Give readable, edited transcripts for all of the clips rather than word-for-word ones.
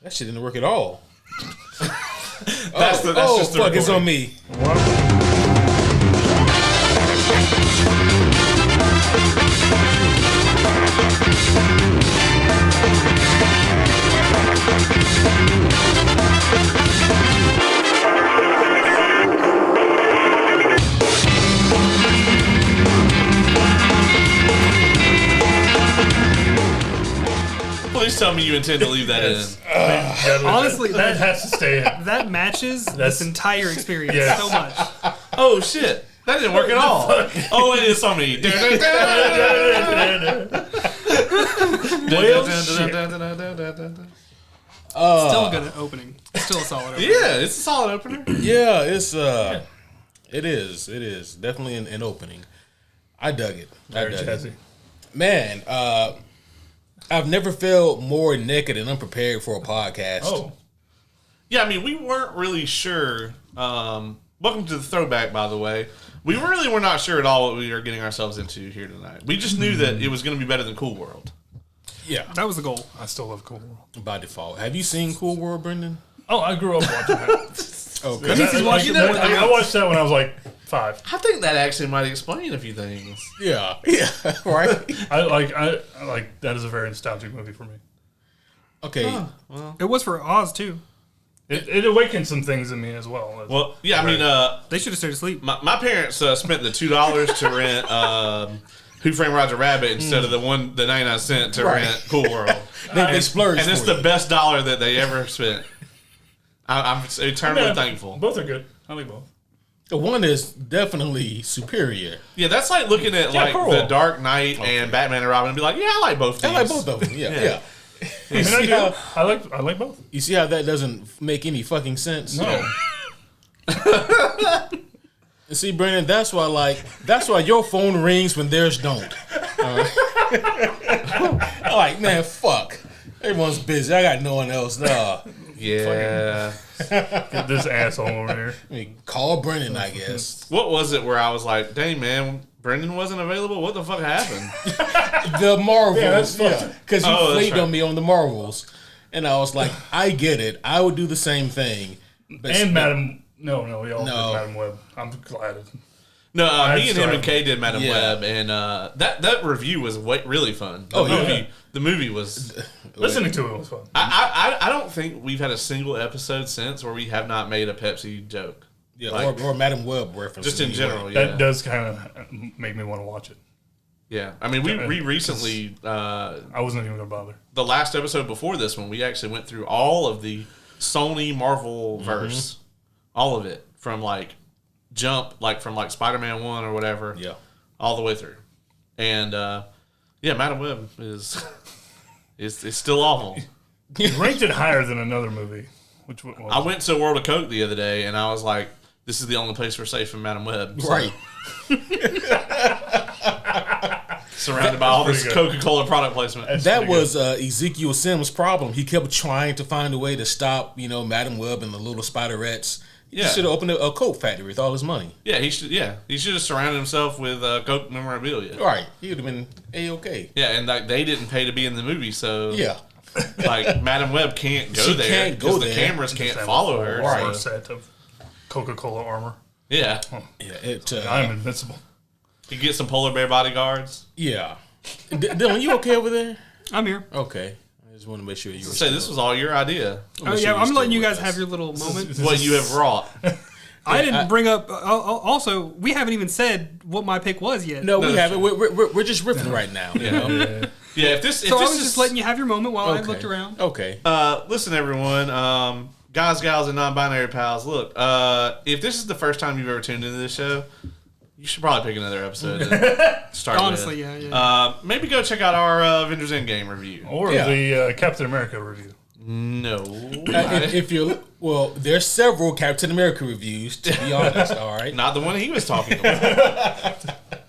That shit didn't work at all. That's just the fuck, it's on me. Please tell me you intend to leave that in. Honestly, that has to stay in. That matches this entire experience so much. Oh shit. That didn't work at all. Oh, it is on me. Still a good opening. Still a solid opening. Yeah, it's a solid opener. Yeah, it is definitely an opening. I dug it. Very jazzy. Man, I've never felt more naked and unprepared for a podcast. Oh. Yeah, I mean, we weren't really sure. Welcome to the Throwback, by the way. We really were not sure at all what we were getting ourselves into here tonight. We just knew that it was going to be better than Cool World. Yeah. That was the goal. I still love Cool World. By default. Have you seen Cool World, Brendan? Oh, I grew up watching that. Okay. I watched that when I was like 5. I think that actually might explain a few things. Yeah, right. I like that is a very nostalgic movie for me. Okay. Well, it was for Oz too. It awakened some things in me as well. Well, yeah, I mean, they should have stayed asleep. My parents spent the $2 to rent Who Framed Roger Rabbit instead of the 99 cents to rent Cool World. They splurged, and it's the best dollar that they ever spent. I'm eternally thankful. Both are good. I like both. The one is definitely superior. Yeah, that's like looking at The Dark Knight and Batman and Robin and be like, yeah, I like both these. I like both of them. Yeah. I like both. You see how that doesn't make any fucking sense? No. See, Brandon, that's why your phone rings when theirs don't. I'm like, man, fuck. Everyone's busy. I got no one else. Yeah. Get this asshole over here. I mean, call Brendan, I guess. What was it where I was like, dang, man, Brendan wasn't available? What the fuck happened? The Marvels. Yeah. Because you played on me on the Marvels. And I was like, I get it. I would do the same thing. But and Madam... No, we all did No. Madam Web. I'm glad. No, me and him and Kay did Madam Web, and that review was really fun. The movie was... Listening to it was fun. I don't think we've had a single episode since where we have not made a Pepsi joke. Yeah, like, or Madam Web reference. Just in general, yeah. That does kind of make me want to watch it. Yeah. I mean, we recently... I wasn't even going to bother. The last episode before this one, we actually went through all of the Sony Marvel verse. Mm-hmm. All of it. From from Spider-Man 1 or whatever. Yeah. All the way through. And, Madam Web is... It's still awful. You ranked it higher than another movie. Which was I went to World of Coke the other day, and I was like, this is the only place we're safe from Madam Web. So. Right. Surrounded by all this Coca-Cola product placement. That was Ezekiel Sims' problem. He kept trying to find a way to stop, Madam Web and the little spiderettes. He should have opened a Coke factory with all his money. Yeah, he should have surrounded himself with Coke memorabilia. Right, he would have been A-okay. Yeah, and they didn't pay to be in the movie, so yeah, Madam Web can't go there because the cameras can't follow her. Right, set of Coca-Cola armor. Yeah, I'm invincible. You get some polar bear bodyguards. Yeah, Dylan, you okay over there? I'm here. Okay. I just want to make sure you were say this was all your idea. I'm letting you guys have your little moment. What you have wrought. I didn't bring up. Also, we haven't even said what my pick was yet. No, we haven't. We're just riffing right now. You know? Yeah. If this I was just letting you have your moment while I looked around. Okay. Listen, everyone, guys, gals, and non-binary pals. Look, if this is the first time you've ever tuned into this show, you should probably pick another episode and start Honestly, with. yeah. Maybe go check out our Avengers Endgame review. Or the Captain America review. No. There's several Captain America reviews, to be honest, all right? Not the one he was talking about.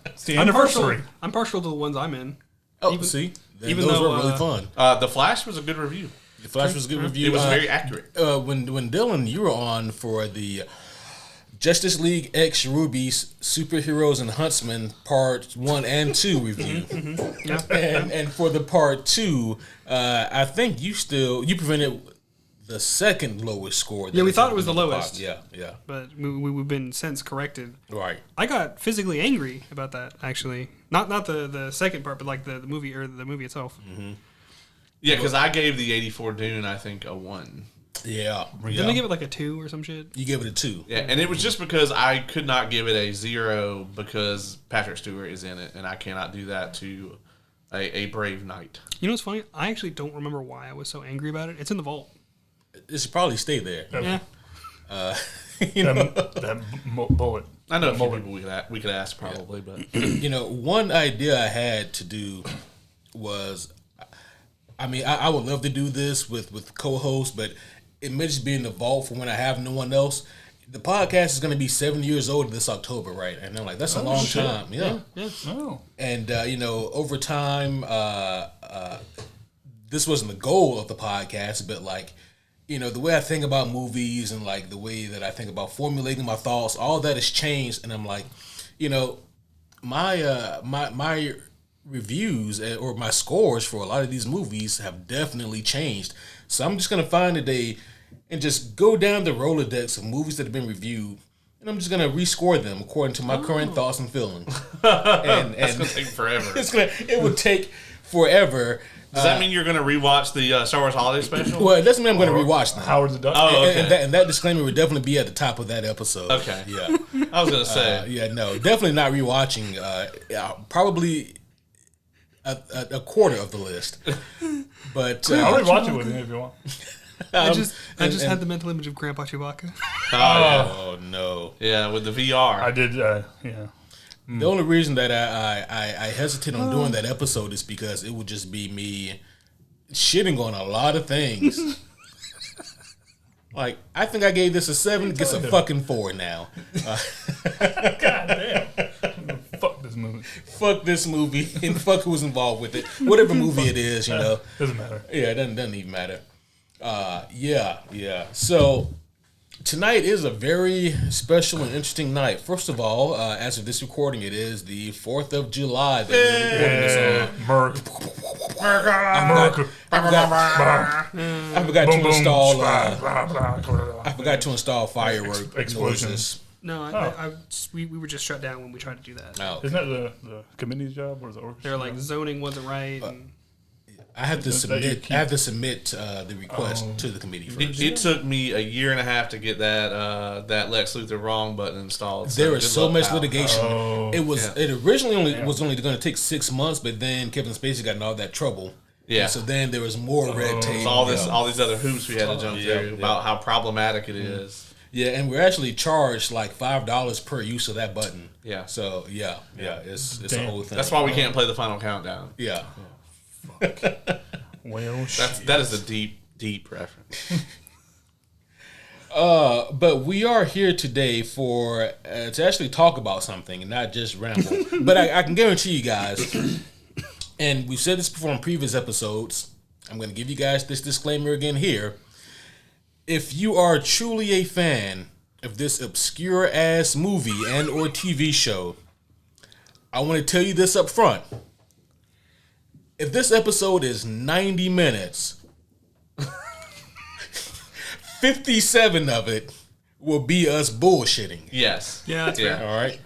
It's the anniversary. I'm partial to the ones I'm in. Oh, those were really fun. The Flash was a good review. The Flash was a good review. It was very accurate. When Dylan, you were on for the Justice League X Ruby's Superheroes and Huntsmen Part 1 and 2 review. Yeah. And for the Part 2, I think you prevented the second lowest score. Yeah, we thought it was the lowest. Yeah, yeah. But we've been since corrected. Right. I got physically angry about that, actually. Not the second part, but like the movie or the movie itself. Mm-hmm. Yeah, because I gave the 84 Dune, I think, a 1. Yeah. Didn't they give it like a 2 or some shit? You gave it a 2. Yeah, and it was just because I could not give it a 0 because Patrick Stewart is in it, and I cannot do that to a brave knight. You know what's funny? I actually don't remember why I was so angry about it. It's in the vault. It should probably stay there. Yeah. That bullet. I know a few people we could ask probably, but one idea I had to do was, I mean, I would love to do this with co-hosts, but it may just be in the vault for when I have no one else. The podcast is going to be 7 years old this October, right? And I'm like, that's a long time. Yeah. Oh. And, over time, this wasn't the goal of the podcast, but like, the way I think about movies and like the way that I think about formulating my thoughts, all that has changed. And I'm like, my reviews or my scores for a lot of these movies have definitely changed. So I'm just going to find a day and just go down the Rolodex of movies that have been reviewed, and I'm just going to rescore them according to my current thoughts and feelings. And it's going to take forever. It would take forever. Does that mean you're going to rewatch the Star Wars Holiday Special? Well, it doesn't mean I'm going to rewatch them. Howard the Duck. Oh, okay. And that disclaimer would definitely be at the top of that episode. Okay. Yeah. I was going to say. No, definitely not rewatching. Probably a quarter of the list. But I'll rewatch it with you if you want. I just had the mental image of Grandpa Chewbacca. Oh no! Yeah, with the VR. I did. Yeah. The only reason that I hesitate on doing that episode is because it would just be me shitting on a lot of things. Like, I think I gave this a 7. It gets a fucking 4 now. God damn. Fuck this movie. Fuck this movie and fuck who's involved with it. Whatever movie it is, Doesn't matter. Yeah, it doesn't even matter. Yeah. So tonight is a very special and interesting night. First of all, as of this recording, it is the 4th of July that we're recording this on. I forgot to install. I forgot to install firework explosions. No, we were just shut down when we tried to do that. Oh. Isn't that the committee's job or the orchestra? They're like zoning wasn't right. And I have to submit. The request to the committee first. It took me a year and a half to get that Lex Luthor wrong button installed. There was so much litigation. It originally was only going to take 6 months, but then Kevin Spacey got in all that trouble. Yeah. And so then there was more red tape. All these other hoops we had to jump through about how problematic it is. Yeah, and we're actually charged like $5 per use of that button. Yeah. So it's a whole thing. That's why we can't play the final countdown. Yeah. Well, that is a deep reference. But we are here today for to actually talk about something and not just ramble. But I can guarantee you guys, and we've said this before in previous episodes, I'm going to give you guys this disclaimer again here. If you are truly a fan of this obscure ass movie and or TV show, I want to tell you this up front. If this episode is 90 minutes, 57 of it will be us bullshitting. Yes. Yeah, that's fair. All right.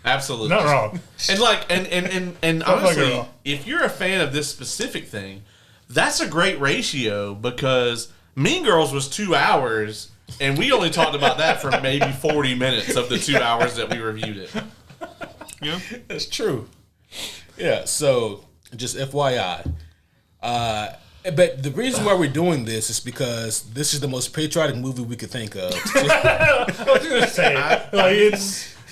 Absolutely. not wrong. And honestly, if you're a fan of this specific thing, that's a great ratio because Mean Girls was 2 hours, and we only talked about that for maybe 40 minutes of the 2 hours that we reviewed it. Yeah, That's true. Yeah, so just FYI. But the reason why we're doing this is because this is the most patriotic movie we could think of. I was going to say, like,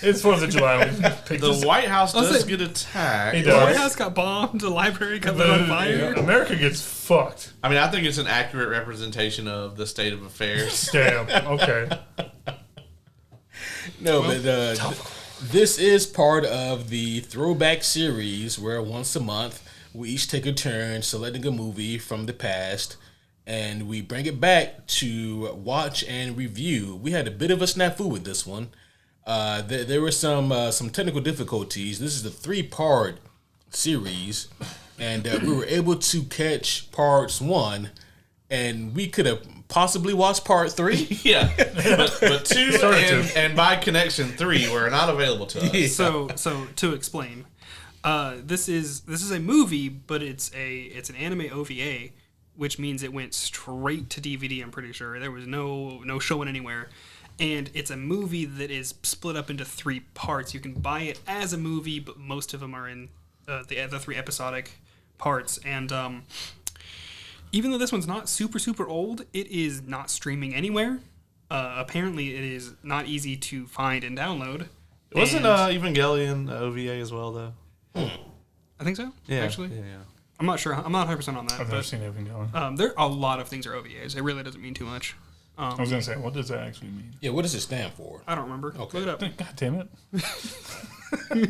it's 4th of July. The White House does get attacked. He the does. White House got bombed. The library got lit on fire. America gets fucked. I mean, I think it's an accurate representation of the state of affairs. Damn. Okay. No, but this is part of the Throwback series where once a month we each take a turn selecting a movie from the past and we bring it back to watch and review. We had a bit of a snafu with this one. There were some technical difficulties. This is a 3-part series, and we were able to catch parts 1, and we could have possibly watch part 3. Yeah, but 2 and by connection 3 were not available to us. Yeah. So to explain, this is a movie, but it's an anime OVA, which means it went straight to DVD. I'm pretty sure there was no showing anywhere, and it's a movie that is split up into 3 parts. You can buy it as a movie, but most of them are in the 3 episodic parts. And even though this one's not super old, it is not streaming anywhere. Apparently, it is not easy to find and download. Wasn't Evangelion OVA as well, though? I think so. Yeah, Actually, yeah. I'm not sure. I'm not 100% on that. I've never seen Evangelion. There a lot of things are OVAs. It really doesn't mean too much. I was gonna say, what does that actually mean? Yeah, what does it stand for? I don't remember. Okay. Look it up. God damn it!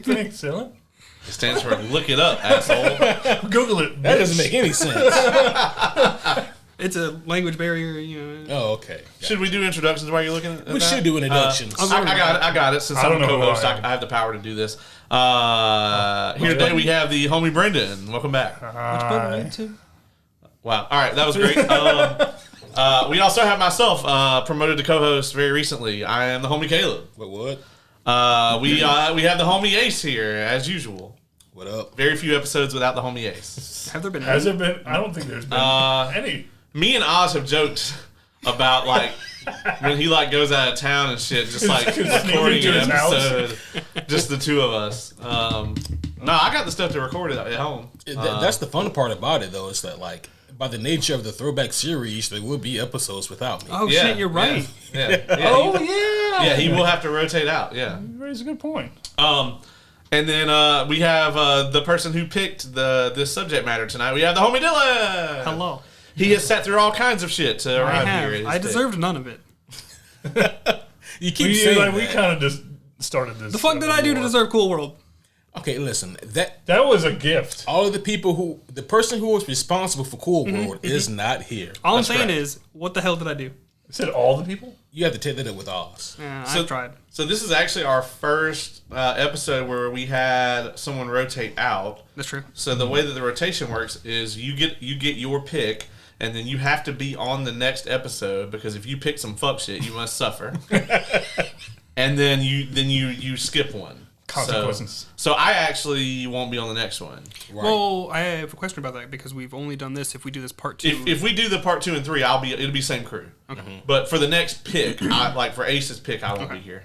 Thanks, Silly. It stands for look it up, asshole. Google it. That doesn't make any sense. It's a language barrier, you know. Oh, okay. Should we do introductions while you're looking at that? We should do introductions. I got it. Since I I'm don't a know who co-host, I am. I have the power to do this. Here today we have the homie Brendan. Welcome back. Which button went to? Wow. All right, that was great. We also have myself promoted to co-host very recently. I am the homie Caleb. What? We have the homie Ace here as usual. What up? Very few episodes without the homie Ace. Have there been? Has there been? I don't think there's been any. Me and Oz have joked about like when he like goes out of town and shit, just like recording to an his house. episode, just the two of us. No, I got the stuff to record it at home. That's the fun part about it, though, is that like by the nature of the Throwback series, there will be episodes without me. Oh shit, you're right. Yeah. Yeah, he will have to rotate out. Yeah. You raise a good point. And then we have the person who picked this subject matter tonight. We have the homie Dylan. Hello. He has sat through all kinds of shit to arrive here. I deserved none of it. You keep saying we kind of just started this. The fuck did I do to deserve Cool World? Okay, listen. That was a gift. all of the person who was responsible for Cool World is not here. All I'm saying is, what the hell did I do? I said all the people. You have to take that up with Oz. Yeah, So- I've tried. So this is actually our first episode where we had someone rotate out. That's true. So the way that the rotation works is you get your pick, and then you have to be on the next episode because if you pick some fuck shit, you must suffer. And then you skip one. Consequences. So I actually won't be on the next one. Right. Well, I have a question about that because we've only done this if we do this part 2. If we do the part 2 and 3, it'll be same crew. Okay. But for the next pick, like for Ace's pick, I won't be here.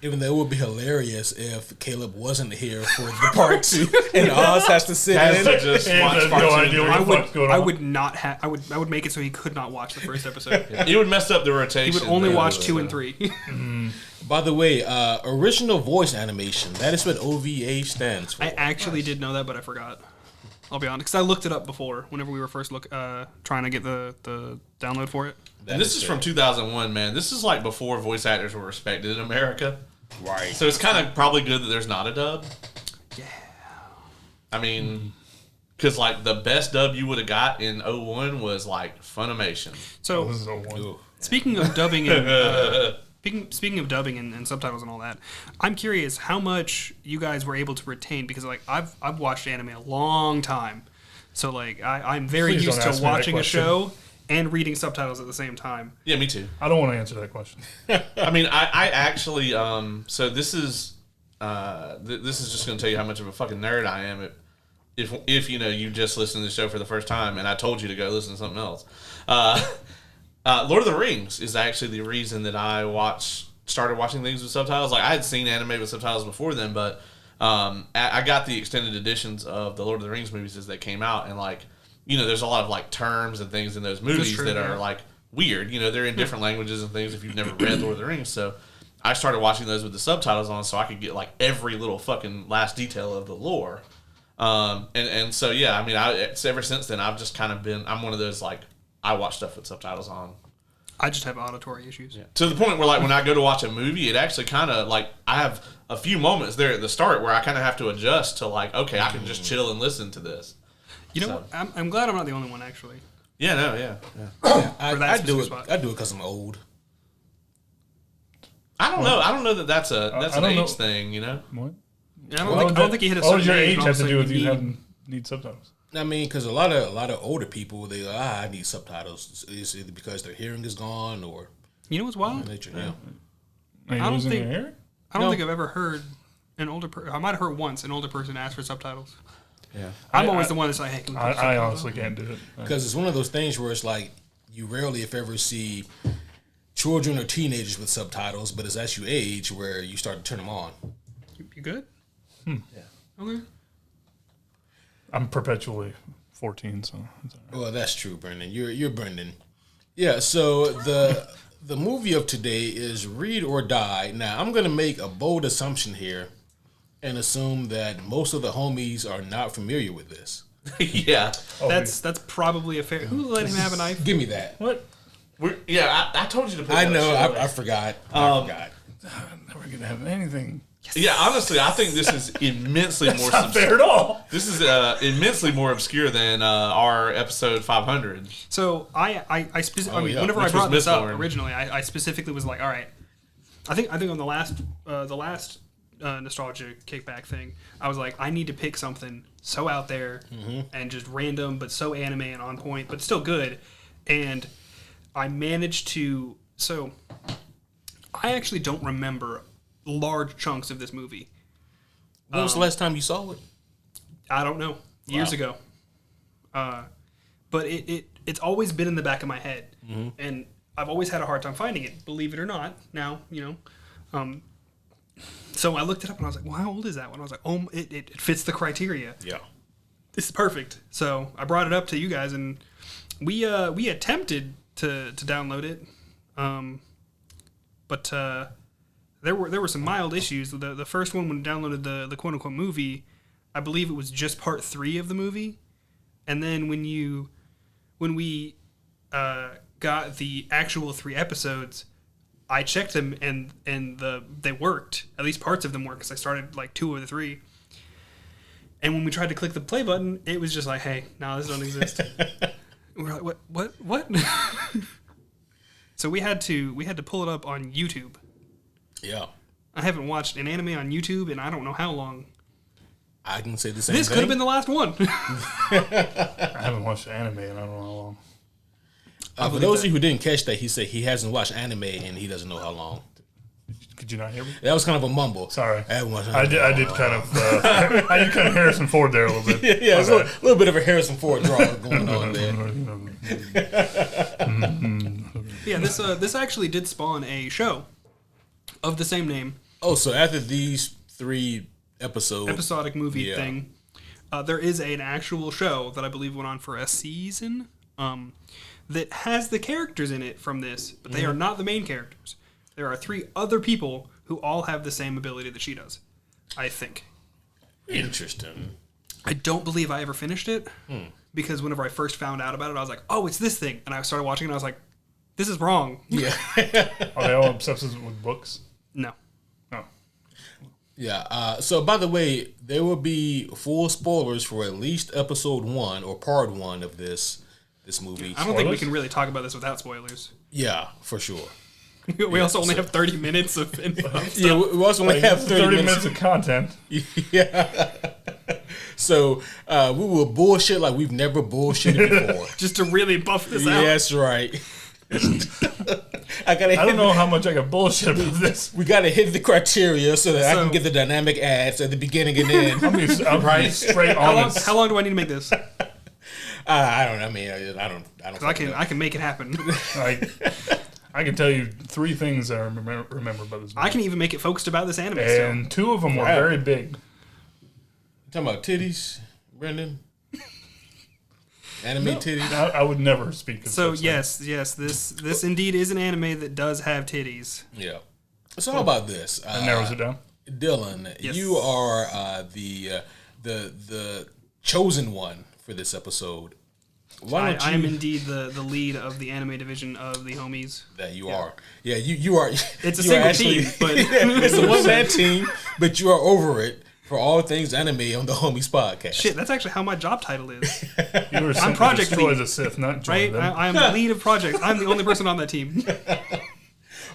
Even though it would be hilarious if Caleb wasn't here for the part 2 and Oz has to sit Has in. to just He watch has part no 2 and idea 3. what the fuck's going on. I would not have. I would make it so he could not watch the first episode. It would mess up the rotation. He would only though, watch 2 so. and 3. By the way, original voice animation. That is what OVA stands for. I actually did know that, but I forgot. I'll be honest, because I looked it up before. Whenever we were first trying to get the download for it. And this is from 2001, man. This is like before voice actors were respected in America. Right. So it's kind of probably good that there's not a dub. Yeah. I mean, because like the best dub you would have got in 01 was like Funimation. So This is a one. Ooh. speaking of dubbing and speaking of dubbing and subtitles and all that, I'm curious how much you guys were able to retain because like I've watched anime a long time, so like I'm very Please used don't ask to me that watching a question. show and reading subtitles at the same time. Yeah, me too. I don't want to answer that question. I mean, I actually, so this is just going to tell you how much of a fucking nerd I am. If you know, you just listened to the show for the first time and I told you to go listen to something else. Lord of the Rings is actually the reason that I started watching things with subtitles. Like I had seen anime with subtitles before then, but I got the extended editions of the Lord of the Rings movies as they came out, and like, you know, there's a lot of like terms and things in those movies true, that yeah. are like weird. You know, they're in different languages and things if you've never read Lord of the Rings. So I started watching those with the subtitles on so I could get like every little fucking last detail of the lore. And so, yeah, I mean, ever since then, I've just kind of I'm one of those like, I watch stuff with subtitles on. I just have auditory issues. Yeah. To the point where like when I go to watch a movie, it actually kind of like, I have a few moments there at the start where I kind of have to adjust to like, okay, I can just chill and listen to this. You know So. what? I'm glad I'm not the only one actually. Yeah, no, yeah. I that do specific it. spot. I do it because I'm old. I don't know. I don't know that that's an I age don't know. thing, you know? What? Yeah, I don't think he hit a What certain does your age. age and all have of a to do sudden with you need- having need subtitles? I mean, because a lot of older people, they go, I need subtitles. It's either because their hearing is gone or You know what's wild? nature. Yeah. Are you I don't losing think- your hair? I don't No. think I've ever heard an older person. I might have heard once an older person ask for subtitles. Yeah. I'm always the one that's like, hey, can we put I subtitles honestly on? can't do it. Because it's one of those things where it's like you rarely, if ever, see children or teenagers with subtitles, but it's as you age where you start to turn them on. You good? Yeah. Okay. I'm perpetually 14, so it's all right. Well, that's true, Brendan. You're Brendan. Yeah. So the movie of today is Read or Die. Now I'm gonna make a bold assumption here, and assume that most of the homies are not familiar with this. Yeah. That's probably a fair. Who let him have a knife? Give me that. What? I told you to put I that know. shit I forgot. I forgot. I'm never gonna have anything. Yeah, honestly, I think this is immensely more. Not fair at all. This is immensely more obscure than our episode 500. So I mean, yeah. whenever Which I brought was this up Mistborn. originally, I specifically was like, all right. I think on the last nostalgia kickback thing, I was like, I need to pick something so out there and just random, but so anime and on point, but still good. And I managed to. So I actually don't remember large chunks of this movie. When was the last time you saw it? I don't know. Years Wow. ago. But it's always been in the back of my head. And I've always had a hard time finding it, believe it or not. Now, so I looked it up and I was like, well, how old is that one? I was like, oh, it fits the criteria. Yeah. This is perfect. So I brought it up to you guys and we attempted to download it. But there were some mild issues. The first one, when we downloaded the quote unquote movie, I believe it was just part 3 of the movie, and then when we got the actual 3 episodes, I checked them and they worked. At least parts of them worked because I started like 2 of the 3. And when we tried to click the play button, it was just like, hey, no, this don't exist. We're like, what? So we had to pull it up on YouTube. Yeah. I haven't watched an anime on YouTube in I don't know how long. I can say the same This thing. could have been the last one. I haven't watched anime in I don't know how long. For those of you who didn't catch that, he said he hasn't watched anime and he doesn't know how long. Could you not hear me? That was kind of a mumble. Sorry. I haven't watched I anime. did kind of Harrison Ford there a little bit. Yeah, it's a Okay. little bit of a Harrison Ford draw going on there. Yeah, this actually did spawn a show of the same name, Oh, so after these 3 episodes, episodic movie Yeah. thing. There is an actual show that I believe went on for a season that has the characters in it from this, but they are not the main characters. There are 3 other people who all have the same ability that she does, I think. interesting. I don't believe I ever finished it because whenever I first found out about it, I was like, oh, it's this thing. And I started watching it and I was like, this is wrong. Yeah. Are they all obsessed with books? No. No. Yeah. So, by the way, there will be full spoilers for at least episode 1 or part 1 of this movie. I don't think we Spoilers? can really talk about this without spoilers. Yeah, for sure. We also only have 30 minutes of info. Yeah, we also only have 30 minutes. of content. Yeah. So, we will bullshit like we've never bullshitted before. Just to really buff this out. That's right. I don't know how much I can bullshit about this. We gotta hit the criteria so that I So- can get the dynamic ads at the beginning and end. I'm be straight honest. How long do I need to make this? I don't know. I mean, I don't. I can make it happen. I can tell you 3 things that I remember about this movie. I can even make it focused about this anime still. And 2 of them were Wow. very big. Talking about titties, Brendan. Anime titties. I would never speak of So such yes, this indeed is an anime that does have titties. Yeah. So how about this? That narrows it down. Dylan, Yes. you are the chosen one for this episode. Why don't I you? am indeed the lead of the anime division of the homies. That you are. Yeah, you are. It's a you are single team, but it's a one-man team, but you are over it for all things anime on the Homies podcast. shit, that's actually how my job title is. You were sent to project destroy lead. the Sith, not join Right? them. I am the lead of projects. I'm the only person on that team.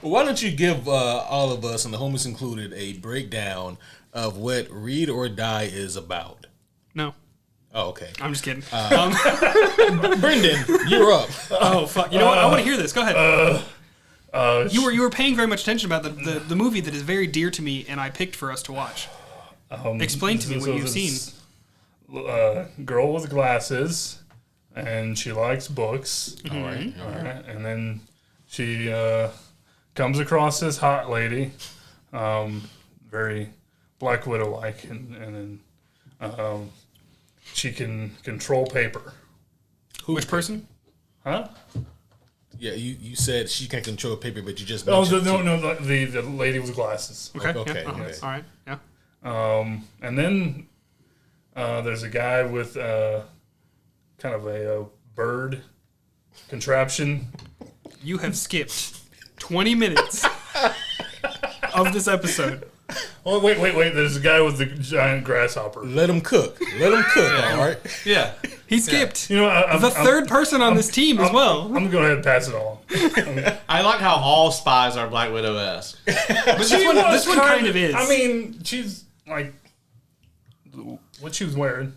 Well, why don't you give all of us, and the homies included, a breakdown of what Read or Die is about? No. Oh, okay. I'm just kidding. Brendan, you're up. Oh fuck! You know what? I want to hear this. Go ahead. You were paying very much attention about the movie that is very dear to me, and I picked for us to watch. Explain to me what you've seen. Girl with glasses, and she likes books. All right. And then she comes across this hot lady, very Black Widow-like, and then she can control paper. Which person? Huh? Yeah, you said she can control paper, but you just Oh, mentioned the lady with glasses. Okay. Okay, Yeah. okay. All right. Yeah. And then there's a guy with kind of a bird contraption. You have skipped 20 minutes of this episode. Oh, wait. There's a guy with the giant grasshopper. Let him cook. All right. Yeah. He skipped You know, I'm third person on this team as well. I'm going to go ahead and pass it on. I like how all spies are Black Widow-esque. But this one kind of is. I mean, she's like what she was wearing.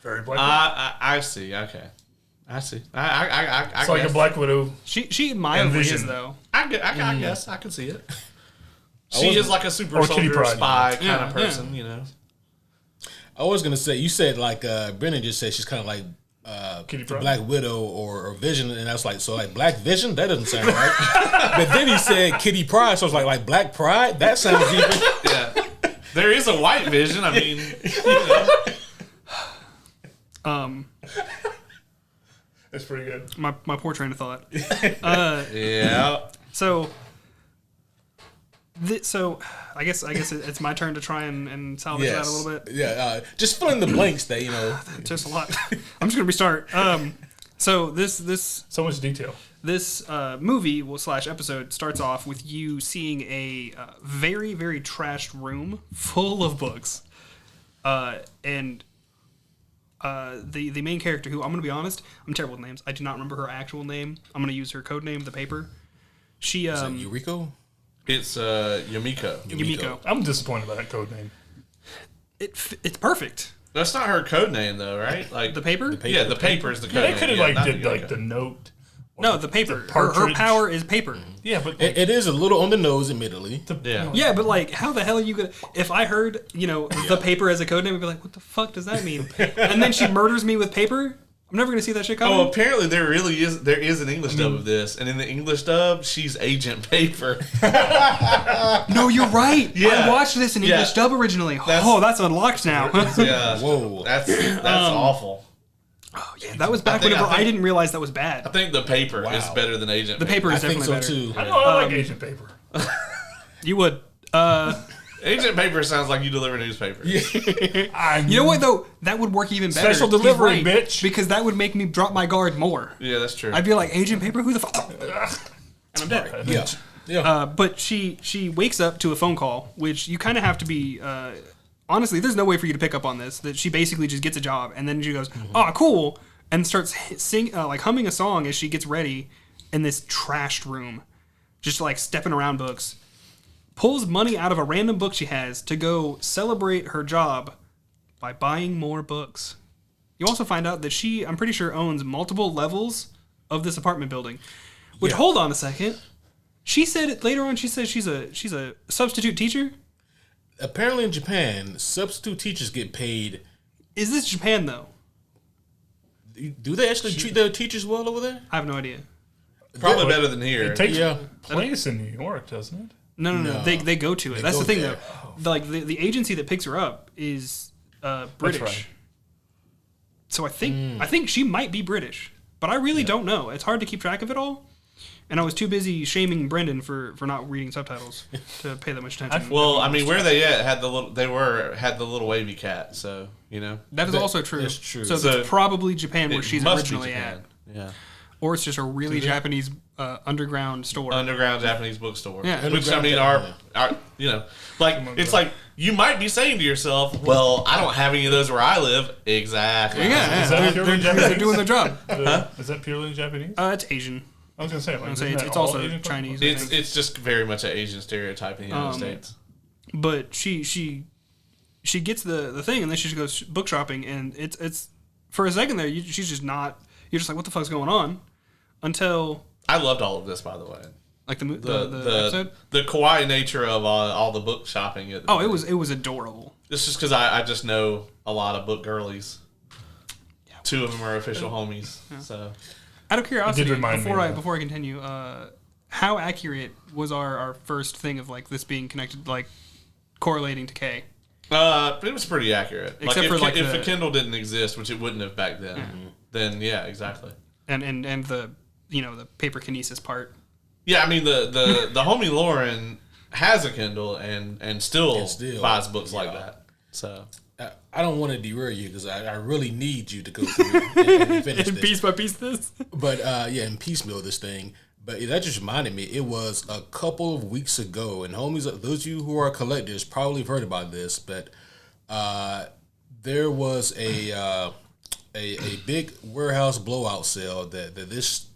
Very Black Widow. I see. Okay. I see. I It's like a Black Widow. she mildly Envision. is though. I guess I can see it. She is like a super Or Kitty soldier Pryde. spy kind Yeah, of person, you know. I was gonna say you said like Brendan just said she's kind of like Kitty the Pryde. Black Widow or Vision, and I was like, so like Black Vision, that doesn't sound right. But then he said Kitty Pryde, so I was like Black Pride, that sounds even. Yeah. There is a white Vision. I mean, you know. That's pretty good. My poor train of thought. Yeah. So I guess it's my turn to try and salvage that a little bit. Yeah, just fill in the blanks that Just a lot. I'm just gonna restart. So this So much detail. This movie / episode starts off with you seeing a very, very trashed room full of books. And the main character, who I'm going to be honest, I'm terrible with names. I do not remember her actual name. I'm going to use her code name, The Paper. She Is it Yuriko? It's Yumiko. Yumiko. I'm disappointed by that code name. It's perfect. That's not her code name, though, right? Like The Paper? Yeah, the paper is the code Yeah, name. they could have not did like Yumiko. the note. No, The Paper. Her partridge. power is paper. Yeah, but It is a little on the nose, admittedly. Yeah. Yeah, but like, how the hell are you gonna? If I heard, The Paper as a code name, I'd be like, what the fuck does that mean? And then she murders me with paper. I'm never gonna see that shit coming. Oh, apparently there is an English dub of this, and in the English dub, she's Agent Paper. No, you're right. Yeah. I watched this in English dub originally. That's unlocked now. Yeah. Whoa. That's awful. Oh, yeah, that was back I whenever I think- didn't realize that was bad. I think the paper is better than Agent The Paper I is think definitely so better. too. I like Agent Paper. You would. Agent Paper sounds like you deliver newspaper. You know what though? That would work even better. Special He's delivery, right, bitch. Because that would make me drop my guard more. Yeah, that's true. I'd be like, Agent Paper, who the fuck? And I'm dead. Yeah. Yeah. But she wakes up to a phone call, which you kind of have to be. Honestly, there's no way for you to pick up on this. That she basically just gets a job, and then she goes, "Oh, cool," and starts humming a song as she gets ready in this trashed room, just like stepping around books. Pulls money out of a random book she has to go celebrate her job by buying more books. You also find out that she, I'm pretty sure, owns multiple levels of this apartment building. Which, hold on a second. She said it later on. She says she's a substitute teacher. Apparently in Japan, substitute teachers get paid. Is this Japan though? Do they actually treat their teachers well over there? I have no idea. Probably better than here. It takes Yeah. place in New York, doesn't it? No. They go to it. That's go the thing there. though. Like the agency that picks her up is British. right. So I think she might be British, but I really don't know. It's hard to keep track of it all. And I was too busy shaming Brendan for not reading subtitles to pay that much attention. Well, I mean, where they at had the little wavy cat, so you know. That is also true. That's true. So it's probably Japan where she's must be originally Japan. at. Yeah. Or it's just a really Japanese underground store. Underground Japanese bookstore. Yeah. Which I mean are you know, like it's like you might be saying to yourself, well, I don't have any of those where I live. Exactly. Yeah, Is that purely they're Japanese? doing their job. Is that purely Japanese? It's Asian. I was gonna say, like, I would say isn't it's that all also Asian people? Chinese. I think. It's just very much an Asian stereotype in the United States. But she gets the thing, and then she goes book shopping, and it's For a second there, she's just not. You're just like, what the fuck's going on? Until I loved all of this, by the way. Like the episode? The kawaii nature of all the book shopping. It was adorable. It's just because I just know a lot of book girlies. Yeah. 2 of them are official homies. Yeah. So, out of curiosity, before I continue, how accurate was our first thing of like this being connected, like correlating to K? It was pretty accurate. Except if the Kindle didn't exist, which it wouldn't have back then, then yeah, exactly. And the the paper kinesis part. Yeah, I mean the homie Lauren has a Kindle and still buys books like that. So I don't want to derail you because I really need you to go through and finish this. Piece by piece this. But and piecemeal this thing. But that just reminded me, it was a couple of weeks ago, and homies, those of you who are collectors probably have heard about this, but there was a big warehouse blowout sale that this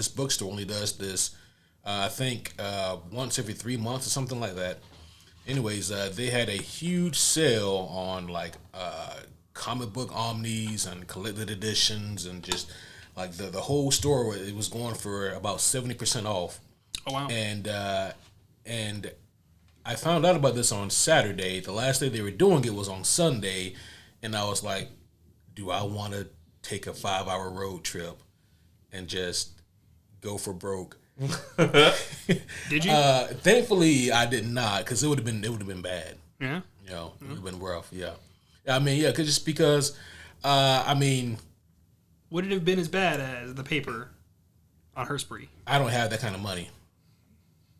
bookstore only does this, I think once every 3 months or something like that. Anyways, they had a huge sale on like comic book omnis and collected editions and just like the whole store. It was going for about 70% off. Oh wow! And I found out about this on Saturday. The last day they were doing it was on Sunday, and I was like, do I want to take a 5-hour road trip and just go for broke? Did you? Thankfully, I did not, because it would have been bad. Yeah. It would have been rough. Yeah. I mean, yeah, just because, would it have been as bad as the paper on her spree? I don't have that kind of money.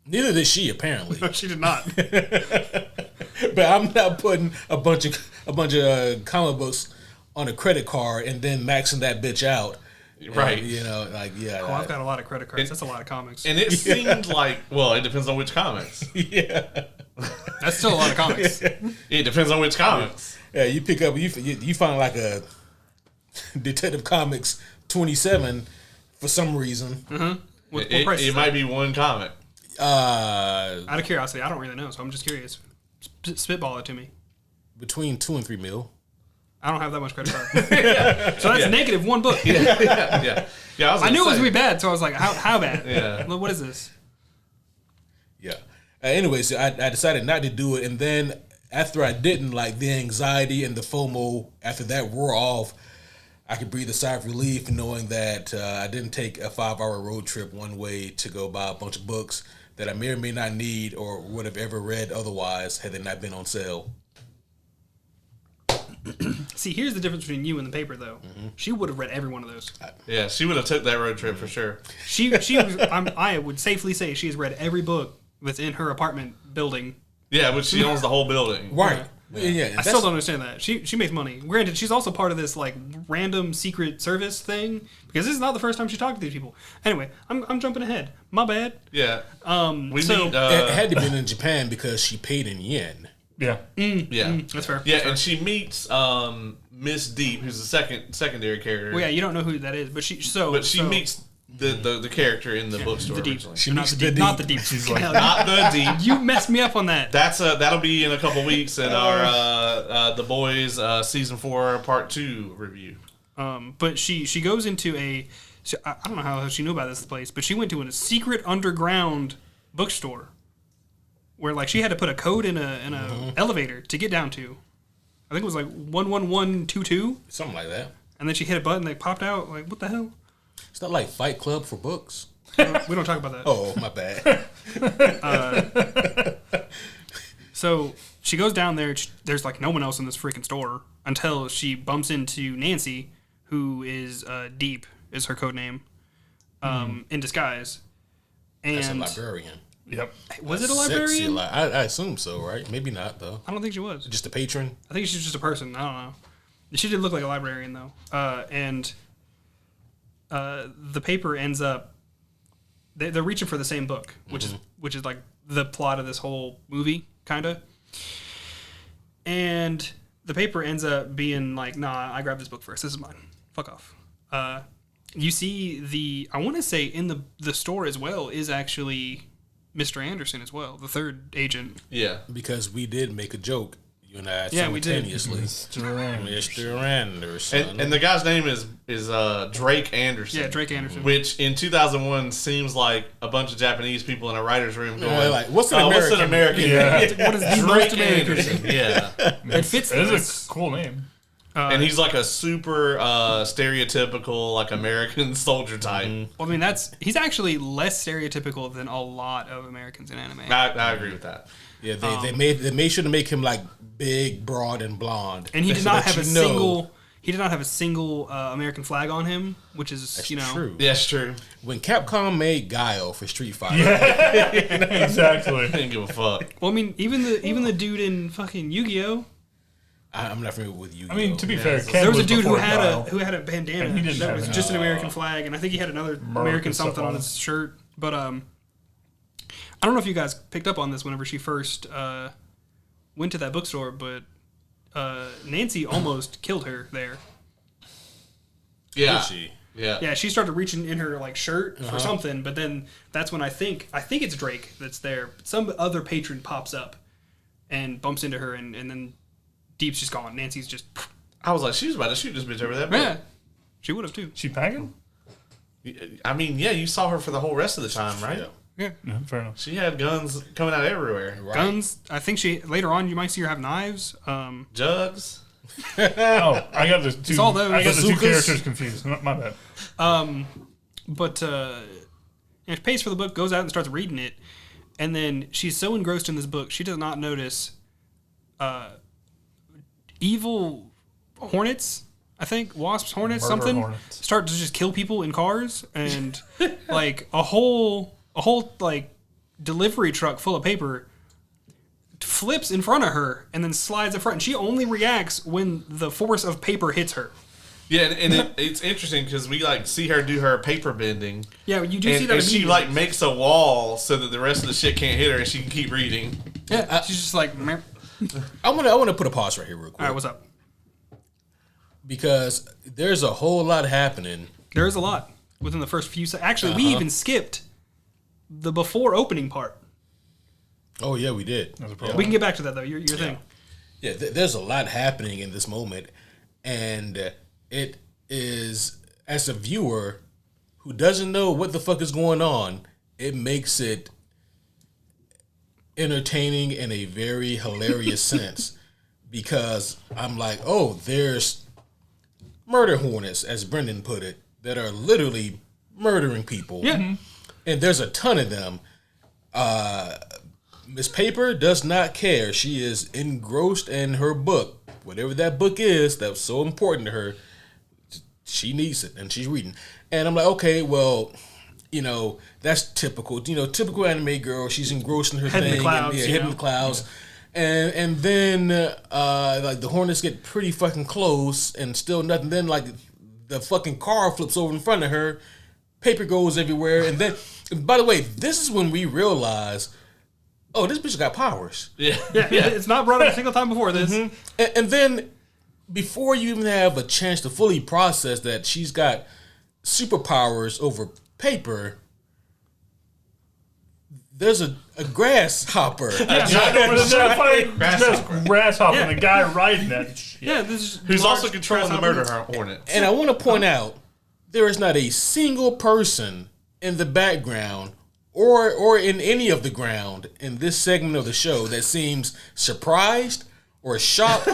Neither did she, apparently. No, she did not. But I'm not putting a bunch of comic books on a credit card and then maxing that bitch out. Right. I've got a lot of credit cards. That's a lot of comics. And it seemed like, well, it depends on which comics. Yeah. That's still a lot of comics. It depends on which comics. Yeah, you pick up, you find like a Detective Comics 27 for some reason. Mm-hmm. What price it might be one comic. Out of curiosity, I don't really know, so I'm just curious. Spitball it to me. Between $2 and $3 million. I don't have that much credit card. So that's negative one book. Yeah. I knew it was going to be bad, so I was like, how bad? Yeah. What is this? Yeah. Anyways, I decided not to do it, and then after I didn't, like the anxiety and the FOMO, after that wore off, I could breathe a sigh of relief knowing that I didn't take a 5-hour road trip one way to go buy a bunch of books that I may or may not need or would have ever read otherwise had they not been on sale. See, here's the difference between you and the paper, though. Mm-hmm. She would have read every one of those. Yeah, she would have took that road trip for sure. She was. I would safely say she has read every book within her apartment building. Yeah, but she owns the whole building. Right. Yeah. I still don't understand that. She makes money. Granted, she's also part of this like random secret service thing because this is not the first time she talked to these people. Anyway, I'm jumping ahead. My bad. Yeah. It had to be in Japan because she paid in yen. Yeah. That's fair. Yeah, that's fair. and she meets Miss Deep, who's the secondary character. Well, yeah, you don't know who that is, but she meets the character in the bookstore. The Deep. Originally. She meets not the Deep. She's like, Not the Deep. You messed me up on that. That'll be in a couple weeks in our The Boys season 4 part 2 review. But she goes into I don't know how she knew about this place, but she went to a secret underground bookstore where like she had to put a code in a elevator to get down to. I think it was like 11122. Something like that. And then she hit a button, they popped out. Like, what the hell? It's not like Fight Club for books. We don't talk about that. Oh, my bad. So she goes down there. There's like no one else in this freaking store until she bumps into Nancy, who is Deep, is her code name, in disguise. And That's a librarian. Yep. Was it a librarian? I assume so, right? Maybe not, though. I don't think she was. Just a patron? I think she's just a person. I don't know. She did look like a librarian, though. And the paper ends up... They're reaching for the same book, which is like the plot of this whole movie, kind of. And the paper ends up being like, nah, I grabbed this book first. This is mine. Fuck off. You see I want to say in the store as well is actually Mr. Anderson as well, the third agent. Yeah. Because we did make a joke. You and I Yeah, we did. simultaneously. Mr. Anderson. And the guy's name is Drake Anderson. Yeah, Drake Anderson. Which in 2001 seems like a bunch of Japanese people in a writer's room going, like, what's an American? Yeah. What is the most Drake American? Anderson. Yeah. It fits. It is a cool name. And he's like a super stereotypical like American soldier type. Well, I mean, he's actually less stereotypical than a lot of Americans in anime. I agree with that. Yeah, they made sure to make him like big, broad, and blonde. And he did not have a single. He did not have a single American flag on him, which is true. Yeah, it's true. When Capcom made Guile for Street Fighter, Exactly. I didn't give a fuck. Well, I mean, even the dude in fucking Yu-Gi-Oh. I'm not familiar with Yu-Gi-Oh. I mean, to be fair, Ken There was a dude who before Guile. had a bandana And he didn't that have was it. just an American flag, and I think he had another American something on his shirt. But I don't know if you guys picked up on this whenever she first went to that bookstore, but Nancy almost killed her there. Yeah. Did she? Yeah. Yeah, she started reaching in her like shirt for something, but then that's when I think it's Drake that's there. Some other patron pops up and bumps into her, and then Deep's just gone. Nancy's just. I was like, she was about to shoot this bitch over that. Yeah, she would have too. She packing? I mean, yeah, you saw her for the whole rest of the time, right? Yeah. Yeah, No, fair enough. She had guns coming out everywhere. Right. guns. I think she later on you might see her have knives. Jugs. Oh, I got the two. all those. I got the two Bazookas. characters confused. My bad. But she pays for the book, goes out and starts reading it, and then she's so engrossed in this book she does not notice evil hornets. I think wasps, hornets, Murder something hornets. start to just kill people in cars, and like a whole like delivery truck full of paper flips in front of her and then slides in front, and she only reacts when the force of paper hits her. Yeah, and it's interesting because we like see her do her paper bending. Yeah, you do see And, that and she immediately. like makes a wall so that the rest of the shit can't hit her and she can keep reading. Yeah, she's just like, meh. I want to put a pause right here real quick. All right, what's up? Because there's a whole lot happening. There is a lot within the first few seconds. Actually, we even skipped the before opening part. Oh yeah, we did. That's a problem. We can get back to that though. Your thing. Yeah, there's a lot happening in this moment, and it is, as a viewer who doesn't know what the fuck is going on, it makes it entertaining in a very hilarious sense, because I'm like, oh, there's murder hornets, as Brendan put it, that are literally murdering people. Yeah. And there's a ton of them. Miss Paper does not care. She is engrossed in her book. Whatever that book is that's so important to her, she needs it, and she's reading. And I'm like, okay, well, that's typical. Typical anime girl. She's engrossed in her Head in the thing. clouds, head in the clouds. And then like the hornets get pretty fucking close, and still nothing. Then like the fucking car flips over in front of her. Paper goes everywhere, and then, by the way, this is when we realize, oh, this bitch got powers. Yeah. It's not brought up a single time before this. And then, before you even have a chance to fully process that she's got superpowers over paper, there's a grasshopper. Grasshopper, Yeah. and the guy riding that shit. Yeah, this is Who's large also controlling the grasshopper. murder hornet. And I want to point out, there is not a single person in the background or in any of the ground in this segment of the show that seems surprised or shocked.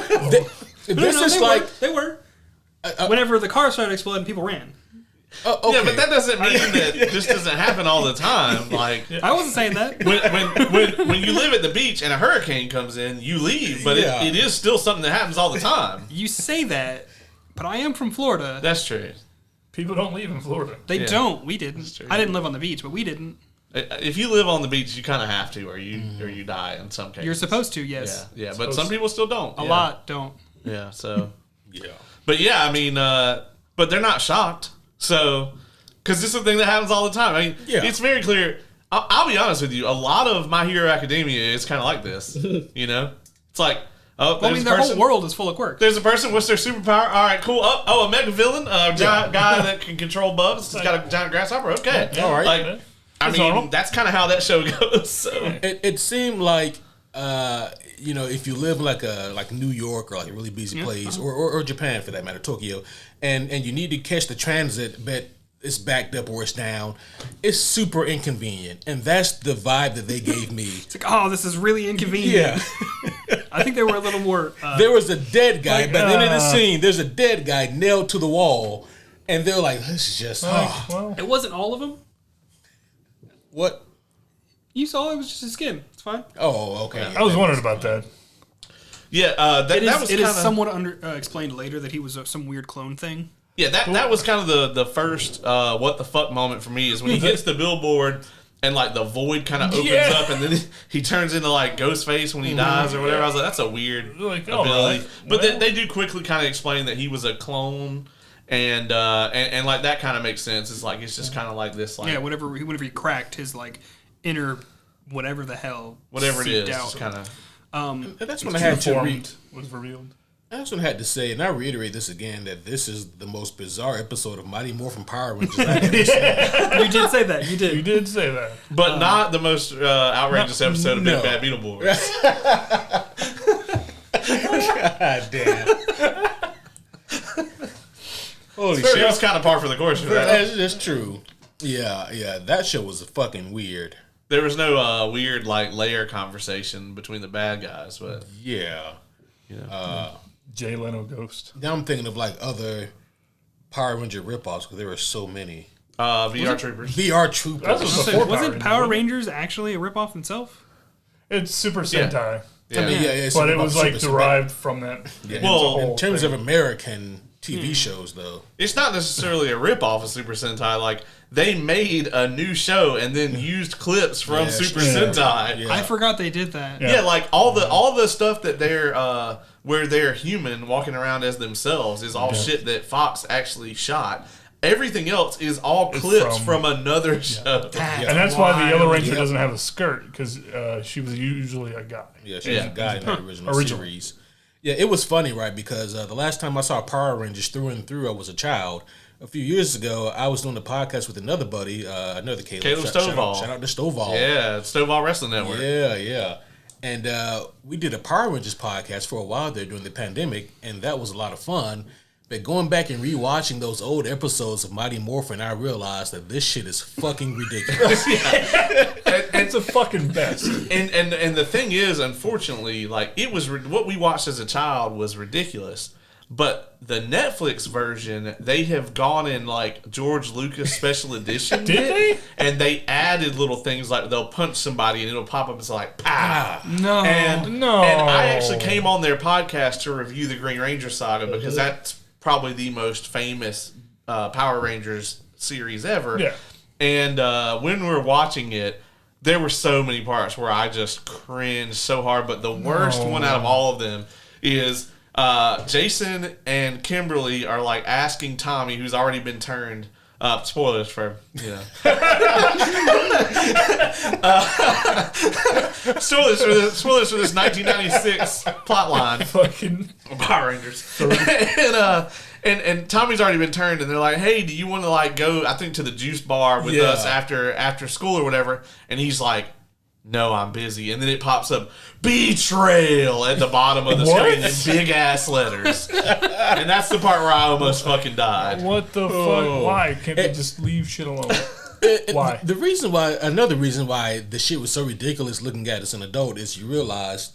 This is like They were. Whenever the car started exploding, people ran. okay. Yeah, but that doesn't mean that this doesn't happen all the time. Like I wasn't saying that. when you live at the beach and a hurricane comes in, you leave, but Yeah. it is still something that happens all the time. You say that, but I am from Florida. That's true. People don't leave in Florida. They Yeah. don't. We didn't. true. I didn't live on the beach, but we didn't. If you live on the beach, you kind of have to, or you die in some cases. You're supposed to, yes. Yeah, but some people still don't. A lot don't. Yeah, so. yeah. But yeah, I mean, but they're not shocked. So, because this is the thing that happens all the time. I mean, Yeah. it's very clear. I'll be honest with you. A lot of My Hero Academia is kind of like this. It's like, oh, Well, I mean, their whole world is full of quirks. There's a person. What's their superpower? All right, cool. A mega villain, a giant guy that can control bugs. He's got a giant grasshopper. Okay, all right. Like, I That's mean, normal. that's kind of how that show goes. So. It seemed like if you live like New York or like a really busy place, or Japan for that matter, Tokyo, and you need to catch the transit, but it's backed up or it's down, it's super inconvenient, and that's the vibe that they gave me. It's like, oh, this is really inconvenient. Yeah. I think they were a little more. There was a dead guy, but then in the scene, there's a dead guy nailed to the wall, and they're like, "This is just." Well. It wasn't all of them. What? You saw it was just a skin. It's fine. Oh, okay. I was wondering about that. Yeah, that was it is somewhat explained later that he was some weird clone thing. Yeah, that was kind of the first what the fuck moment for me is when he hits the billboard and like the void kind of opens up and then he turns into like Ghostface when he dies or whatever. I was like, that's a weird ability. Right. But they do quickly kind of explain that he was a clone and like that kind of makes sense. It's like it's just kind of like this like whenever he cracked his like inner whatever the hell whatever it is, out. kind of. That's when I had to read. Was revealed. That's what I had to say, and I reiterate this again, that this is the most bizarre episode of Mighty Morphin Power Rangers I've ever seen. You did say that. You did. You did say that. But not the most outrageous episode of Big Bad Beetleborgs. God damn. Holy shit. It was kind of par for the course for that. That's true. Yeah, that show was fucking weird. There was no weird like layer conversation between the bad guys, but yeah. Jay Leno Ghost. Now I'm thinking of like other Power Ranger ripoffs because there were so many. VR Troopers. VR Troopers. Wasn't Power Rangers actually a ripoff himself? It's Super Sentai. Yeah. I mean, but it was like derived from that. Yeah. Well, in terms of American TV shows, though, it's not necessarily a ripoff of Super Sentai. Like they made a new show and then used clips from Super Sentai. Yeah. I forgot they did that. Yeah, like all the stuff that they're where they're human walking around as themselves is all shit that Fox actually shot. Everything else is all clips from another show. And that's why the Yellow Ranger doesn't have a skirt, because she was usually a guy. Yeah, she was a guy in the original series. Yeah, it was funny, right? Because the last time I saw Power Rangers through and through, I was a child. A few years ago, I was doing a podcast with another buddy, another Caleb. Caleb Stovall. Shout out to Stovall. Yeah, Stovall Wrestling Network. Yeah. And we did a Power Rangers podcast for a while there during the pandemic, and that was a lot of fun. But going back and rewatching those old episodes of Mighty Morphin, I realized that this shit is fucking ridiculous. It's the fucking best. And the thing is, unfortunately, like it was what we watched as a child was ridiculous. But the Netflix version, they have gone in like George Lucas special edition. Did they? And they added little things like they'll punch somebody and it'll pop up as like pow. No. And I actually came on their podcast to review the Green Ranger saga because that's probably the most famous Power Rangers series ever. Yeah. And when we were watching it, there were so many parts where I just cringed so hard. But the worst one out of all of them is Jason and Kimberly are like asking Tommy, who's already been turned. Spoilers for spoilers for this 1996 plotline. Fucking Power Rangers. And Tommy's already been turned, and they're like, "Hey, do you want to like go? I think to the juice bar with us after school or whatever." And he's like, "No, I'm busy." And then it pops up betrayal at the bottom of the screen in big ass letters, and that's the part where I almost fucking died. What the fuck? Why can't they just leave shit alone? Why? Another reason why the shit was so ridiculous looking at as an adult is you realize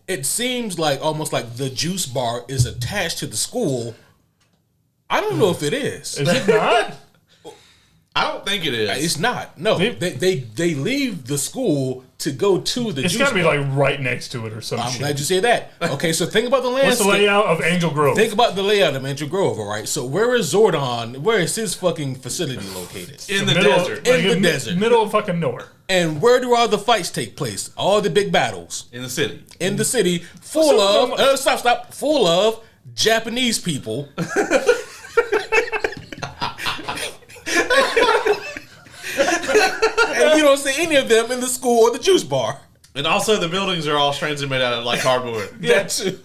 it seems like almost like the juice bar is attached to the school. I don't know if it is. Is it not? I don't think it is. It's not. No, they leave the school to go to the. It's got to be like right next to it or something. I'm glad you say that. Okay, so think about the landscape. What's the layout of Angel Grove? Think about the layout of Angel Grove. All right. So where is Zordon? Where is his fucking facility located? In the desert. In the desert. Middle of fucking nowhere. And where do all the fights take place? All the big battles In the city. in the city, full of Japanese people. And you don't see any of them in the school or the juice bar. And also the buildings are all strangely made out of like cardboard. That too.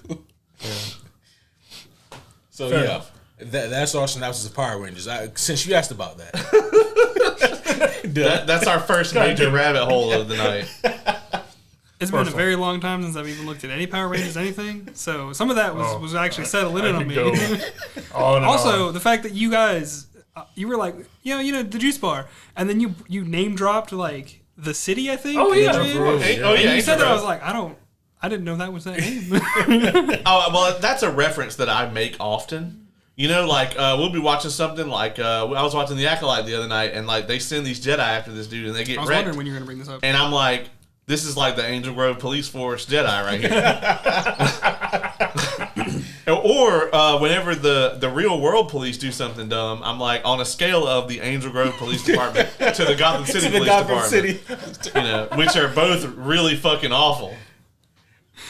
So fair enough. That's our synopsis of Power Rangers. Since you asked about that. That's our first major rabbit hole of the night. It's been a very long time since I've even looked at any Power Rangers, anything. So some of that was actually settling in on me. Also, the fact that you guys, you were like, the juice bar, and then you name dropped like the city, I think. Oh yeah, And you said that, I was like, I didn't know that was that name. Well, that's a reference that I make often. Like we'll be watching something like I was watching The Acolyte the other night, and like they send these Jedi after this dude, and they get wrecked. I was wondering when you were going to bring this up. And I'm like, this is like the Angel Grove Police Force Jedi right here. Or whenever the real world police do something dumb, I'm like, on a scale of the Angel Grove Police Department to the Gotham City Police Department, which are both really fucking awful.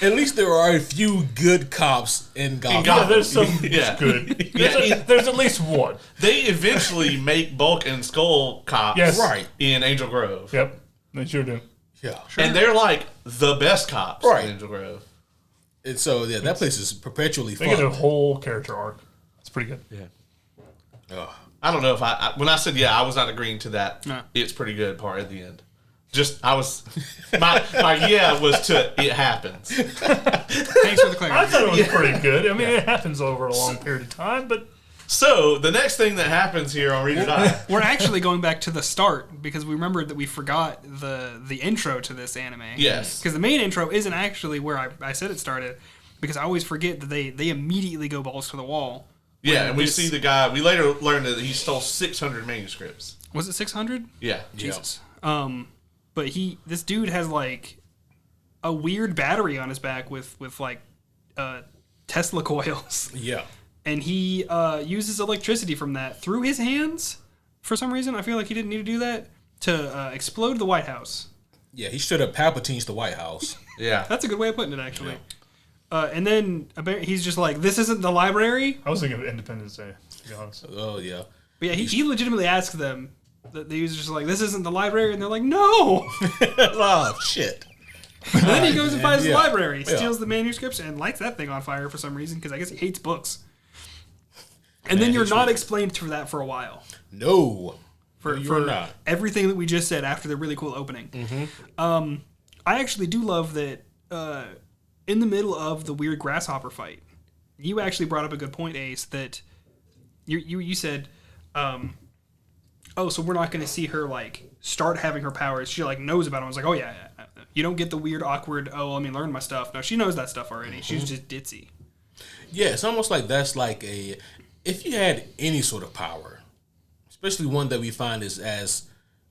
At least there are a few good cops in Gotham. Yeah, there's some good. There's at least one. They eventually make Bulk and Skull cops in Angel Grove. Yep, they sure do. Yeah. Sure. And they're like the best cops in Angel Grove. And so, that place is perpetually fun. They get a whole character arc. It's pretty good. Yeah. I don't know if when I said I was not agreeing to that. No. It's pretty good part at the end. My was to it happens. Thanks for the clarity. I thought it was pretty good. I mean, it happens over a long period of time, but... So, the next thing that happens here on Read or Die... We're actually going back to the start, because we remembered that we forgot the intro to this anime. Yes. Because the main intro isn't actually where I said it started, because I always forget that they immediately go balls to the wall. Yeah, and we see the guy... We later learned that he stole 600 manuscripts. Was it 600? Yeah. Jesus. But this dude has like a weird battery on his back with like Tesla coils. Yeah. And he uses electricity from that through his hands for some reason. I feel like he didn't need to do that to explode the White House. Yeah, he straight up Palpatine's the White House. Yeah. That's a good way of putting it, actually. Yeah. And then he's just like, this isn't the library? I was thinking of Independence Day, to be honest. Oh, yeah. But yeah, he legitimately asks them. He was just like, this isn't the library, and they're like, no. Oh, shit. And then he goes and finds the library, steals the manuscripts, and lights that thing on fire for some reason, because I guess he hates books. And then you're not explained for that for a while. No. For not. Everything that we just said after the really cool opening. Mm-hmm. I actually do love that in the middle of the weird grasshopper fight, you actually brought up a good point, Ace, that you said... so we're not going to see her like start having her powers. She like knows about them. I was like, oh yeah, you don't get the weird, awkward. Oh, let me learn my stuff. No, she knows that stuff already. Mm-hmm. She's just ditzy. Yeah, it's almost like that's like if you had any sort of power, especially one that we find is as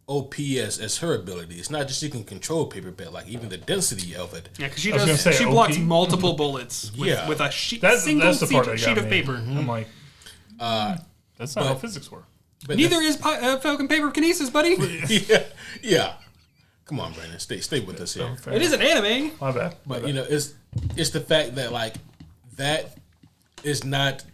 OP as her ability. It's not just she can control paper, but like even the density of it. Yeah, because she blocks multiple bullets with a single sheet of paper. Mm-hmm. I'm like, that's not how physics work. But neither is Falcon Paper Kinesis, buddy. Yeah. Come on, Brandon. Stay with us here. It is an anime. My bad. But it's the fact that like that is not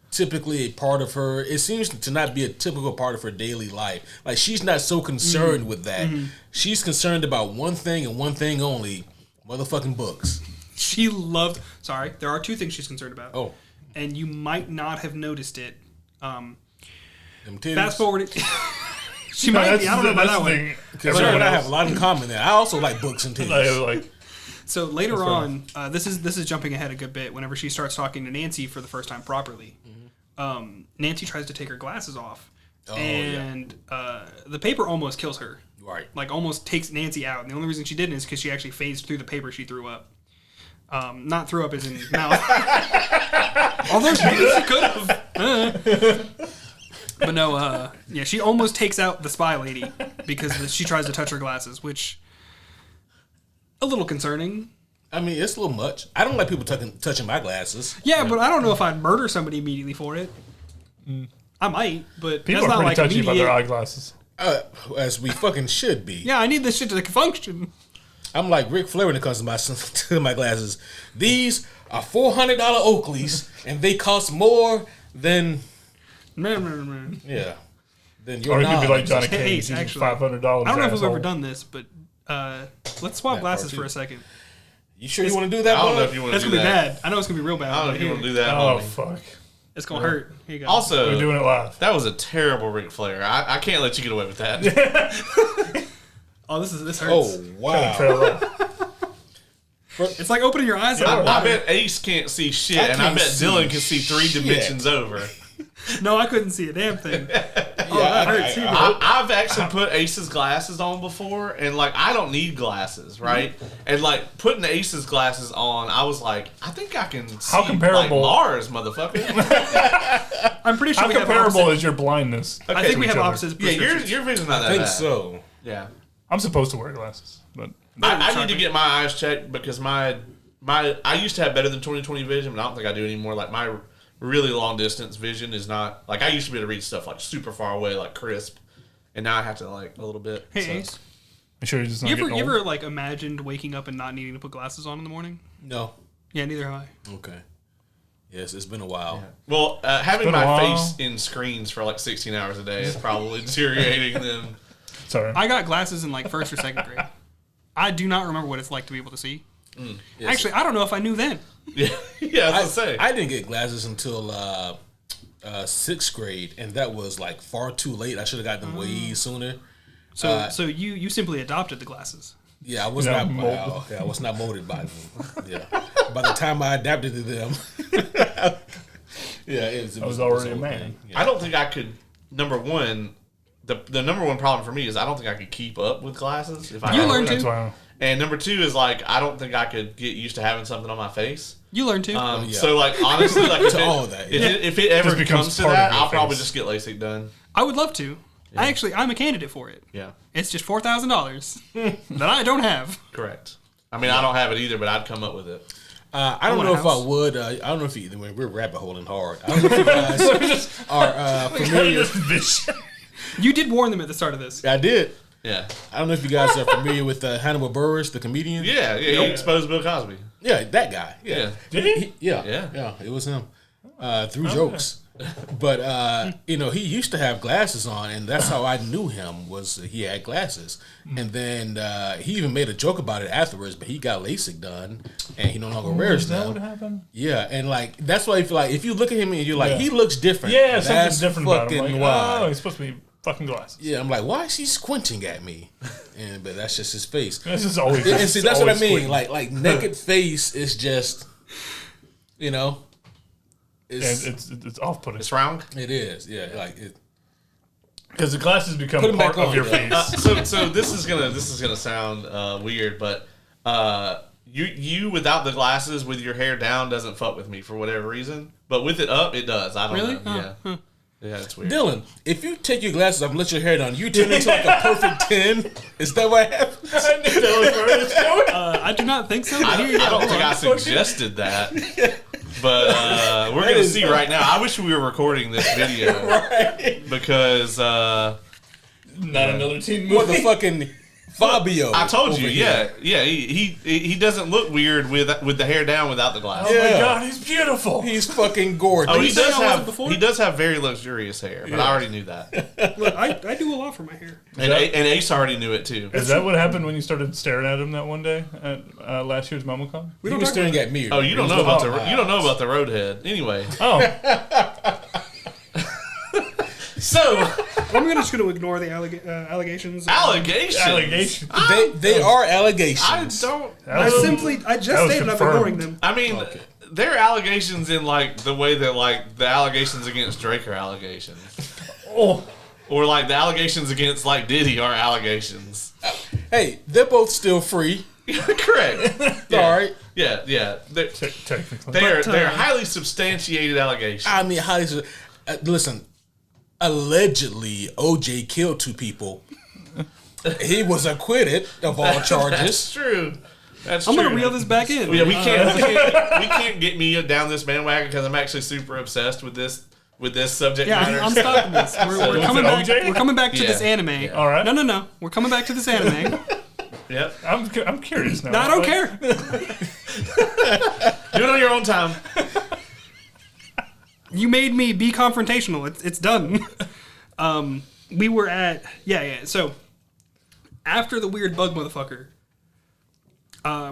typically a part of her. It seems to not be a typical part of her daily life. Like she's not so concerned with that. Mm-hmm. She's concerned about one thing and one thing only: motherfucking books. Sorry, there are two things she's concerned about. Oh, and you might not have noticed it. Fast forward. She might be. I don't know about that one. Because her and I have a lot in common there. I also like books and titties. So later on, this is jumping ahead a good bit. Whenever she starts talking to Nancy for the first time properly, Nancy tries to take her glasses off, and the paper almost kills her. Right. Like almost takes Nancy out. And the only reason she didn't is because she actually phased through the paper she threw up. Not threw up as in mouth. Although she could have. But no, she almost takes out the spy lady because she tries to touch her glasses, which a little concerning. I mean, it's a little much. I don't like people touching my glasses. Yeah, but I don't know if I'd murder somebody immediately for it. I might, but people that's are not pretty like touchy immediate. about their eyeglasses. As we fucking should be. Yeah, I need this shit to function. I'm like Ric Flair when it comes to my glasses. These are $400 Oakleys, and they cost more than... Yeah. Then you're or you could be like Johnny Cage, using $500. I don't know if we've ever done this, but let's swap glasses for a second. You sure you want to do that? I don't know if you want to do that. That's going to be bad. I know it's going to be real bad. I don't know if you want to do that. Oh, fuck. It's going to hurt. Here you go. Also, we're doing it live. That was a terrible Ric Flair. I can't let you get away with that. Oh, this hurts. Oh, wow. It's like opening your eyes. I bet Ace can't see shit, and I bet Dylan can see 3 dimensions over. No, I couldn't see a damn thing. That hurts. I've actually put Ace's glasses on before, and like I don't need glasses, right? And like putting Ace's glasses on, I was like, I think I can see comparable- like Mars, motherfucker. I'm pretty sure How we have comparable opposite. is your blindness? I think to we each have other? opposite Yeah, prescriptions. your vision's not that I think bad. so. Yeah, I'm supposed to wear glasses, but I need to get my eyes checked because my I used to have better than 20/20 vision, but I don't think I do anymore. Like my really long distance vision is not like I used to be able to read stuff like super far away, like crisp, and now I have to like a little bit. Hey, so. Ace, I'm sure you're just not you getting ever old. like imagined waking up and not needing to put glasses on in the morning? No. Yeah, neither have I. Okay. Yes, it's been a while. Well, having been a my while. face in screens for like 16 hours a day is probably deteriorating them. Sorry. I got glasses in like 1st or 2nd grade. I do not remember what it's like to be able to see. Yes. Actually, I don't know if I knew then. Yeah, yeah, I was gonna say. I didn't get glasses until 6th grade, and that was like far too late. I should have got them way sooner. So you simply adopted the glasses. Yeah, I was Yeah, not molded. I was not molded by them. Yeah, by the time I adapted to them, yeah, it was already a whole man. thing. Yeah. I don't think I could. Number one, the number one problem for me is I don't think I could keep up with glasses. If I You had learned one. to. That's why. And number two is like I don't think I could get used to having something on my face. You learned to. yeah. So like honestly, like if all of that, if it ever Just becomes comes to part of that, your I'll probably face. just get LASIK done. I would love to. I'm a candidate for it. Yeah, It's just $4,000 that I don't have. correct. I mean, I don't have it either, but I'd come up with it. I don't want know a if house. I would. I don't know if you, we're rabbit holing hard. I don't know if you guys are familiar. You did warn them at the start of this. I did. Yeah, I don't know if you guys are familiar with Hannibal Buress, the comedian. yeah. He exposed Bill Cosby. Yeah, that guy. Yeah. Yeah. Did he? Yeah, it was him. Through jokes. But he used to have glasses on, and that's how I knew him, was he had glasses. And then he even made a joke about it afterwards, but he got LASIK done and he no longer wears Is that them. what happened? Yeah, and like that's why if you look at him and you're like, he looks different. Yeah, That's something's different about him. fucking Like, why. oh, he's supposed to be fucking glasses. Yeah, I'm like, why is he squinting at me? But that's just his face. This is always. And see, that's what I always mean. squinting. Like naked face is just, And it's it's off-putting It's round. it is. Yeah, like it. because the glasses become Put 'em part back of on, your yeah. face. So this is gonna sound weird, but you without the glasses with your hair down doesn't fuck with me for whatever reason, but with it up it does. I don't Really? know. Oh, Yeah, it's weird. Dylan, if you take your glasses off and let your hair down, you turn into like a perfect 10. Is that what happens? I do not think so. I But here you don't, I go. don't think I suggested that, but we're gonna see right now. I wish we were recording this video because Not another teen movie. Motherfucking Fabio. I told you, over here. yeah. He doesn't look weird with the hair down without the glasses. Oh my Yeah. god, he's beautiful. He's fucking gorgeous. Oh, he say does I wasn't have before? he does have very luxurious hair, but I already knew that, Look, I do a lot for my hair. and Ace already knew it too. Is that what happened when you started staring at him that one day at last year's MomoCon? We He don't was talk staring about at me. Oh, you don't know about the roadhead. Anyway, Oh, so I'm just going to ignore the allegations. allegations. allegation. They are allegations. I don't. I just That was stated I'm ignoring confirmed. them. I mean, they're allegations in like the way that like the allegations against Drake are allegations, Oh, or like the allegations against like Diddy are allegations. Hey, they're both still free. Correct. All right. Yeah. They're, technically. they're highly substantiated allegations. I mean, how is it? Listen, allegedly, OJ killed 2 people. He was acquitted of all That's charges. true. That's I'm true. going to reel this back in. Yeah, we can't get me down this bandwagon because I'm actually super obsessed with this subject Yeah, matter. I'm stopping this. We're Was coming it back. OJ? We're coming back to Yeah. this anime. All right. No. We're coming back to this anime. Yep. I'm curious now. No, I don't care. Do it on your own time. You made me be confrontational. It's done. We were at So after the weird bug motherfucker,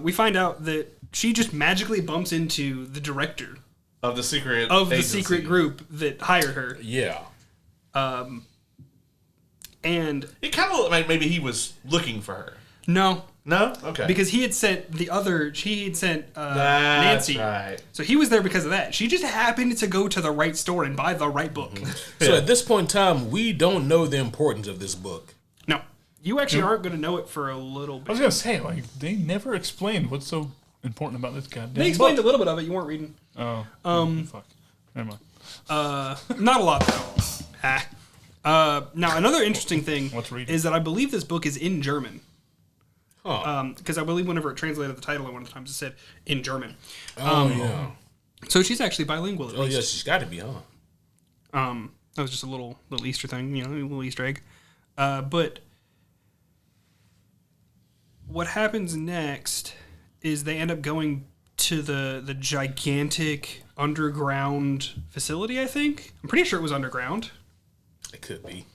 we find out that she just magically bumps into the director Of the secret of the agency. secret group that hired her, Yeah. and It kind of looked like maybe he was looking for her. No. No? Okay. Because he had sent Nancy. Right. So he was there because of that. She just happened to go to the right store and buy the right book. So at this point in time, we don't know the importance of this book. No. You actually aren't going to know it for a little bit. I was gonna say, like, they never explained what's so important about this goddamn. They explained book. a little bit of it. You weren't reading. Oh. Fuck. Never mind. Not a lot though. Now another interesting thing What's reading? is that I believe this book is in German. Huh. Because I believe whenever it translated the title, one of the times it said in German. Yeah. So she's actually bilingual at Oh, least. yeah, she's got to be, huh? That was just a little Easter thing, a little Easter egg. But what happens next is they end up going to the gigantic underground facility, I think. I'm pretty sure it was underground. It could be.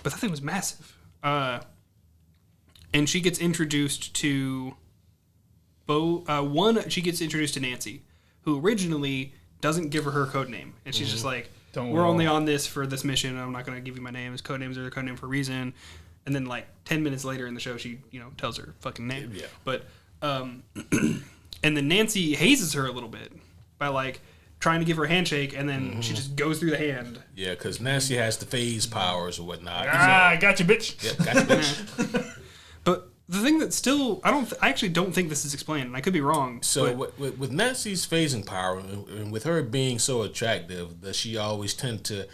But that thing was massive. And she gets introduced to she gets introduced to Nancy, who originally doesn't give her code name. And she's just like, we're only on this for this mission. I'm not going to give you my name. It's code names are the code name for a reason. And then like 10 minutes later in the show, she, tells her fucking name. Yeah. But, and then Nancy hazes her a little bit by like trying to give her a handshake, and then she just goes through the hand. Yeah, because Nancy has the phase powers or whatnot. I got you, bitch. Yep, got you, bitch. But the thing that still, I actually don't think this is explained, and I could be wrong. So with Nancy's phasing power, and with her being so attractive, does she always tend to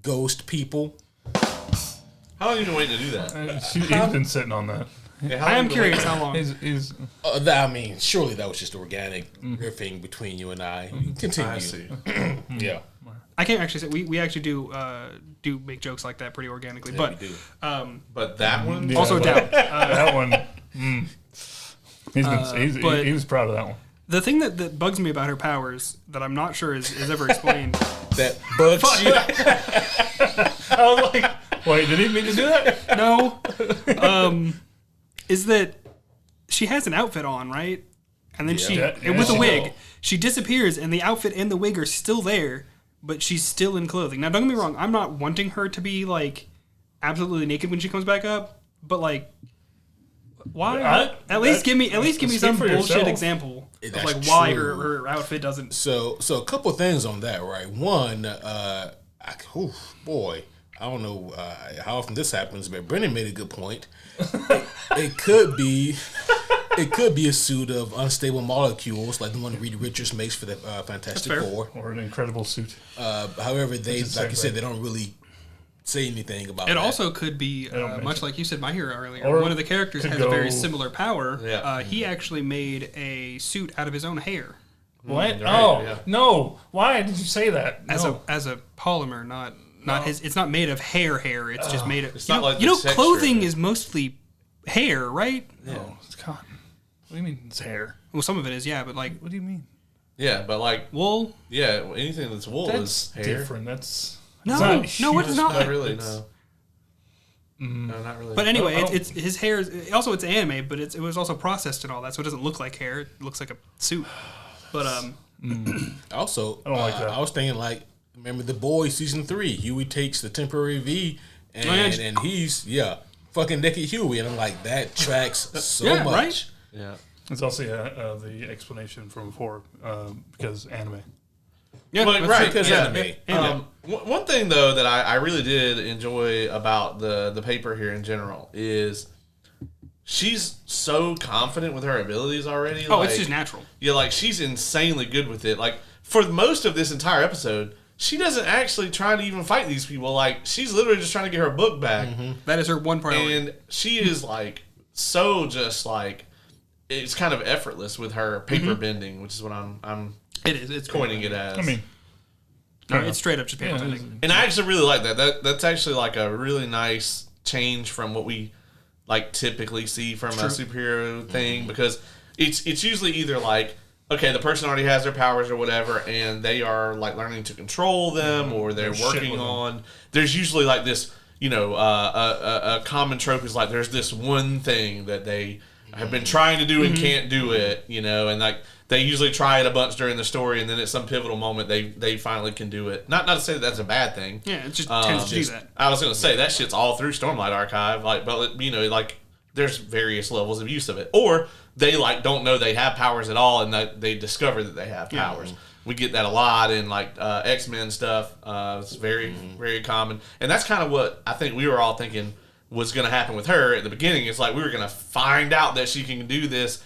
ghost people? How long have you been waiting to do that? He's been sitting on that. Yeah, how I long am have you been curious waiting? how long. I mean, surely that was just organic riffing between you and I. Continue. I see. Yeah. I can't actually say we actually do make jokes like that pretty organically, but we do. But that one? Yeah, also but- doubt. That one. But- he was proud of that one. The thing that bugs me about her powers that I'm not sure is ever explained. That bugs you. I was like, wait, did he mean to do that? No, is that she has an outfit on, right? And then Yeah, and with a she wig, will. she disappears, and the outfit and the wig are still there, but she's still in clothing. Now, don't get me wrong, I'm not wanting her to be like absolutely naked when she comes back up, but like, why? At least give me some for bullshit yourself. example of That's like why true. her outfit doesn't. So a couple things on that, right? One, boy, I don't know how often this happens, but Brennan made a good point. It could be a suit of unstable molecules, like the one Reed Richards makes for the Fantastic fair. Four. Or an incredible suit. However, they, It's the like you same said, thing. they don't really say anything about It that. also could be don't much mention like you said, My Hero earlier. Or One of the characters could has a very go- similar power. Yeah. He actually made a suit out of his own hair What? right, Oh, yeah. no. Why did you say that? as No. a polymer, not his. It's not made of hair. It's just made of. It's You not know, like you the know, texture clothing of it. is mostly hair, right? No, it's cotton. What do you mean it's hair? Well, some of it is, yeah, but like What do you mean? Yeah, but like, wool. yeah, anything that's wool That's is hair. different. That's No, it's not no, huge. it's not. Not really, It's- no. No, not really. But anyway, I don't- it's his hair. Also, it's anime, but it was also processed and all that, so it doesn't look like hair. It looks like a suit. But Also, I don't like that. I was thinking, like, remember The Boys season 3? Huey takes the temporary V, and yeah. he's fucking naked Huey, and I'm like, that tracks so Yeah, much. right? yeah. It's also the explanation from before because anime. yeah, But, that's right, true. Because yeah. anime. One thing though that I really did enjoy about the paper here in general is she's so confident with her abilities already. Oh, like, it's just natural. Yeah, like she's insanely good with it. Like for most of this entire episode, she doesn't actually try to even fight these people. Like she's literally just trying to get her book back, That is her one priority. and she is like so just like it's kind of effortless with her paper bending, which is what I'm It is. It's coining it as. I mean, No, it's straight up just paper yeah, bending. And I actually really like that. That's actually like a really nice change from what we like typically see from a superhero thing, because it's usually either like, okay, the person already has their powers or whatever, and they are like learning to control them, or they're Shit working with them. on. There's usually like this, a common trope is like there's this one thing that they have been trying to do and can't do it, and like they usually try it a bunch during the story, and then at some pivotal moment they finally can do it. Not to say that that's a bad thing. Yeah, it just tends to do that. I was gonna say that shit's all through Stormlight Archive, like, but like there's various levels of use of it, or they like don't know they have powers at all, and that they discover that they have powers. We get that a lot in like X-Men stuff. It's very very common, and that's kind of what I think we were all thinking was going to happen with her at the beginning. It's like we were going to find out that she can do this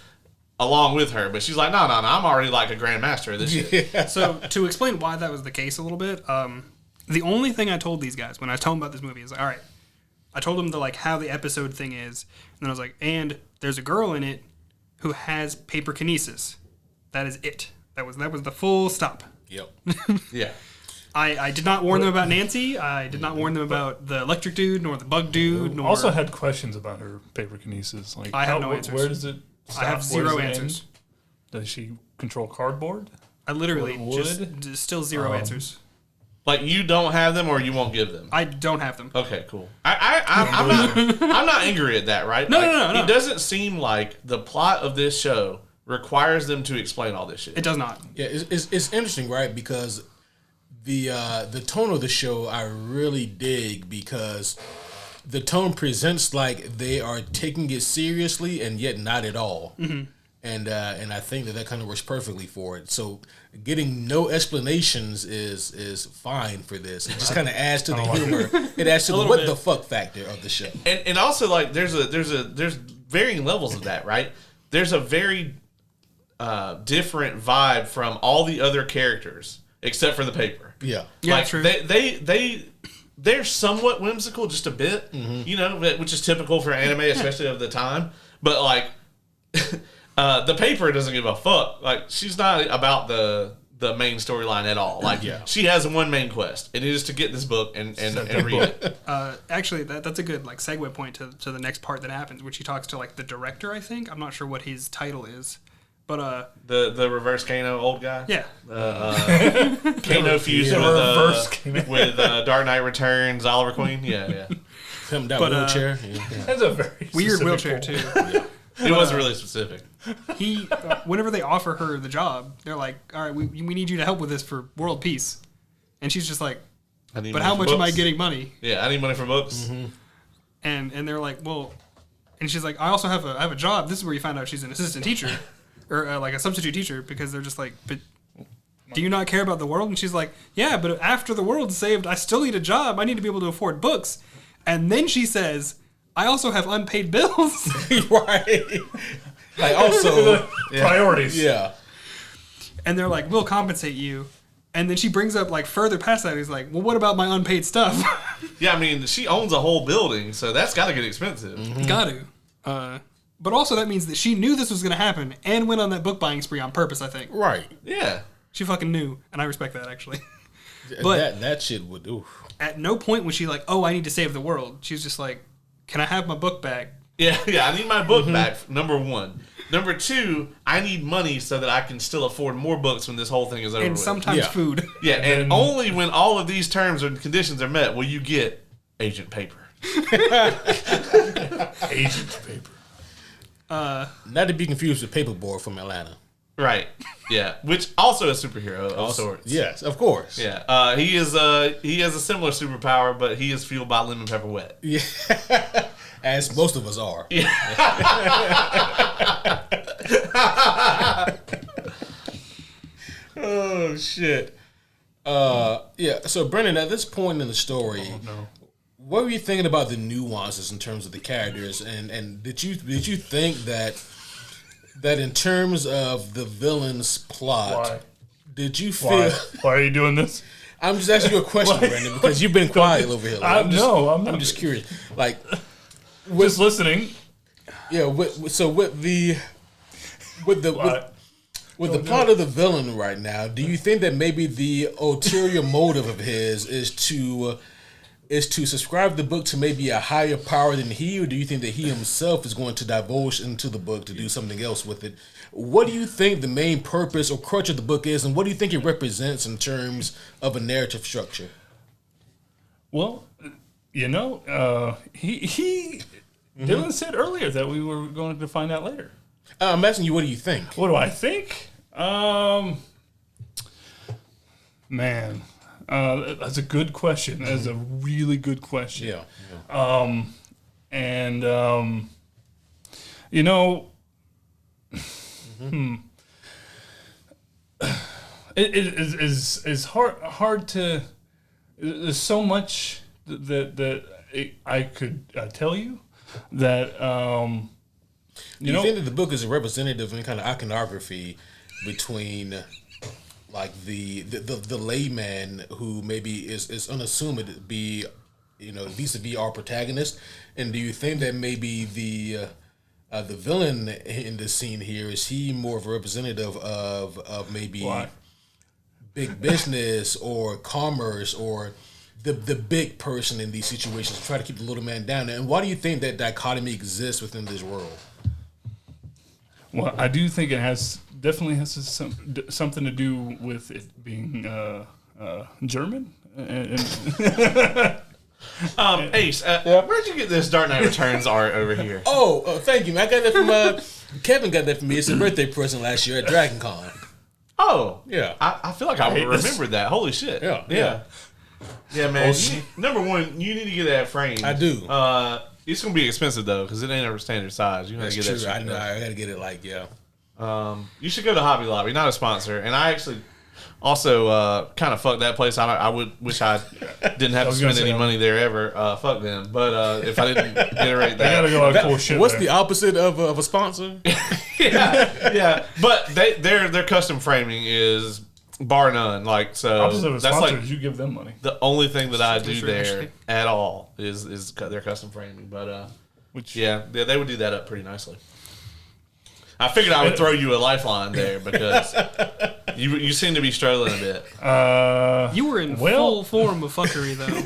along with her, but she's like, no, I'm already like a grandmaster of this shit. So to explain why that was the case a little bit, the only thing I told these guys when I told them about this movie is like, all right, I told them how the episode thing is, and then I was like, and there's a girl in it who has paperkinesis. That is it. That was the full stop. Yep. Yeah. I did not warn them about Nancy. I did not warn them about the electric dude, nor the bug dude. Nor Also had questions about her paperkinesis. Like, I have no answers. Where does it stop? I have zero answers. Does she control cardboard? I literally Wood? just still zero answers. Like you don't have them, or you won't give them. I don't have them. Okay, cool. I'm not angry at that, right? No, like, no. It doesn't seem like the plot of this show requires them to explain all this shit. It does not. Yeah, it's interesting, right? Because the tone of the show I really dig, because the tone presents like they are taking it seriously and yet not at all. Mm-hmm. And I think that kind of works perfectly for it. So getting no explanations is fine for this. It just kind of adds to the humor. It adds to the what the fuck factor of the show. And also like there's varying levels of that, right? There's a very different vibe from all the other characters except for the paper. Yeah. Yeah, Like true. they're somewhat whimsical, just a bit, you know, which is typical for anime, especially of the time. But like, the paper doesn't give a fuck. Like, she's not about the main storyline at all. Like, she has one main quest, and it is to get this book and read it. Actually, that's a good like segue point to the next part that happens, which he talks to like the director. I think I'm not sure what his title is, but the reverse Kano old guy. Yeah. Kano fused with Dark Knight Returns, Oliver Queen. Yeah. Him down wheelchair. That's a very Weird specific wheelchair goal. too. It was really specific. He, whenever they offer her the job, they're like, "All right, we need you to help with this for world peace," and she's just like, "But how much am I getting money?" Yeah, I need money for books. Mm-hmm. And they're like, "Well," and she's like, "I also have a job." This is where you find out she's an assistant teacher, or like a substitute teacher, because they're just like, "But do you not care about the world?" And she's like, "Yeah, but after the world's saved, I still need a job. I need to be able to afford books." And then she says, "I also have unpaid bills." Right. Like, also priorities. Yeah. And they're like, "We'll compensate you." And then she brings up like further past that. He's like, "Well, what about my unpaid stuff?" Yeah, I mean, she owns a whole building, so that's got to get expensive. Got to. But also that means that she knew this was going to happen and went on that book buying spree on purpose, I think. Right. Yeah. She fucking knew, and I respect that, actually. But that shit would do. At no point was she like, "Oh, I need to save the world." She was just like, "Can I have my book back?" Yeah, I need my book back, number one. Number two, I need money so that I can still afford more books when this whole thing is over And with. sometimes food. Yeah, and only when all of these terms and conditions are met will you get agent paper. Agent paper. Not to be confused with Paperboy from Atlanta. Right. Yeah. Which also a superhero of sorts. Yes, of course. Yeah. He has a similar superpower, but he is fueled by lemon pepper wet. Yeah. As most of us are. Yeah. Oh shit. Yeah. So Brendan, at this point in the story, what were you thinking about the nuances in terms of the characters, and did you think that in terms of the villain's plot, Why? did you feel? Why are you doing this? I'm just asking you a question, Brendan, because you've been quiet over here. I'm not. I'm just curious. Like, Just listening. yeah. With the plot of the villain right now, do you think that maybe the ulterior motive of his is to subscribe the book to maybe a higher power than he, or do you think that he himself is going to divulge into the book to do something else with it? What do you think the main purpose or crutch of the book is, and what do you think it represents in terms of a narrative structure? Well, he Dylan said earlier that we were going to find out later. I'm asking you, what do you think? What do I think? Man, that's a good question. That's a really good question. Yeah. You know, it is hard to. There's so much that I could tell you that Do you think that the book is a representative in kind of iconography between like the layman who maybe is unassuming to be, vis-a-vis our protagonist, and do you think that maybe the villain in this scene here is he more of a representative of maybe big business or commerce or the big person in these situations to try to keep the little man down? And why do you think that dichotomy exists within this world? Well, I do think it definitely has something to do with it being German. Ace, where'd you get this Dark Knight Returns art over here? Oh, thank you. I got that from Kevin. Got that from me. It's a birthday present last year at Dragon Con. Oh, yeah. I feel like I remembered that. Holy shit. Yeah, man. Number one, you need to get that framed. I do. It's gonna be expensive though because it ain't a standard size. You gotta get true. that. I know. I gotta get it. You should go to Hobby Lobby, not a sponsor. And I actually also kind of fucked that place. I wish I didn't have to spend any money there ever. Fuck them. But if I didn't iterate that, they gotta go cool shit. What's there. the opposite of a sponsor? yeah. But their custom framing is bar none. Like so, opposite of a that's sponsor like is you give them money. the only thing that I do there at all is their custom framing. But they would do that up pretty nicely. I figured I would throw you a lifeline there because you seem to be struggling a bit. You were in full form of fuckery, though.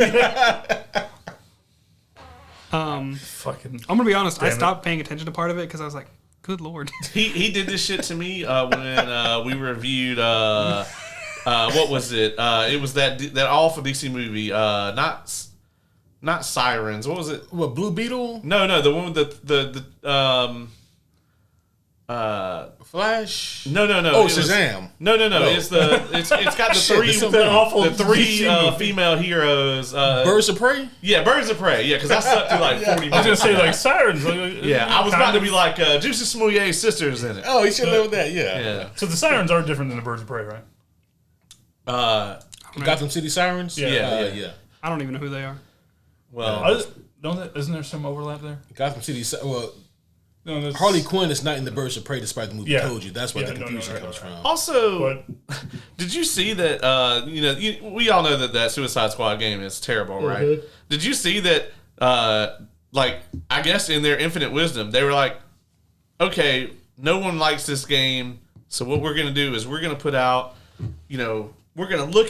Fucking. I'm gonna be honest. I stopped paying attention to part of it because I was like, "Good lord." He did this shit to me when we reviewed. What was it? It was that awful DC movie. Not Sirens. What was it? What, Blue Beetle? No, the one with the Flash? No. Oh, Shazam. No. It's got the three female heroes. Birds of Prey? Yeah, Birds of Prey. Yeah, because I slept through like 40 minutes. I was gonna say like Sirens. I was about to be like Juicy Smouillet's sisters in it. Oh, you should know that. Yeah. So the Sirens are different than the Birds of Prey, right? Gotham City Sirens? Yeah. I don't even know who they are. Well, isn't there some overlap there? Gotham City. Well, No, Harley Quinn is not in the Birds of Prey, despite the movie told you. That's where the confusion comes from. Also, did you see that? We all know that Suicide Squad game is terrible, right? Mm-hmm. Did you see that? I guess in their infinite wisdom, they were like, "Okay, no one likes this game, so what we're gonna do is we're gonna put out, we're gonna look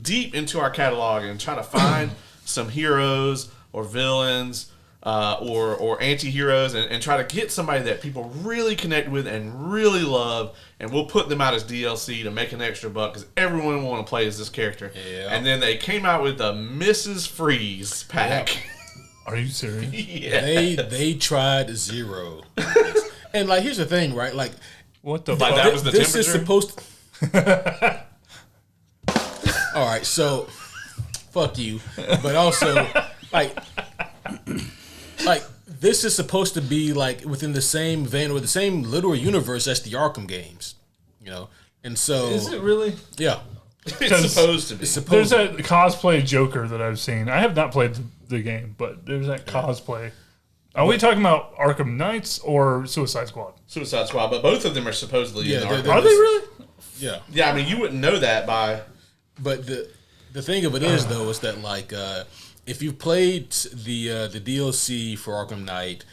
deep into our catalog and try to find some heroes or villains." Or anti-heroes and try to get somebody that people really connect with and really love, and we'll put them out as DLC to make an extra buck because everyone will want to play as this character. Yeah. And then they came out with the Mrs. Freeze pack. Yeah. Are you serious? Yeah. They tried zero. And here's the thing, right? What the fuck? That was the this temperature? Is supposed to... All right, so fuck you. But also, this is supposed to be within the same vein or the same literal universe as the Arkham games, and so is it really? Yeah, it's supposed to be. There's a cosplay Joker that I've seen. I have not played the game, but there's that cosplay. Are we talking about Arkham Knights or Suicide Squad? Suicide Squad, but both of them are supposedly in Arkham. Are they really? Yeah. Yeah, I mean, you wouldn't know that by. But the thing of it is though is that if you've played the DLC for Arkham Knight,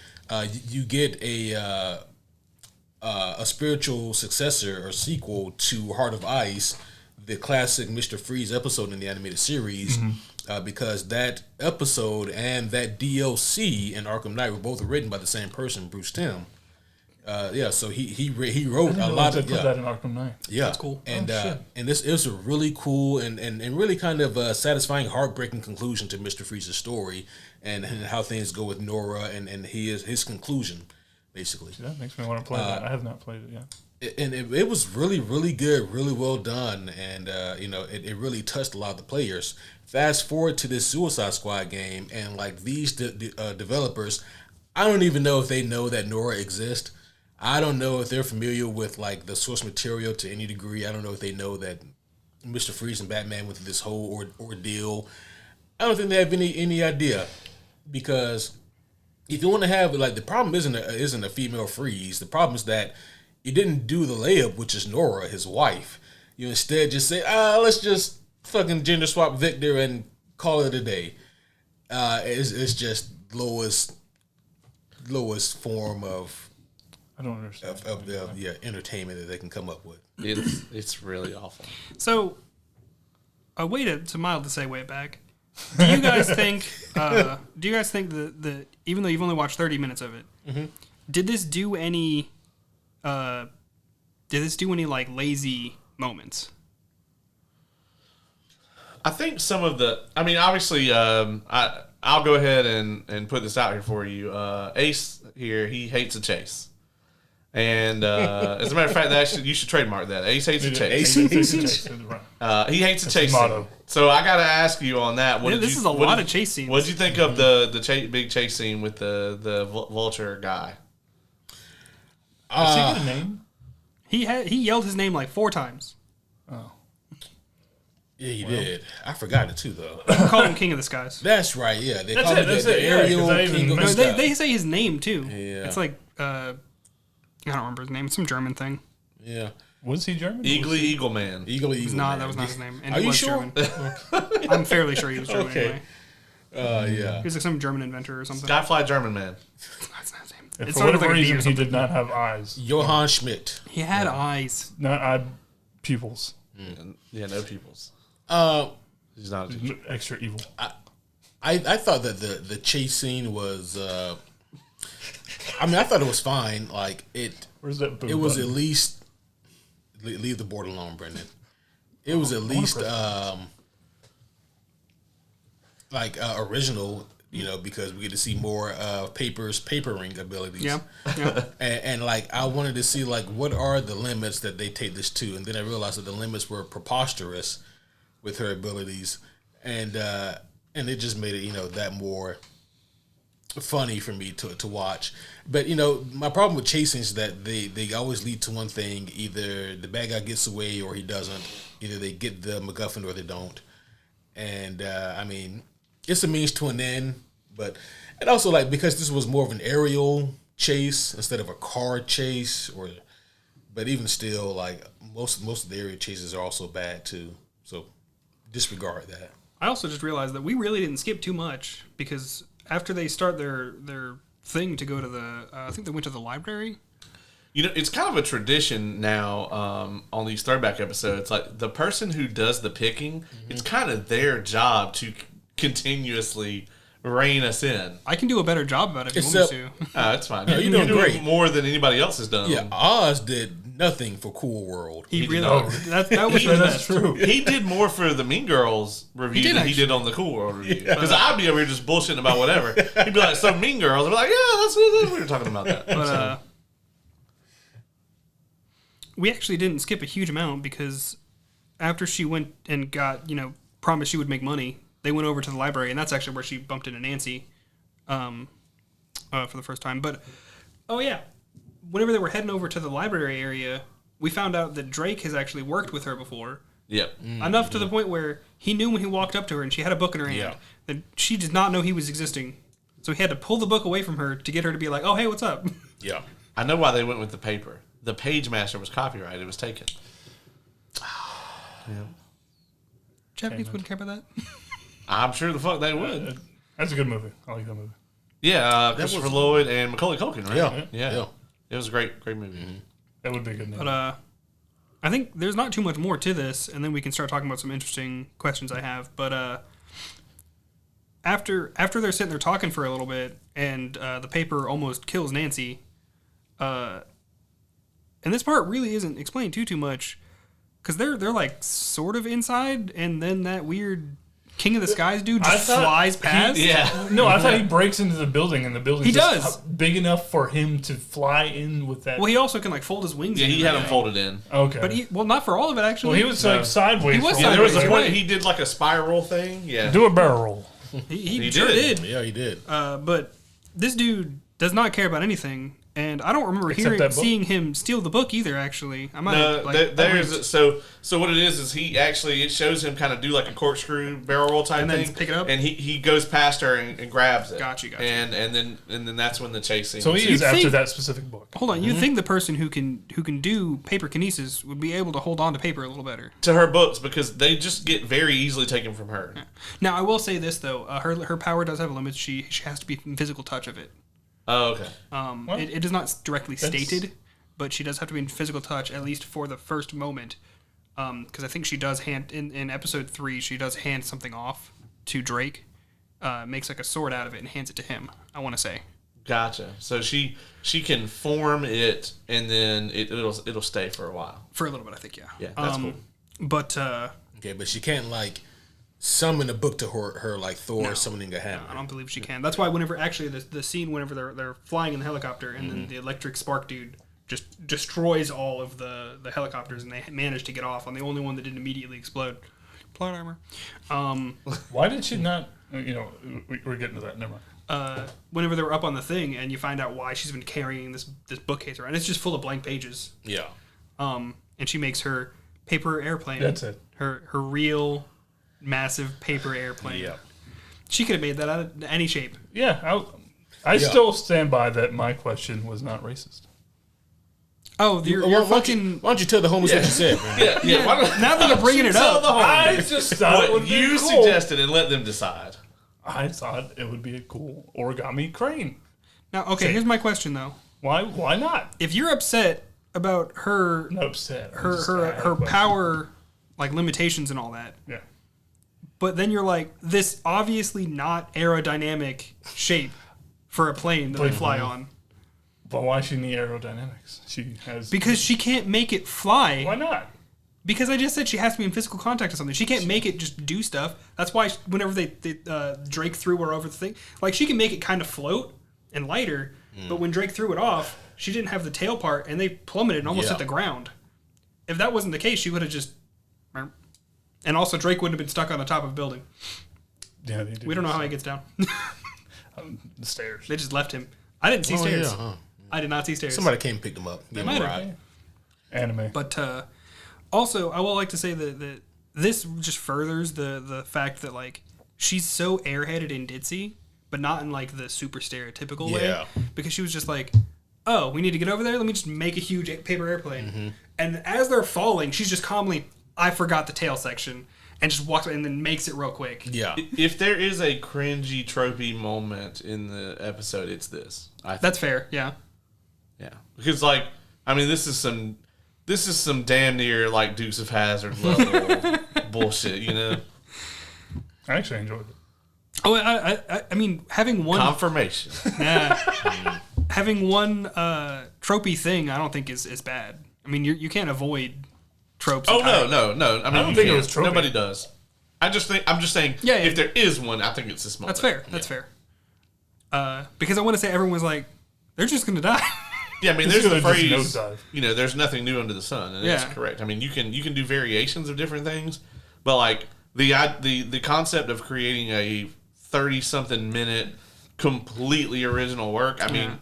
you get a spiritual successor or sequel to Heart of Ice, the classic Mr. Freeze episode in the animated series, because that episode and that DLC in Arkham Knight were both written by the same person, Bruce Timm. So he wrote a lot of put that in Arkham Knight. Yeah, that's cool. And and this is a really cool and really kind of satisfying, heartbreaking conclusion to Mr. Freeze's story and how things go with Nora and his conclusion, basically. See, that makes me want to play that. I have not played it yet. And it was really, really good, really well done, and it really touched a lot of the players. Fast forward to this Suicide Squad game, and these developers, I don't even know if they know that Nora exists. I don't know if they're familiar with like the source material to any degree. I don't know if they know that Mr. Freeze and Batman went through this whole ordeal. I don't think they have any idea, because if you want to have like, the problem isn't a female Freeze. The problem is that you didn't do the layup, which is Nora, his wife. You instead just say, let's just fucking gender swap Victor and call it a day. It's just lowest form of, I don't understand of the entertainment that they can come up with. It's really awful. So, a way to mildly segue it back. Do you guys think? That even though you've only watched 30 minutes of it, did this do any? Did this do any like lazy moments? I think some of the. I mean, obviously, I'll go ahead and put this out here for you. Ace here, he hates a chase. And as a matter of fact, you should trademark that. Ace hates a chase. He hates a chase scene. So I got to ask you on that. This is a lot of chase scenes. What did you think of the big chase scene with the vulture guy? Does he get a name? He yelled his name like 4 times. Oh. Yeah, he did. I forgot it too, though. They call him King of the Skies. That's right. Yeah, they call him the Ariel King of the Skies. They say his name too. Yeah. It's like I don't remember his name. It's some German thing. Yeah. Was he German? Eagle Man. Eagle Man. That was not his name. And Are he you was sure? German. I'm fairly sure he was German Okay. anyway. Yeah. He was like some German inventor or something. Skyfly German Man. That's not his name. If It for sounded whatever like a B or reason he something. did not have eyes, Johann Schmidt. He had eyes. not eye pupils, Yeah, no pupils. He's not. extra evil. I thought that the chase scene was. I mean, I thought it was fine. Like Where's that? it was at least. Leave the board alone, Brendan. It was at least original, because we get to see more papering abilities. Yeah. And like I wanted to see like what are the limits that they take this to, and then I realized that the limits were preposterous with her abilities, and it just made it that more funny for me to watch. But my problem with chasing is that they always lead to one thing: either the bad guy gets away or he doesn't. Either they get the MacGuffin or they don't. And I mean, it's a means to an end. And also like because this was more of an aerial chase instead of a car chase, but even still, like most of the aerial chases are also bad too. So disregard that. I also just realized that we really didn't skip too much, because after they start their thing to go to the, I think they went to the library. It's kind of a tradition now on these throwback episodes. Like the person who does the picking, it's kind of their job to continuously rein us in. I can do a better job about it if you want me to. That's fine. No, you're doing great. More than anybody else has done. Yeah, Oz did nothing for Cool World. He really not. that was the That's best. true. He did more for the Mean Girls review than he did on the Cool World review. Because I'd be over here just bullshitting about whatever. He'd be like, "So Mean Girls," I'd be like, "Yeah, that's we were talking about that." But we actually didn't skip a huge amount, because after she went and got promised she would make money, they went over to the library, and that's actually where she bumped into Nancy for the first time. But oh yeah, whenever they were heading over to the library area, we found out that Drake has actually worked with her before. Yep. Enough to the point where he knew when he walked up to her and she had a book in her hand that she did not know he was existing. So he had to pull the book away from her to get her to be like, "Oh, hey, what's up?" Yeah. I know why they went with the paper. The page master was copyrighted. It was taken. Yeah. Japanese wouldn't care about that. I'm sure the fuck they would. That's a good movie. I like that movie. Yeah, Christopher Lloyd and Macaulay Culkin, right? Yeah. It was a great movie. That would be a good movie. But I think there's not too much more to this, and then we can start talking about some interesting questions I have. But after they're sitting there talking for a little bit, and the paper almost kills Nancy, and this part really isn't explained too much, because they're like sort of inside, and then that weird King of the Skies dude just flies past. I thought he breaks into the building, and the building's He just does. big enough for him to fly in with that. Well, he also can like fold his wings. Yeah, in he had them folded in. Okay. But not for all of it actually. Well, he was like sideways. He was for Yeah, there was a Sideways, point right. he did like a spiral thing. Yeah. Do a barrel roll. He He sure did. did. Yeah, he did. But this dude does not care about anything. And I don't remember seeing him steal the book either. Actually, I might have, so what it is he actually, it shows him kind of do like a corkscrew barrel roll type thing, pick it up, and he goes past her and grabs it. Gotcha. And then that's when the chase scene. So he is after that specific book. Hold on, you think the person who can do paper kinesis would be able to hold on to paper a little better to her books, because they just get very easily taken from her. Yeah. Now I will say this though, her power does have limits. She has to be in physical touch of it. Oh, okay. It is not directly stated, but she does have to be in physical touch, at least for the first moment. Because I think she does hand, in episode 3, she does hand something off to Drake, makes like a sword out of it and hands it to him, I want to say. Gotcha. So she can form it, and then it'll stay for a while. For a little bit, I think, yeah. Yeah, that's cool. But, okay, but she can't, like, summon a book to her like Thor summoning a hammer. No, I don't believe she can. That's why whenever, actually, the scene whenever they're flying in the helicopter, and then the electric spark dude just destroys all of the helicopters, and they manage to get off on the only one that didn't immediately explode. Plot armor. Why did she not? We're getting to that. Never mind. Whenever they were up on the thing, and you find out why she's been carrying this bookcase around, it's just full of blank pages. Yeah. And she makes her paper airplane. That's it. Her real massive paper airplane. Yeah. She could have made that out of any shape. Yeah. I still stand by that. My question was not racist. Oh, you're fucking. Why don't you tell the homies what you said, man? Yeah. Now that I'm bringing it up, I just thought it would you be cool. suggested and let them decide. I thought it would be a cool origami crane. Now, okay, here's my question though. Why not? If you're upset about her, I'm upset. her power, like limitations and all that. Yeah. But then you're like, this obviously not aerodynamic shape for a plane that they fly on. But why she need aerodynamics? She has because she can't make it fly. Why not? Because I just said she has to be in physical contact or something. She can't make it just do stuff. That's why whenever they Drake threw her over the thing, like she can make it kind of float and lighter. But when Drake threw it off, she didn't have the tail part, and they plummeted and almost hit the ground. If that wasn't the case, she would have just. And also, Drake wouldn't have been stuck on the top of a building. Yeah, we don't know how he gets down. The stairs. They just left him. I didn't see stairs. Yeah, huh? I did not see stairs. Somebody came and picked him up. They might have. Anime. But also, I would like to say that this just furthers the fact that like she's so airheaded and ditzy, but not in like the super stereotypical way. Because she was just like, oh, we need to get over there. Let me just make a huge paper airplane. And as they're falling, she's just calmly, I forgot the tail section, and just walks and then makes it real quick. Yeah. If there is a cringy, tropey moment in the episode, it's this. That's fair. Yeah. Yeah, because like, I mean, this is some damn near like Dukes of Hazzard level bullshit, you know. I actually enjoyed it. Oh, I mean, having one confirmation. Having one tropey thing, I don't think is bad. I mean, you can't avoid tropes. Oh no. I mean, I don't think it was tropey. Nobody does. I'm just saying. Yeah, if there is one, I think it's this moment. That's fair. Because I want to say everyone's like, they're just gonna die. Yeah, I mean, there's the phrase, there's nothing new under the sun, and that's correct. I mean, you can do variations of different things, but like the concept of creating a 30-something minute completely original work, I mean,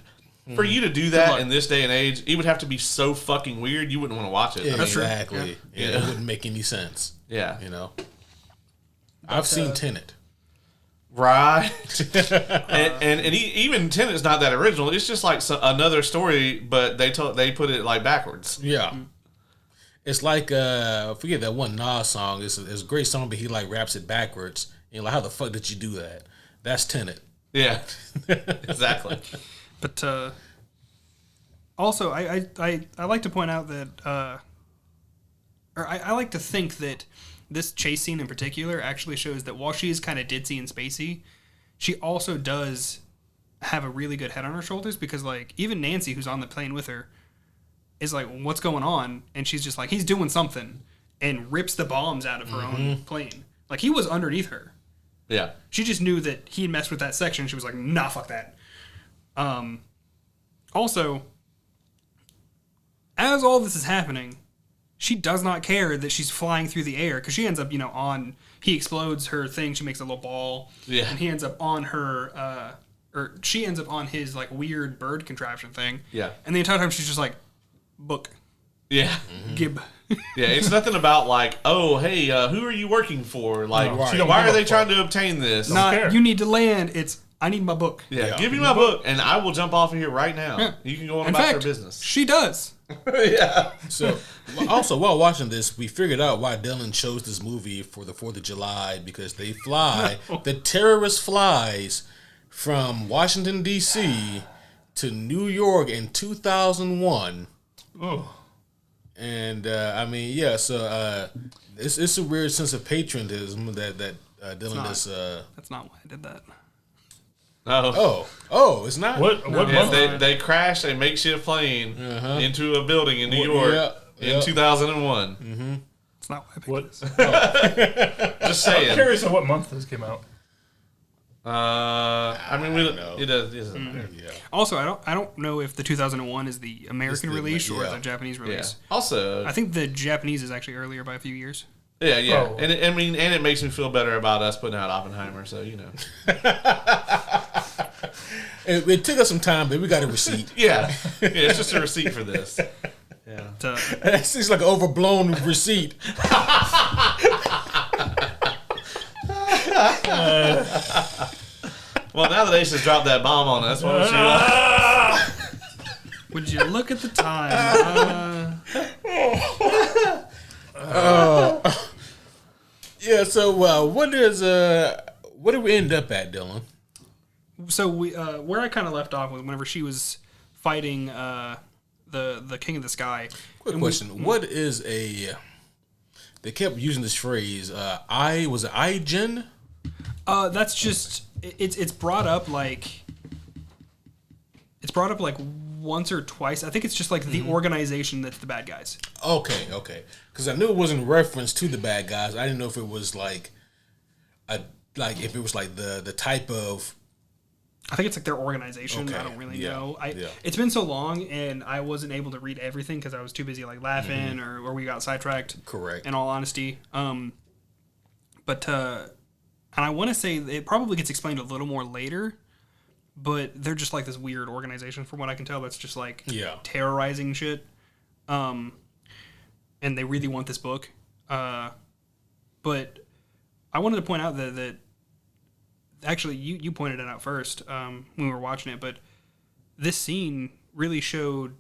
for you to do that in this day and age, it would have to be so fucking weird you wouldn't want to watch it. Yeah, That's exactly. Yeah, it wouldn't make any sense. Yeah, I've seen Tenet. Right, and even Tenet's not that original. It's just like another story, but they put it like backwards. Yeah, it's like I forget that one Nas song. It's a great song, but he like raps it backwards. And you're like, how the fuck did you do that? That's Tenet. Yeah, exactly. But also, I like to point out that, or I like to think that. This chase scene in particular actually shows that while she is kind of ditzy and spacey, she also does have a really good head on her shoulders because, like, even Nancy, who's on the plane with her, is like, what's going on? And she's just like, he's doing something, and rips the bombs out of her own plane. Like, he was underneath her. Yeah. She just knew that he had messed with that section. She was like, nah, fuck that. Also, as all this is happening, she does not care that she's flying through the air because she ends up, he explodes her thing. She makes a little ball. Yeah. And he ends up on her or she ends up on his like weird bird contraption thing. Yeah. And the entire time she's just like, book. Yeah. Gib. Yeah, it's nothing about like, oh, hey, who are you working for? Like, No, why are they trying to obtain this? Not, you need to land. It's, I need my book. Yeah, give me my book, and I will jump off of here right now. Yeah. You can go on In about fact, your business. she does. Yeah. So, also while watching this, we figured out why Dylan chose this movie for the 4th of July because they fly, the terrorist flies from Washington D.C. to New York in 2001. Oh. And I mean, yeah. So it's a weird sense of patriotism that Dylan does. That's not why I did that. Oh. It's not. What month? They crashed a makeshift plane into a building in New York in 2001. Mm-hmm. That's not why I picked What? this. Just saying. I'm curious on what month this came out. I mean, it does. Yeah. Also, I don't know if the 2001 is the American release or the Japanese Yeah. release. Also, I think the Japanese is actually earlier by a few years. yeah. Oh. And it makes me feel better about us putting out Oppenheimer. So you know. It took us some time, but we got a receipt. Yeah. It's just a receipt for this. Yeah. It seems like an overblown receipt. Well, now that Ace has dropped that bomb on us, why don't you? Would you look at the time? Yeah. So what did we end up at, Dylan? So we where I kind of left off was whenever she was fighting the King of the Sky. Quick question: what is a? They kept using this phrase. Was it I-Gen? That's just it's brought up like once or twice. I think it's just like the organization that's the bad guys. Okay. Because I knew it wasn't reference to the bad guys. I didn't know if it was like if it was like the type of. I think it's like their organization. Okay. I don't really Yeah. know. Yeah. It's been so long, and I wasn't able to read everything because I was too busy like laughing or we got sidetracked. Correct. In all honesty, but and I want to say it probably gets explained a little more later. But they're just like this weird organization, from what I can tell. That's just like terrorizing shit. And they really want this book. But I wanted to point out that actually, you pointed it out first when we were watching it, but this scene really showed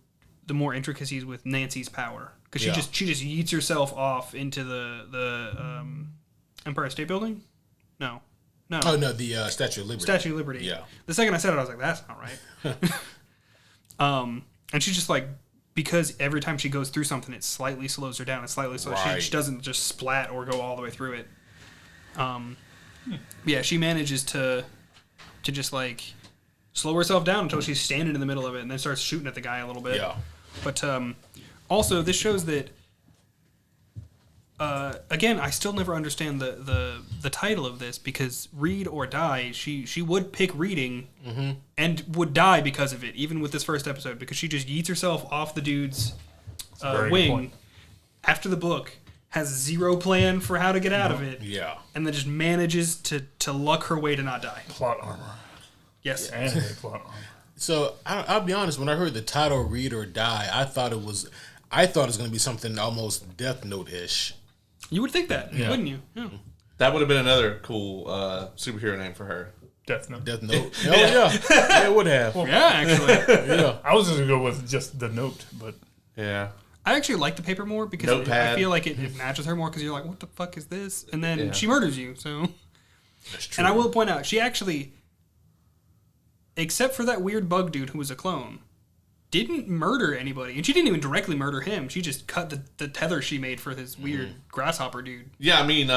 the more intricacies with Nancy's power, because she just yeets herself off into the Empire State Building. No. Oh no, the Statue of Liberty. Statue of Liberty. Yeah. The second I said it, I was like, that's not right. And she's just like, because every time she goes through something, it slightly slows her down. It slightly slows. Right. She doesn't just splat or go all the way through it. Yeah, she manages to just like slow herself down until she's standing in the middle of it, and then starts shooting at the guy a little bit. Yeah. But also, this shows that. Again, I still never understand the title of this, because read or die. She would pick reading and would die because of it, even with this first episode, because she just yeets herself off the dude's wing after the book, has zero plan for how to get out of it, and then just manages to luck her way to not die. Plot armor. Yes. Anime plot armor. So I'll be honest. When I heard the title "Read or Die," I thought it was going to be something almost Death Note-ish. You would think that, wouldn't you? Yeah. That would have been another cool superhero name for her. Death Note. Death Note. Oh yeah, it would have. Yeah, actually. Yeah. I was just gonna go with just the note, but Yeah. I actually like the paper more because I feel like it matches her more, because you're like, what the fuck is this? And then she murders you, so. That's true. And I will point out, she actually, except for that weird bug dude who was a clone, didn't murder anybody. And she didn't even directly murder him. She just cut the tether she made for this weird grasshopper dude. Yeah, I mean,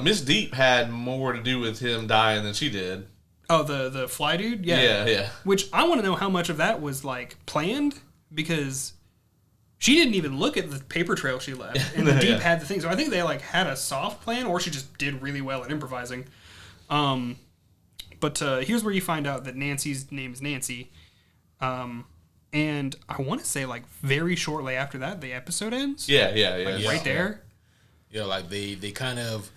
Miss Deep had more to do with him dying than she did. Oh, the fly dude? Yeah. Yeah. Which I want to know how much of that was, like, planned, because she didn't even look at the paper trail she left. And the Deep had the thing. So I think they, like, had a soft plan, or she just did really well at improvising. But here's where you find out that Nancy's name is Nancy. And I want to say, like, very shortly after that, the episode ends. Yeah. Right there. Yeah, like they kind of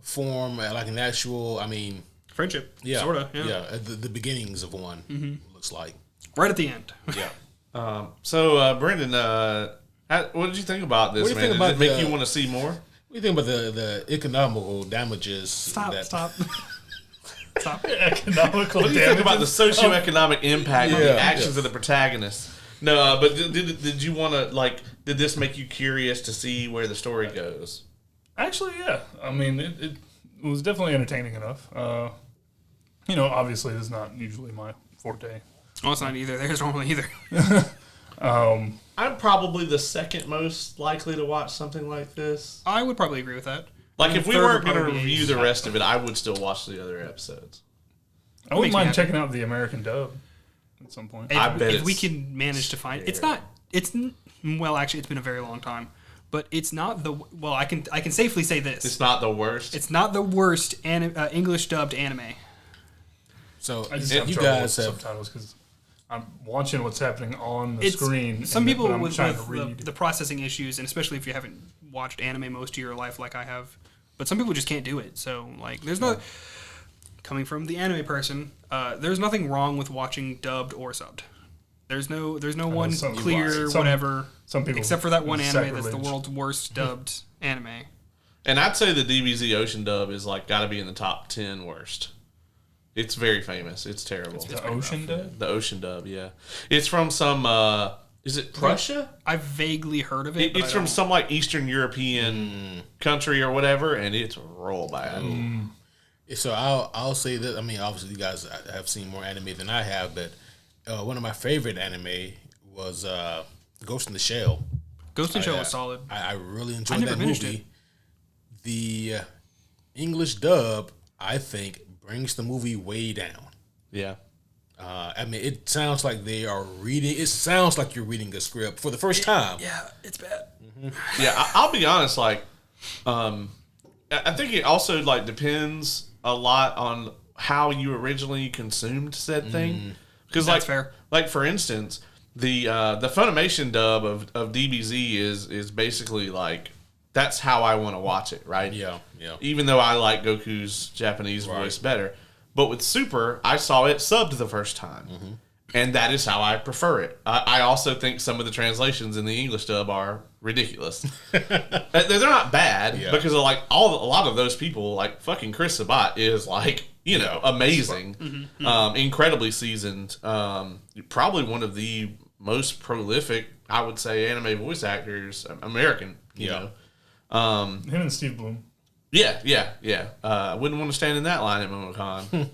form like an actual. I mean, Friendship. Yeah, Sorta. Yeah. Yeah. At the beginnings of one looks like. Right at the end. Yeah. So Brendan, what did you think about this? What do you man? think about Did it make the- you want to see more? What do you think about the economical damages? Stop. Stop. Economical What do you think about the damages? socioeconomic impact of the Yeah. actions of the protagonists? No, but did you want to Did this make you curious to see where the story goes? Actually, yeah. I mean, it was definitely entertaining enough. Obviously, this is not usually my forte. Well, it's not either. There's normally either. I'm probably the second most likely to watch something like this. I would probably agree with that. Like, if we Third weren't would going to probably be review Ace. the rest of it, I would still watch the other episodes. I wouldn't Makes me mind happy. checking out the American dub at some point. If, I bet if we it's can manage to find it's not. Well, actually, it's been a very long time, but it's not the. Well, I can safely say this. It's not the worst. It's not the worst English dubbed anime. So I just you have trouble guys with have. subtitles because I'm watching what's happening on the It's screen. some and people but I'm with trying to read. the processing issues, and especially if you haven't watched anime most of your life like I have. But some people just can't do it. So like, there's no coming from the anime person. There's nothing wrong with watching dubbed or subbed. There's no one some- clear some- whatever. some people Except for that one anime that's the sacrilege. world's worst dubbed anime. And I'd say the DBZ Ocean dub is got to be in the top 10 worst. It's very famous. It's terrible. The ocean dub. The Ocean dub, yeah. It's from some, is it Prussia? I've vaguely heard of it. but It's I from don't- some Eastern European country or whatever, and it's real bad. So I'll say that. I mean, obviously you guys have seen more anime than I have, but one of my favorite anime was Ghost in the Shell. Ghost in the Shell was solid. I really enjoyed never that finished movie. it. The English dub, I think, brings the movie way down. Yeah. I mean, it sounds like they are reading. It sounds like you're reading a script for the first time. Yeah, it's bad. Yeah, I'll be honest, I think it also, depends a lot on how you originally consumed said thing. Because, That's fair. For instance, the Funimation dub of DBZ is basically that's how I want to watch it, right? Yeah. Even though I like Goku's Japanese voice better. But with Super, I saw it subbed the first time. And that is how I prefer it. I also think some of the translations in the English dub are ridiculous. They're not bad because of a lot of those people, fucking Chris Sabat is amazing, incredibly seasoned, probably one of the most prolific, I would say, anime voice actors, American. You know, Him and Steve Bloom. yeah. Wouldn't want to stand in that line at MomoCon.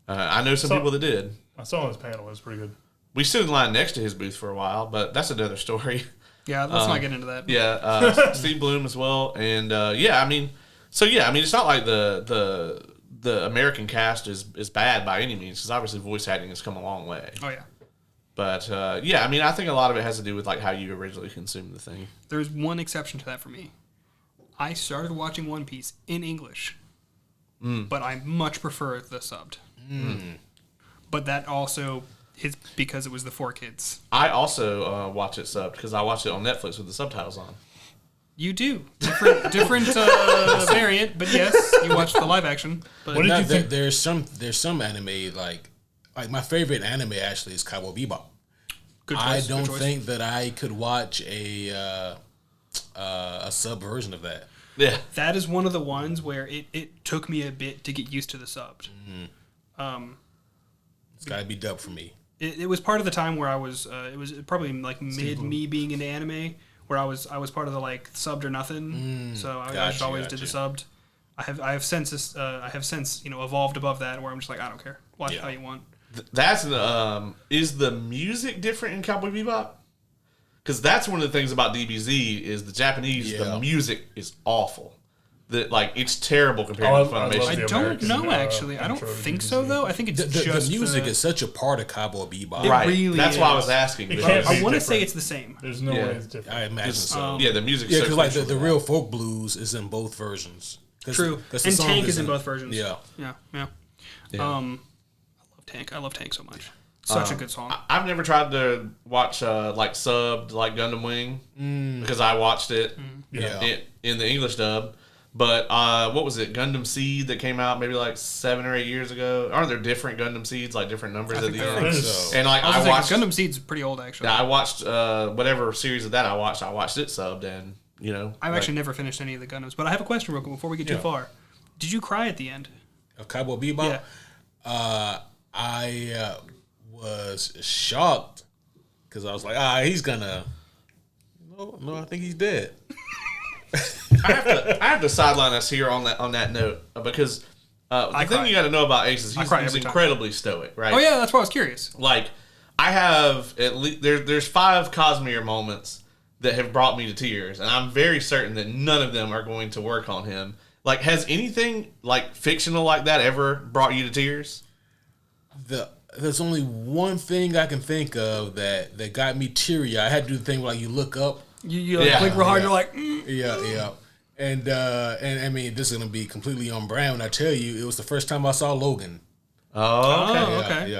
I know some people that did. I saw his panel. It was pretty good. We stood in line next to his booth for a while, but that's another story. Yeah, let's not get into that. Yeah, Steve Bloom as well, and it's not like the American cast is bad by any means, because obviously voice acting has come a long way. Oh yeah. But I think a lot of it has to do with how you originally consumed the thing. There's one exception to that for me. I started watching One Piece in English, but I much prefer the subbed. But that also is because it was the 4Kids. I also watch it subbed because I watch it on Netflix with the subtitles on. You do different variant, but yes, you watch the live action. But What did you think? There's some anime like my favorite anime actually is Cowboy Bebop. good choice, I good don't choice. think that I could watch a sub version of that. Yeah. That is one of the ones where it took me a bit to get used to the subbed. It's got to be dubbed for me. It was part of the time where I was. It was probably mid me being into anime, where I was part of the subbed or nothing. So I just Gotcha, always did the subbed. I have since evolved above that, where I'm just I don't care. Watch it how you want. That's is the music different in Cowboy Bebop? Because that's one of the things about DBZ is the Japanese. The music is awful. It's terrible compared to I Funimation. love I the don't American, know actually. I don't intro to think DBZ. so though. I think it's The just music is such a part of Cowboy Bebop. Right. really That's why I is. was asking. It because- can't I be want to different. say it's the same. There's no Yeah. way it's different. I imagine so. yeah, the music. Yeah, because the real folk blues is in both versions. True. 'cause the And song Tank is in both versions. Yeah. Yeah. Yeah. I love Tank so much. Such a good song. I've never tried to watch subbed Gundam Wing because I watched it Yeah. in the English dub. But what was it? Gundam Seed that came out maybe like 7 or 8 years ago. Aren't there different Gundam Seeds, like different numbers at the end? So. And like I watched Gundam Seed's pretty old actually. Yeah, I watched whatever series of that I watched it subbed, and I've actually never finished any of the Gundams. But I have a question real quick before we get too far. Did you cry at the end of Cowboy Bebop? Yeah. I was shocked because I was like, he's gonna. No, I think he's dead. I have to sideline us here on that note because the thing you got to know about Ace is he's incredibly stoic, right? Oh yeah, that's why I was curious. Like I have at least there's 5 Cosmere moments that have brought me to tears, and I'm very certain that none of them are going to work on him. Like, has anything like fictional like that ever brought you to tears? There's only one thing I can think of that got me teary. I had to do the thing where like you look up. You blink real hard. You're like, Yeah. And I mean, this is gonna be completely on brand when I tell you it was the first time I saw Logan. Oh, okay.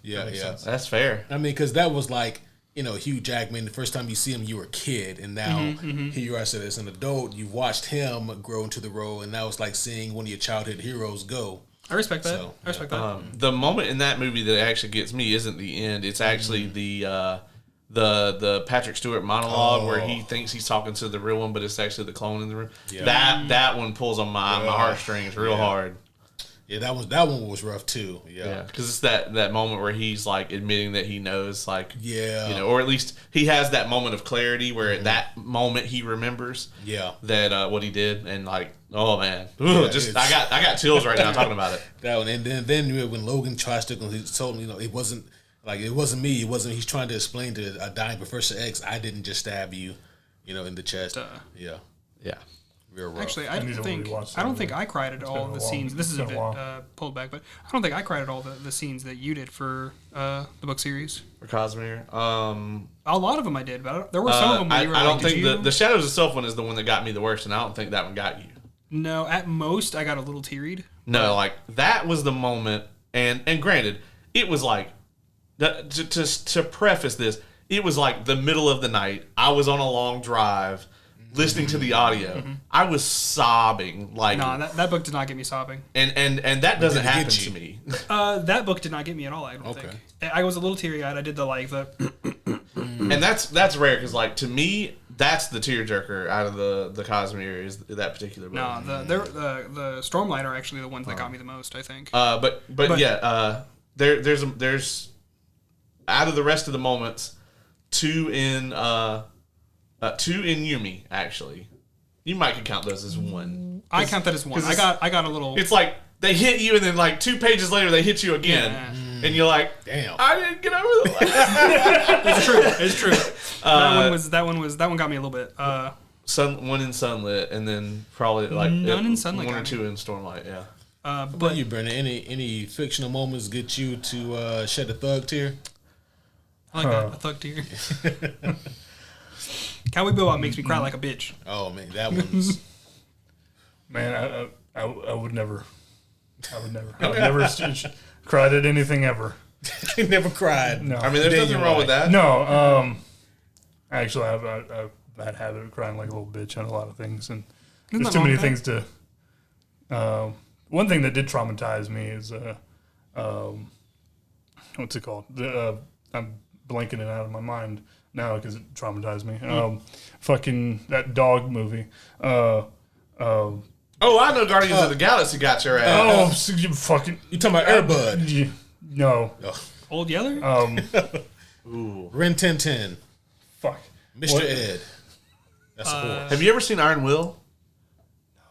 Yeah. That's fair. I mean, because that was like, Hugh Jackman. The first time you see him, you were a kid, and now here you are as an adult. You've watched him grow into the role, and now it's like seeing one of your childhood heroes go. I respect that. I respect that. The moment in that movie that actually gets me isn't the end. It's actually the Patrick Stewart monologue where he thinks he's talking to the real one, but it's actually the clone in the room. Yeah. That one pulls on my heartstrings real hard. Yeah, that one was rough too. Yeah, because it's that moment where he's like admitting that he knows, like, or at least he has that moment of clarity where at that moment he remembers, that what he did, and like, oh man, I got chills right now talking about it. That one, and then when Logan tries to, he told me, it wasn't me, he's trying to explain to a dying Professor X, I didn't just stab you, in the chest. Yeah. Real rough. Actually, I don't think I cried at all the scenes. This is a bit pulled back, but I don't think I cried at all the scenes that you did for the book series. For Cosmere, a lot of them I did, but there were some of them where you were I don't think the Shadows of Self one is the one that got me the worst, and I don't think that one got you. No, at most I got a little tearied. No, like that was the moment, and granted, it was like to preface this, it was like the middle of the night. I was on a long drive. Listening to the audio, I was sobbing. Like, no, that book did not get me sobbing. And that doesn't happen to me. That book did not get me at all. I don't think. I was a little teary eyed. I did the and that's rare because like to me that's the tearjerker out of the Cosmere is that particular book. No, the Stormlight are actually the ones that got me the most. I think. But there's out of the rest of the moments, two in Yumi, actually. You might could count those as one. I count that as one. I got a little. It's like they hit you, and then like 2 pages later they hit you again, and you're like, "Damn, I didn't get over the last." It's true. That one got me a little bit. One in Sunlit, and then probably like none in Sunlit. 1 or 2 in Stormlight. Yeah. What about you, Brandon? Any fictional moments get you to shed a thug tear? I like that, a thug tear. Cowboy Bebop makes me cry like a bitch. Oh man, that one's. Man, I would never. I've never cried at anything ever. Never cried. No, I mean, there's nothing wrong with that. No, actually, I have a bad habit of crying like a little bitch on a lot of things, and there's too many things to. One thing that did traumatize me is what's it called? I'm blanking it out of my mind now because it traumatized me. Fucking that dog movie. Oh, I know Guardians of the Galaxy got your ass. You fucking. You talking about Air Bud? No. Old Yeller? Ooh. Ren 1010. Fuck. Mr. Ed. That's a horse. Have you ever seen Iron Will? No.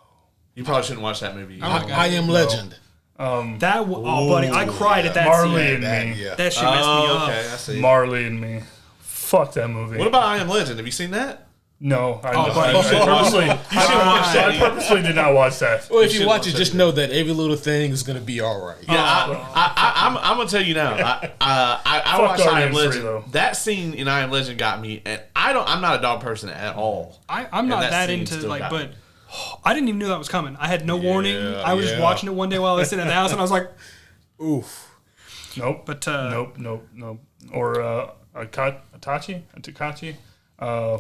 You probably shouldn't watch that movie. I Am Legend. Buddy, I cried at that Marley scene. and Me. That shit messed me up. Okay, I see. Marley and Me. Fuck that movie. What about I Am Legend? Have you seen that? No, I purposely did not watch that. Well, if you watch it, just know that every little thing is going to be all right. Yeah, I'm going to tell you now. I watched I Am Legend. That scene in I Am Legend got me, and I'm not a dog person at all. I'm not that into like, but I didn't even know that was coming. I had no warning. I was just watching it one day while I was sitting at the house, and I was like, oof. Nope. But nope. Or Takachi.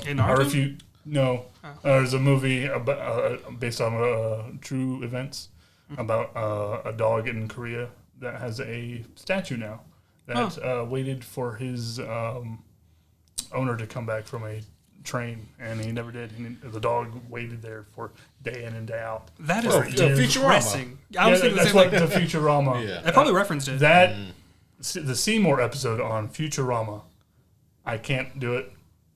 In Naruto? No. There's a movie about, based on true events about a dog in Korea that has a statue now that waited for his owner to come back from a train, and he never did. The dog waited there for day in and day out. That is Futurama. I was thinking that's the what same the Futurama. Yeah. I probably referenced it. That the Seymour episode on Futurama, I can't do it.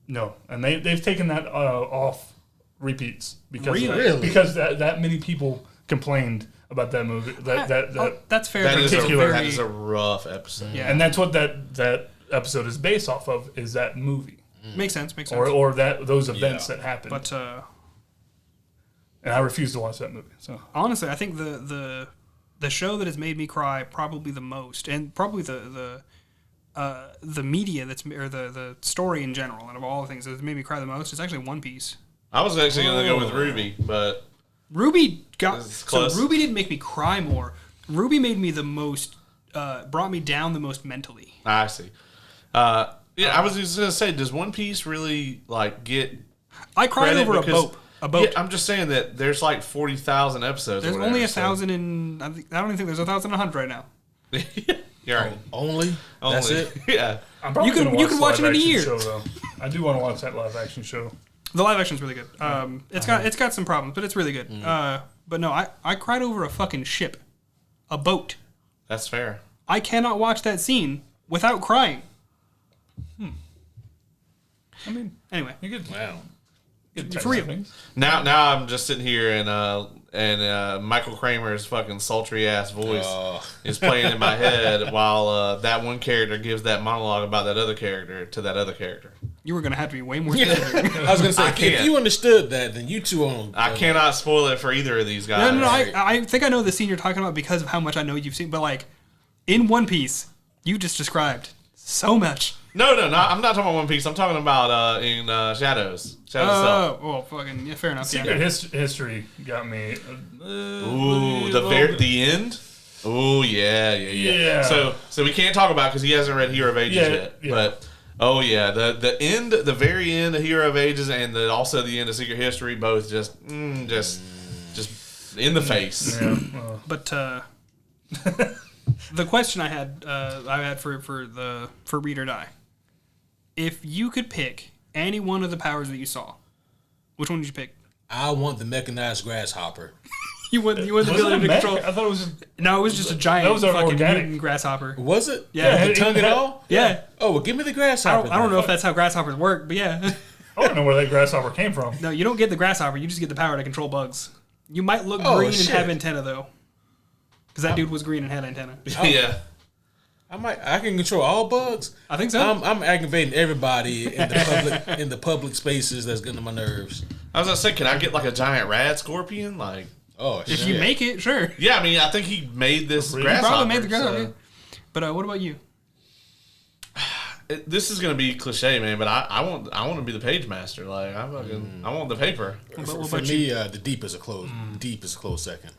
No, and they've taken that off repeats because because that many people complained about that movie. That's fair. That is a rough episode. Yeah, and that's what that episode is based off of. Is that movie? Makes sense. Or those events that happened. But and I refuse to watch that movie. So honestly, I think the show that has made me cry probably the most, and probably the media the story in general, and of all the things that's made me cry the most, is actually One Piece. I was actually going to go with Ruby, but Ruby Ruby didn't make me cry more. Ruby made me the most, brought me down the most mentally. I see. Yeah, I was just going to say, does One Piece really get? I cried over a boat. Yeah, I'm just saying that there's 40,000 episodes. There's only 1,000 and I don't even think there's 1,100 right now. You're right. Only? That's it? Yeah. I'm probably you can watch it in a year. Show, though. I do want to watch that live action show. The live action's really good. It's got some problems, but it's really good. But no, I cried over a fucking ship, a boat. That's fair. I cannot watch that scene without crying. I mean, anyway, you get wow. For real. Now I'm just sitting here and Michael Kramer's fucking sultry ass voice is playing in my head while that one character gives that monologue about that other character to that other character. You were gonna have to be way more specific. I was gonna say, if you understood that, then you two on. I cannot spoil it for either of these guys. No. I think I know the scene you're talking about because of how much I know you've seen. But in One Piece, you just described so much. No, I'm not talking about One Piece. I'm talking about in Shadows. Oh, well, fucking yeah, fair enough. Secret History got me. Ooh, the end. Oh yeah. So we can't talk about because he hasn't read Hero of Ages yet. Yeah. But the end, the very end of Hero of Ages, and also the end of Secret History, both just in the face. Yeah. But the question I had for Read or Die. If you could pick any one of the powers that you saw, which one would you pick? I want the mechanized grasshopper. You want the ability to control. I thought it was. No, it was just a giant fucking mutant grasshopper. Was it? Yeah. The tongue and all? Yeah. Oh, well, give me the grasshopper. I don't know if that's how grasshoppers work, but yeah. I don't know where that grasshopper came from. No, you don't get the grasshopper. You just get the power to control bugs. You might look green and have antenna though, because that dude was green and had antenna. Yeah. I can control all bugs. I think so. I'm aggravating everybody in the public spaces that's getting on my nerves. I was gonna say, can I get a giant rad scorpion? If you make it, sure. Yeah, I mean, I think he made this grasshopper. He probably made the grasshopper. So. But what about you? This is gonna be cliche, man, but I want to be the page master. I want the paper. For me, the deep is a close. Deep is a close second.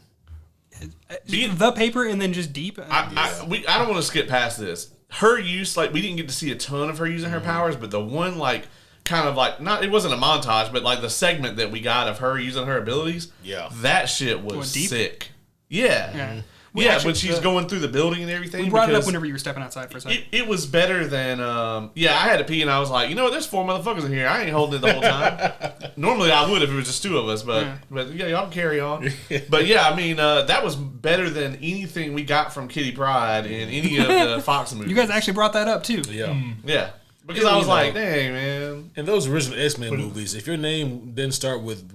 The paper and then just deep. I don't want to skip past this. Her use, we didn't get to see a ton of her using her powers, but the one not it wasn't a montage, but the segment that we got of her using her abilities. Yeah, that shit was sick. Yeah. When she's going through the building and everything. We brought it up whenever you were stepping outside for a second. It was better than, I had to pee and I was like, you know what, there's 4 motherfuckers in here. I ain't holding it the whole time. Normally I would if it was just 2 of us, but y'all can carry on. But I mean, that was better than anything we got from Kitty Pryde in any of the Fox movies. You guys actually brought that up too. Yeah. Yeah. Because I was like, dang, man. In those original X-Men movies, if your name didn't start with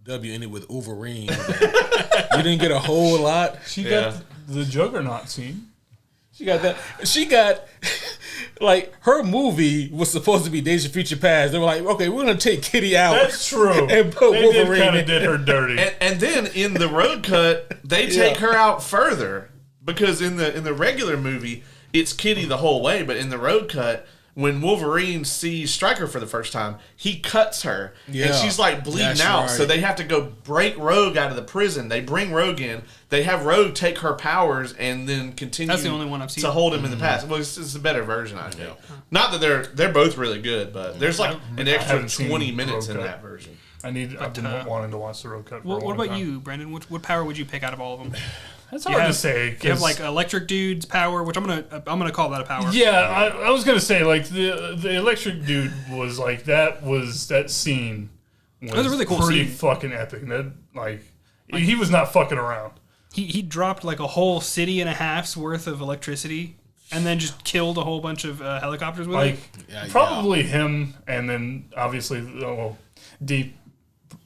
W, ended with Wolverine, you didn't get a whole lot. She got the Juggernaut scene. She got that. She got, her movie was supposed to be Days of Future Past. They were like, okay, we're going to take Kitty out. That's true. And put Wolverine kind of did her dirty. And then in the road cut, they take her out further. Because in the regular movie, it's Kitty the whole way. But in the road cut, when Wolverine sees Stryker for the first time, he cuts her. Yeah, and she's like bleeding out. right. So they have to go break Rogue out of the prison. They bring Rogue in. They have Rogue take her powers and then continue That's the only one I've seen. to hold him in the past. Well, it's a better version, I think. Not that they're both really good, but there's like an extra haven't seen 20 minutes in Rogue that version. I've been wanting to watch the Road Cut. What about you, Brandon? What power would you pick out of all of them? That's hard to say. You have like electric dude's power, which I'm gonna call that a power. Yeah, I was gonna say like the electric dude was like that scene was a really cool pretty scene. fucking epic. That like he was not fucking around. He dropped like a whole city and a half's worth of electricity, and then just killed a whole bunch of helicopters with it. Probably him, and then obviously Deep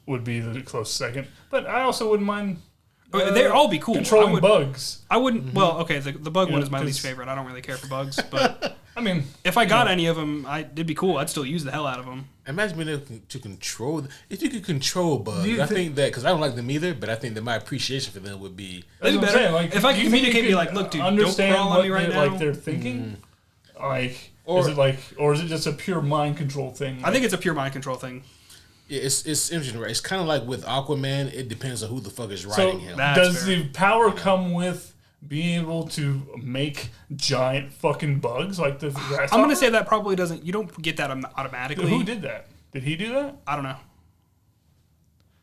would be the close second. But I also wouldn't mind. They'd all be cool. Controlling bugs. I wouldn't. Well, okay, the bug one is my least favorite. I don't really care for bugs, but I mean, if I got any of them, it'd be cool. I'd still use the hell out of them. Imagine being able to control. If you could control bugs, I think that because I don't like them either, but I think that my appreciation for them would be. They'd be better. Like, if I could communicate, be like, look, dude, don't crawl on me right now. Like they're thinking, is it just a pure mind control thing? I think it's a pure mind control thing. Yeah, it's interesting, right? It's kind of like with Aquaman. It depends on who the fuck is writing him. Does the power come with being able to make giant fucking bugs like the grasshopper? I'm gonna say that probably doesn't. You don't get that automatically. Who did that? Did he do that? I don't know.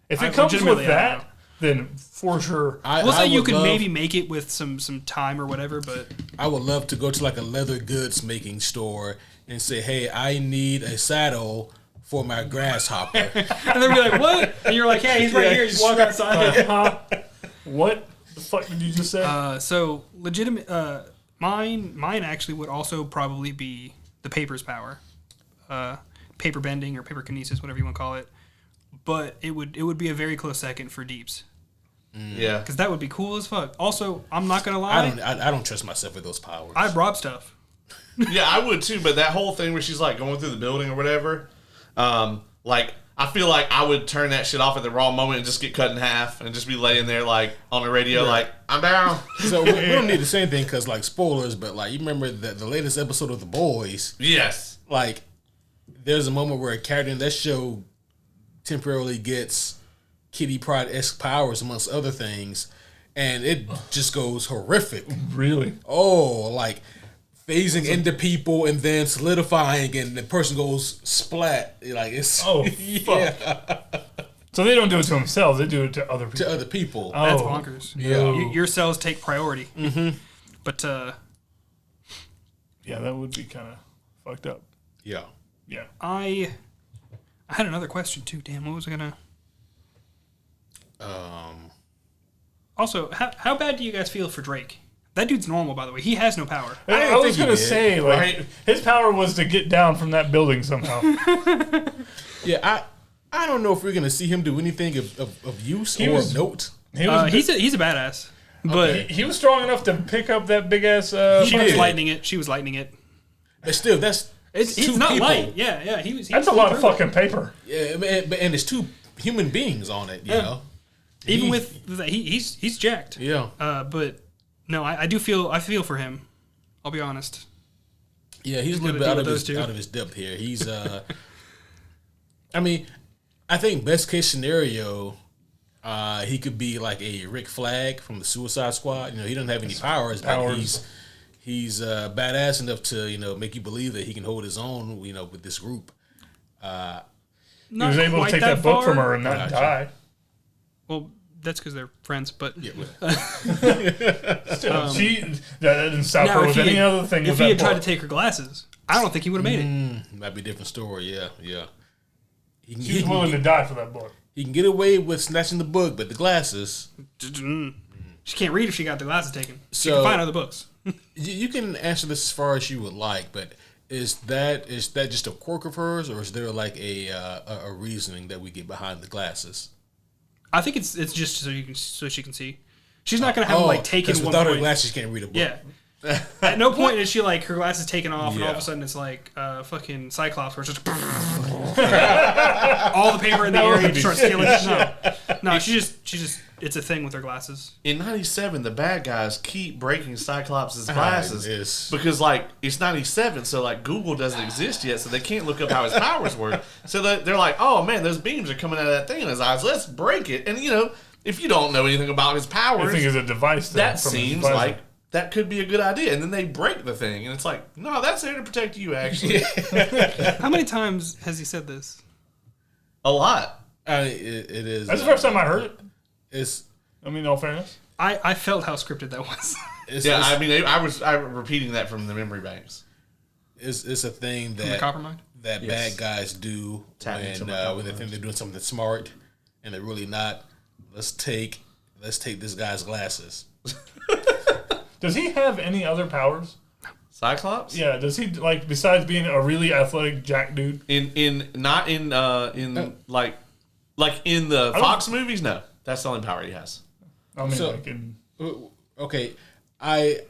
If it comes with that, then for sure. We'll say you could maybe make it with some time or whatever, but I would love to go to like a leather goods making store and say, "Hey, I need a saddle for my grasshopper." And they'll be like, "What?" And you're like, "Hey, he's right here." You walk outside. What the fuck did you just say? So legitimate. Mine actually would also probably be the paper's power, paper bending or paper kinesis, whatever you want to call it. But it would be a very close second for Deeps. Yeah, because that would be cool as fuck. Also, I'm not gonna lie. I don't trust myself with those powers. I rob stuff. Yeah, I would too. But that whole thing where she's like going through the building or whatever, like I feel like I would turn that shit off at the wrong moment and just get cut in half and just be laying there like on the radio, like I'm down. So we don't need the same thing because like spoilers, but like you remember the latest episode of The Boys? Yes. Like there's a moment where a character in that show temporarily gets Kitty Pryde-esque powers amongst other things, and it just goes horrific. Really? Oh, like phasing into people and then solidifying, and the person goes splat. Like it's fuck. So they don't do it to themselves; they do it to other people. To other people. That's bonkers. Yeah, your cells take priority. Mm-hmm. But yeah, that would be kind of fucked up. Yeah. I had another question too. Damn, what was I gonna? Also, how bad do you guys feel for Drake? That dude's normal, by the way. He has no power. I was gonna say, like, his power was to get down from that building somehow. Yeah, I don't know if we're gonna see him do anything of use or of note. He's a badass, but he was strong enough to pick up that big ass. She was lightning it. But still, it's not people. Light. Yeah. He was. That's a lot of fucking paper. Yeah, and there's two human beings on it. You know, even with he's jacked. Yeah. But no, I feel for him. I'll be honest. Yeah, he's a little bit out of his depth here. He's I mean, I think best case scenario, he could be like a Rick Flag from the Suicide Squad. You know, he doesn't have any powers, but he's badass enough to make you believe that he can hold his own. With this group. He was able to take that book from her and not die. Well, that's because they're friends, but still, that didn't stop her with any other thing. If he had tried to take her glasses, I don't think he would have made it. Might be a different story. Yeah. She's willing to die for that book. He can get away with snatching the book, but the glasses. She can't read if she got the glasses taken. She So can find other books. You can answer this as far as you would like, but is that just a quirk of hers, or is there like a reasoning that we get behind the glasses? I think it's just so she can see. She's not gonna have taken one without point. her glasses, she can't read a book. Yeah. At no point is she like her glasses taken off and all of a sudden it's like fucking Cyclops where it's just all the paper in the area just starts killing. No, she just. It's a thing with her glasses. In 97, the bad guys keep breaking Cyclops' glasses Yes. because, like, it's 97, so, like, Google doesn't exist yet, so they can't look up how his powers work. So they're like, oh, man, those beams are coming out of that thing in his eyes. Let's break it. And, you know, if you don't know anything about his powers, I think it's a device that seems like that could be a good idea. And then they break the thing, and it's like, no, that's there to protect you, actually. How many times has he said this? A lot. It is. That's the first time I heard it. I mean, all fairness. I felt how scripted that was. I mean, I was repeating that from the memory banks. It's a thing From the Coppermind? that Yes. bad guys do when they think they're doing something smart and they're really not. Let's take this guy's glasses. Does he have any other powers? Cyclops? Yeah. Does he like besides being a really athletic jack dude? In like in the Fox movies? No, that's the only power he has. I mean, So- Okay, I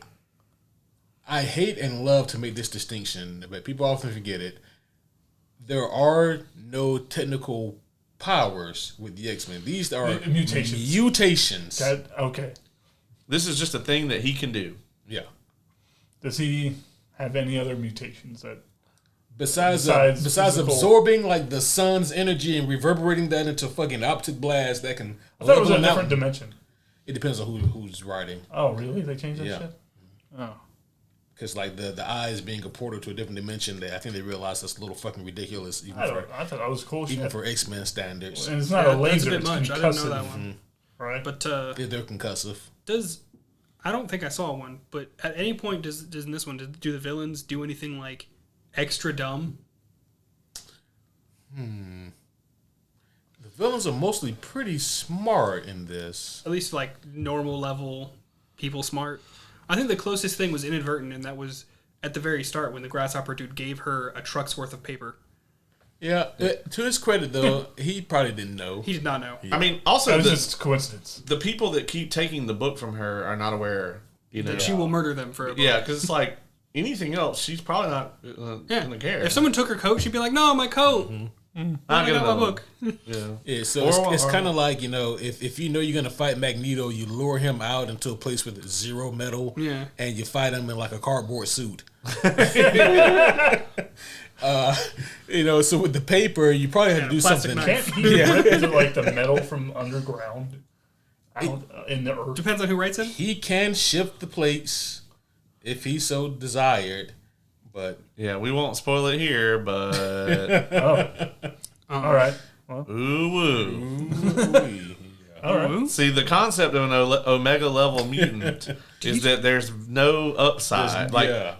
hate and love to make this distinction, but people often forget it. There are no technical powers with the X-Men. These are mutations. Okay. This is just a thing that he can do. Yeah. Does he have any other mutations that? Besides absorbing like the sun's energy and reverberating that into fucking optic blast that can. I thought it was a different dimension. It depends on who's writing. Oh, really? They changed that shit? Oh. Because like the eyes being a portal to a different dimension, I think they realized that's a little fucking ridiculous. I thought that was cool. Even for X-Men standards. And it's not a laser. That's a bit much. I didn't know that one. Right. But they're concussive. I don't think I saw one. But at any point, does in this one do the villains do anything like extra dumb? The villains are mostly pretty smart in this. At least like normal level people smart. I think the closest thing was inadvertent, and that was at the very start when the grasshopper dude gave her a truck's worth of paper. Yeah, to his credit though, he probably didn't know. He did not know. I mean, also that was just coincidence. The people that keep taking the book from her are not aware, you know, that she will murder them for a book. Yeah, because it's like anything else, she's probably not gonna care. If someone took her coat, she'd be like, "No, my coat. I got my book." Yeah, so it's kind of like, you know, if you know you're gonna fight Magneto, you lure him out into a place with zero metal, and you fight him in like a cardboard suit. You know, so with the paper, you probably have to do something. Can't he rip into like the metal from underground in the earth? Depends on who writes it. He can shift the plates if he so desired, but yeah, we won't spoil it here. But all right. Well. Ooh woo. All right. See, the concept of an Omega level mutant is that there's no upside.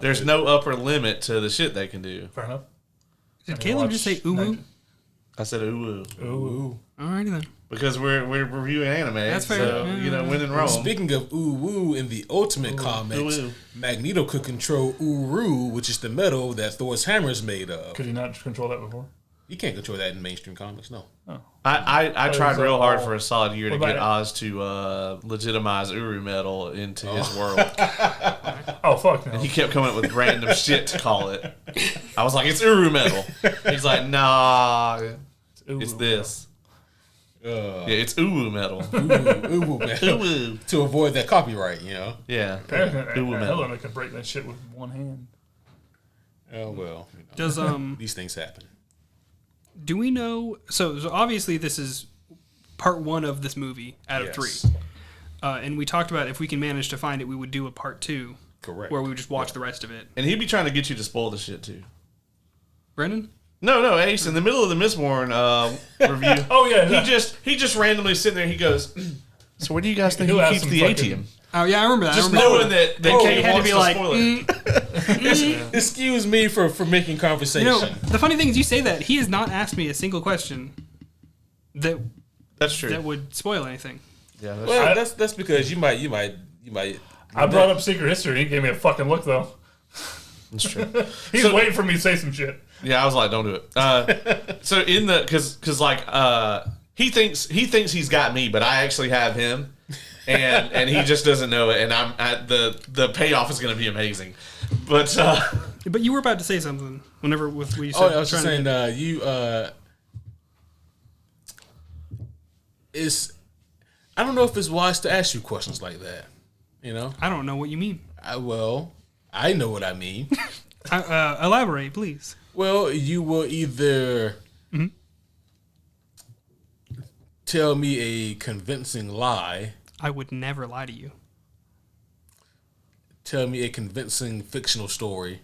There's no upper limit to the shit they can do. Fair enough. Did Caleb just say ooh woo? I said ooh woo. Ooh woo. Alrighty then. Because we're reviewing anime. That's fair. So, you know, when in Rome. Speaking of ooh woo, in the Ultimate Comics, Magneto could control Uru, which is the metal that Thor's hammer is made of. Could he not control that before? You can't control that in mainstream comics, no. Oh. I tried real hard for a solid year to get Oz to legitimize Uru metal into his world. Oh, fuck no. And he kept coming up with random shit to call it. I was like, it's Uru metal. He's like, nah, it's this. Yeah, it's uwu metal. Uwu metal. Uwu. To avoid that copyright, you know? Yeah. Uwu metal. Helena could break that shit with one hand. Oh, well. You know, does these things happen. Do we know... So obviously this is part one of this movie out of three. And we talked about if we can manage to find it, we would do a part two. Correct. Where we would just watch the rest of it. And he'd be trying to get you to spoil the shit, too. Brendan? No, Ace. In the middle of the Mistborn review, oh yeah, he just randomly sitting there. He goes, "So where do you guys think he keeps the ATM?" Oh yeah, I remember that. Just knowing that Kate had to wants be to like, spoil it. Excuse me for making conversation. You know, the funny thing is, you say that he has not asked me a single question that's true that would spoil anything. Yeah, that's because you might. I brought up Secret History. He gave me a fucking look though. That's true. He's waiting for me to say some shit. Yeah, I was like, don't do it. So in the because like he thinks he's got me, but I actually have him, and he just doesn't know it. And the payoff is going to be amazing. But you were about to say something whenever we said. I was just saying I don't know if it's wise to ask you questions like that. You know? I don't know what you mean. I know what I mean. Elaborate, please. Well, you will either tell me a convincing lie. I would never lie to you. Tell me a convincing fictional story.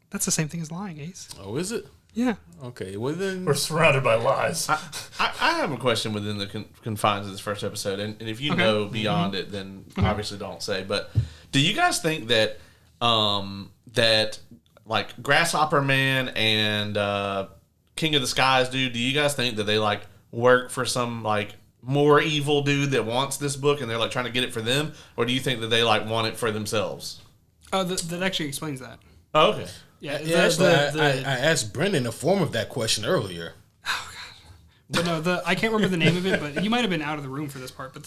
That's the same thing as lying, Ace. Oh, is it? Yeah. Okay, well then... We're surrounded by lies. I have a question within the confines of this first episode, and if you know beyond it, then obviously don't say. But do you guys think that that like Grasshopper Man and King of the Skies dude, do you guys think that they like work for some like more evil dude that wants this book and they're like trying to get it for them, or do you think that they like want it for themselves? Oh, that actually explains that. Oh, okay. Yeah, I asked Brendan a form of that question earlier. Oh god! But no, I can't remember the name of it. But you might have been out of the room for this part. But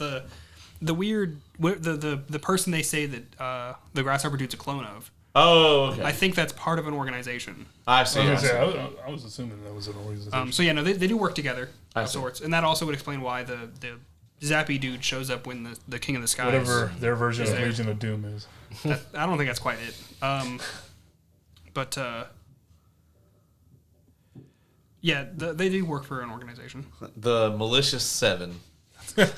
the weird the person they say that the Grasshopper dude's a clone of. Oh, okay. I think that's part of an organization. I see. I was assuming that was an organization. So yeah, no, they do work together of sorts, and that also would explain why the Zappy dude shows up when the King of the Skies. Whatever their version of Legion of Doom is. I don't think that's quite it. But yeah, they do work for an organization. The Malicious Seven. The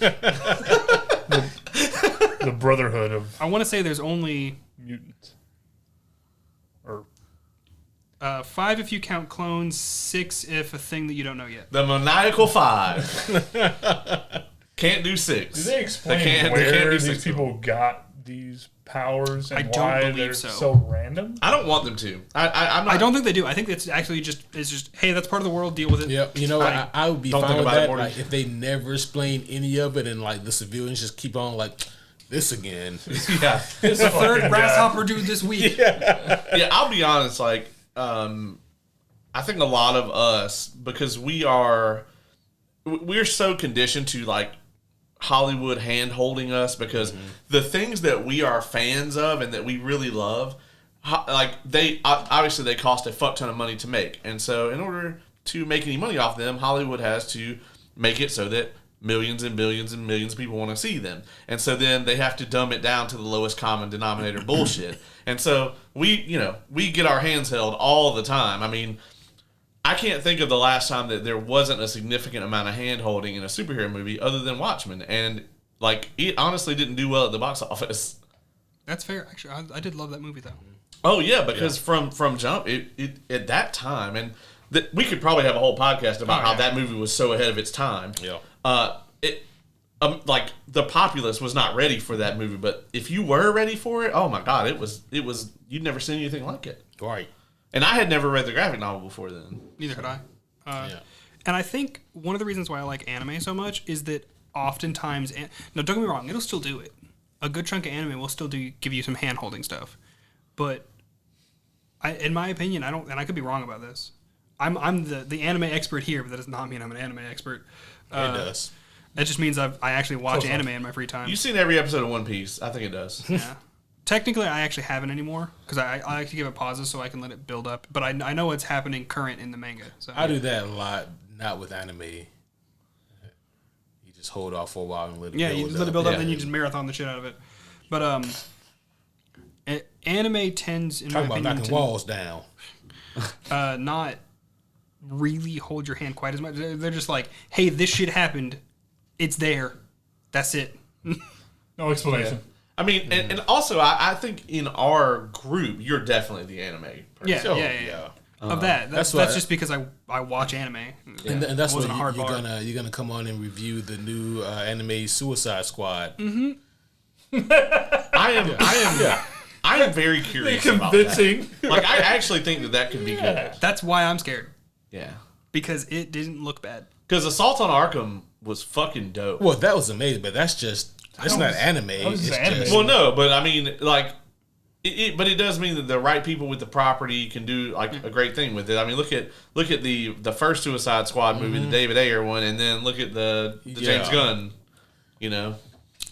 Brotherhood of I want to say there's only Mutants. Or 5 if you count clones, 6 if a thing that you don't know yet. The Maniacal Five. Can't do 6. do they explain They can't where do these 6. people got these powers and I don't why believe they're so. so random? I don't want them to. I'm not. I don't think they do. I think it's actually just hey, that's part of the world. Deal with it. Yep, you know, I would be Don't fine think with about it, that Morty. like, if they never explain any of it and like the civilians just keep on like this again. Yeah. The third fucking grasshopper dude this week. Yeah, I'll be honest, like, I think a lot of us, because we're so conditioned to, like, Hollywood hand-holding us, because the things that we are fans of and that we really love, like, they cost a fuck ton of money to make. And so in order to make any money off them, Hollywood has to make it so that millions and billions and millions of people want to see them. And so then they have to dumb it down to the lowest common denominator bullshit. And so we get our hands held all the time. I mean, I can't think of the last time that there wasn't a significant amount of hand holding in a superhero movie other than Watchmen. And like, it honestly didn't do well at the box office. That's fair. Actually, I did love that movie though. Oh yeah, because from jump, it at that time, and we could probably have a whole podcast about how that movie was so ahead of its time. Yeah. Like the populace was not ready for that movie, but if you were ready for it, oh my god, it was you'd never seen anything like it. Right. And I had never read the graphic novel before then. Neither had I. Yeah. And I think one of the reasons why I like anime so much is that oftentimes, no, don't get me wrong, it'll still do it. A good chunk of anime will still give you some hand holding stuff, but in my opinion, I don't, and I could be wrong about this. I'm the anime expert here, but that does not mean I'm an anime expert. It does. That just means I actually watch anime in my free time. You've seen every episode of One Piece. I think it does. Yeah. Technically, I actually haven't anymore because I like to give it pauses so I can let it build up. But I know what's happening current in the manga. So I do that a lot, not with anime. You just hold off for a while and let it build up. you just let it build up, Yeah. then you just marathon the shit out of it. But anime tends, in Talking my about opinion, knocking walls down. not really hold your hand quite as much. They're just like, hey, this shit happened. It's there. That's it. No explanation. I mean, and also, I think in our group, you're definitely the anime person. Yeah. Of that's just because I watch anime. And that's It what wasn't a hard bar. you're gonna come on and review the new anime Suicide Squad. I am very curious about Convincing. that. Like, I actually think that could be good. That's why I'm scared. Yeah. Because it didn't look bad. Because Assault on Arkham was fucking dope. Well, that was amazing, but that's not anime. was It's just anime. just Well, no, but I mean, like, but it does mean that the right people with the property can do like a great thing with it. I mean, look at the first Suicide Squad movie, the David Ayer one, and then look at the James Gunn. You know,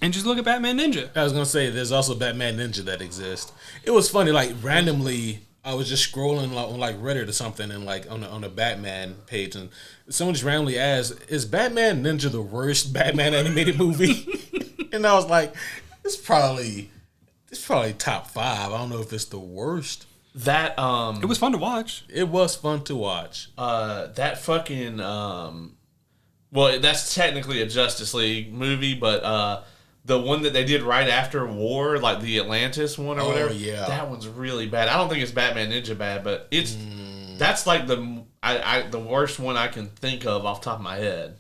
And just look at Batman Ninja. I was gonna say there's also Batman Ninja that exists. It was funny, like randomly, I was just scrolling on like Reddit or something, and like on the Batman page, and someone just randomly asked, "Is Batman Ninja the worst Batman animated movie?" And I was like, "It's probably top 5. I don't know if it's the worst." That It was fun to watch. It was fun to watch. That fucking well, that's technically a Justice League movie, but the one that they did right after War, like the Atlantis one or whatever, yeah, that one's really bad. I don't think it's Batman Ninja bad, but that's like the worst one I can think of off the top of my head.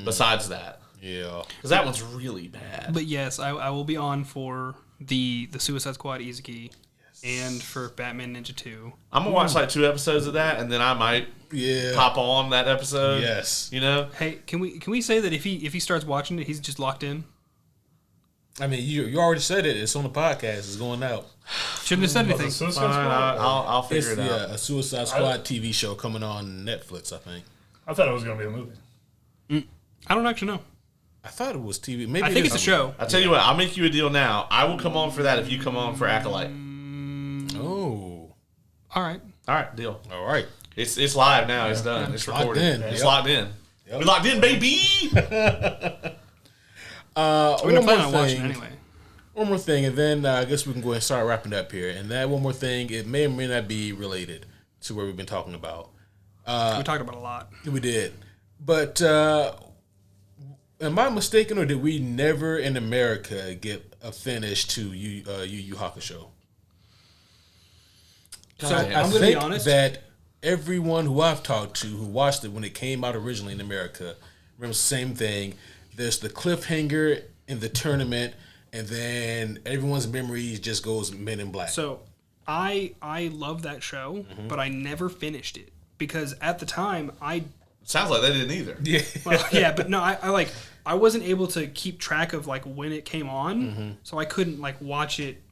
Besides that, yeah, because that one's really bad. But yes, I will be on for the Suicide Squad Izuki, and for Batman Ninja 2. I'm gonna watch like 2 episodes of that, and then I might pop on that episode. Yes, you know. Hey, can we say that if he starts watching it, he's just locked in? I mean, you already said it. It's on the podcast. It's going out. Shouldn't have said anything. I'll figure it out. Yeah, a Suicide Squad TV show coming on Netflix, I think. I thought it was going to be a movie. I don't actually know. I thought it was TV. Maybe I think it's a show. I'll tell you what. I'll make you a deal now. I will come on for that if you come on for Acolyte. Oh. All right. All right, deal. All right. It's live now. It's done. It's recorded. Locked in. It's locked in. Yep. We locked in, baby. We're gonna plan on watching anyway. One more thing, and then I guess we can go ahead and start wrapping up here. And that one more thing, it may or may not be related to what we've been talking about. We talked about a lot. We did. But am I mistaken, or did we never in America get a finish to Yu Yu Hakusho? So I I'm going to be think honest. that everyone who I've talked to who watched it when it came out originally in America remembers the same thing. There's the cliffhanger in the tournament, and then everyone's memories just goes Men in Black. So I love that show, but I never finished it because at the time Sounds like they didn't either. Yeah. well, yeah, but no, I wasn't able to keep track of like when it came on, so I couldn't like watch it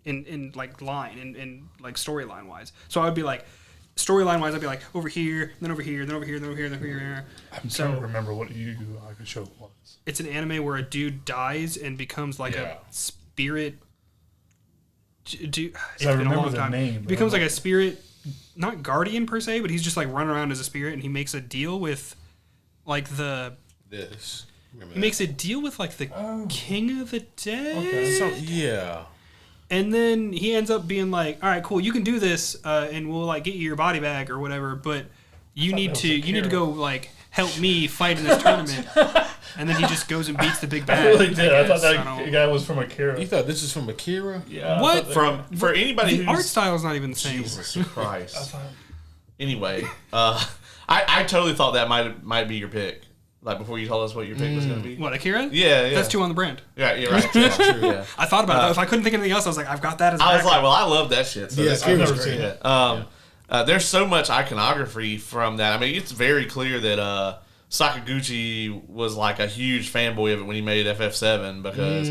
in like line and like storyline wise. So I would be like storyline wise, I'd be like over here, then over here, then over here, then over here, then over here. I'm trying to remember what Yu Yu Hakusho was. It's an anime where a dude dies and becomes like a spirit. It's I been a long remember the time. name. He becomes like a spirit, not guardian per se, but he's just like running around as a spirit, and he makes a deal with like the. This. He makes a deal with like the king of the dead. Yeah. And then he ends up being like, "All right, cool, you can do this, and we'll like get you your body back or whatever, but you need to go like help me fight in this tournament." And then he just goes and beats the big bad. I really did. I thought that guy was from Akira. You thought this is from Akira? Yeah. What? For anybody The who's art style is not even the same. Jesus Christ. Anyway, I totally thought that might be your pick. Like before you told us what your pick was going to be. What, Akira? Yeah. That's 2 on the brand. Yeah, you're right. Yeah, true, yeah. I thought about it. If I couldn't think of anything else, I was like, I've got that as a I was backup. like, well, I love that shit. So Yeah, I've Akira's never great. seen it. There's so much iconography from that. I mean, it's very clear that Sakaguchi was like a huge fanboy of it when he made FF7 because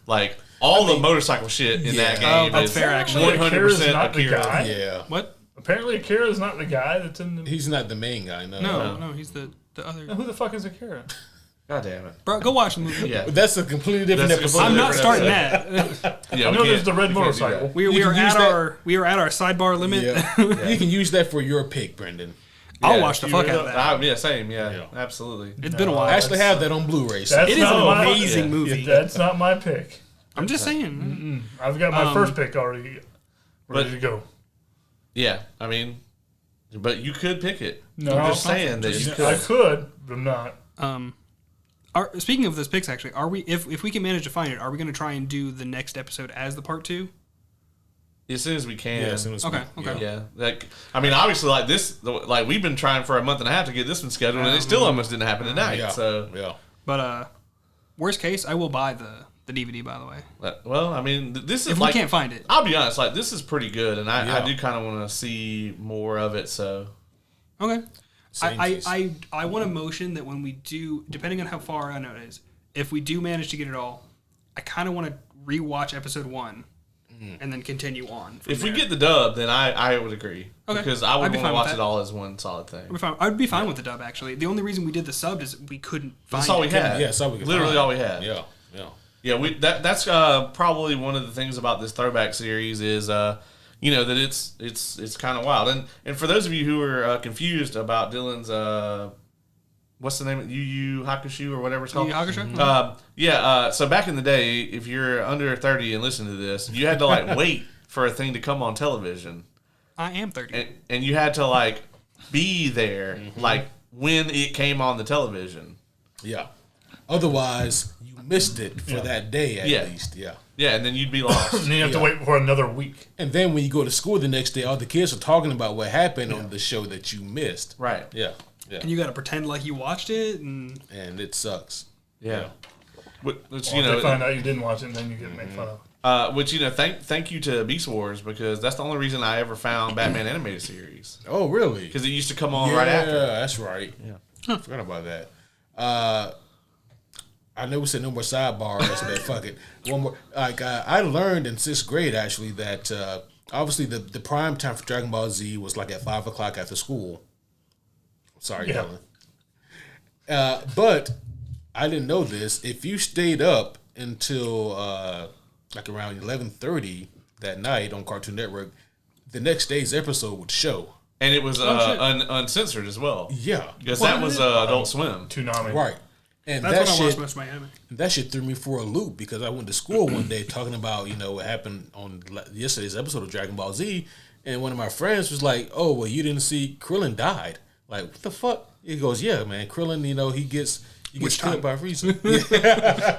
like all the motorcycle shit in that game that's is fair, actually. 100% not the Akira. guy. Yeah. What? Apparently, Akira is not the guy that's in the. He's not the main guy, no. No, he's the other. Who the fuck is Akira? God damn it. Bro, go watch the movie. Yeah. That's a completely different That's a episode. I'm not Different starting episode. that. Yeah, I know there's the red we can't do motorcycle. that. We You are can use at that- our sidebar limit. Yeah. You can use that for your pick, Brendan. I'll Yeah, watch the you fuck really- out of that. Yeah, same. Yeah, Yeah. absolutely. It's been a while. I actually have that on Blu-ray. So That's It is not an my- amazing yeah. movie. That's not my pick. I'm just saying. I've got my first pick already ready to go. Yeah, I mean, but you could pick it. No. I'm just saying that you I could. could, but I'm not. Speaking of those picks, actually, are we if we can manage to find it, are we going to try and do the next episode as the part 2? As soon as we can. yeah, as soon as Okay, we, okay. Yeah, like I mean, obviously, like this, like we've been trying for a month and a half to get this one scheduled, and it still almost didn't happen tonight. Yeah. So, yeah. But worst case, I will buy the DVD. By the way, well, I mean, this is if like we can't find it, I'll be honest, like this is pretty good, and I Yeah. do kind of want to see more of it. So, okay. Same I want a motion that when we do, depending on how far I know it is, if we do manage to get it all, I kind of want to rewatch episode 1 and then continue on. From if there. we get the dub, then I would agree Okay. because I would I'd be want to fine with watch that. it all as one solid thing. I'd be fine with the dub actually. The only reason we did the sub is we couldn't find That's all we it. had. Yeah, that's all we could Literally find. all we had. Yeah, yeah. Yeah, that's probably one of the things about this throwback series is that it's kind of wild. And for those of you who are confused about Dylan's what's the name? Yu Yu Hakusho or whatever it's called. Yu Yu Hakusho? So back in the day, if you're under 30 and listening to this, you had to like wait for a thing to come on television. I am 30. And you had to like be there like when it came on the television. Yeah. Otherwise, you missed it for that day at least. Yeah. Yeah, and then you'd be lost. And then you have to wait for another week. And then when you go to school the next day, all the kids are talking about what happened on the show that you missed. Right. Yeah. Yeah. And you got to pretend like you watched it, and it sucks. Yeah. Which, If they find out you didn't watch it, and then you get made fun of. Which thank you to Beast Wars, because that's the only reason I ever found Batman animated series. Oh, really? Because it used to come on right after. Yeah, that's right. Yeah. I forgot about that. I know we said no more sidebars, but fuck it. One more. Like I learned in 6th grade actually that obviously the prime time for Dragon Ball Z was like at 5 o'clock after school. Sorry, Dylan. But I didn't know this. If you stayed up until like around 11:30 that night on Cartoon Network, the next day's episode would show. And it was uncensored as well. Yeah. Because that was Adult Swim. Toonami. Right. And that's that when I watched shit, most of my anime. that shit threw me for a loop because I went to school one day talking about, what happened on yesterday's episode of Dragon Ball Z. And one of my friends was like, oh, well, you didn't see Krillin died. Like, what the fuck? He goes, yeah, man. Krillin, he gets killed by Frieza.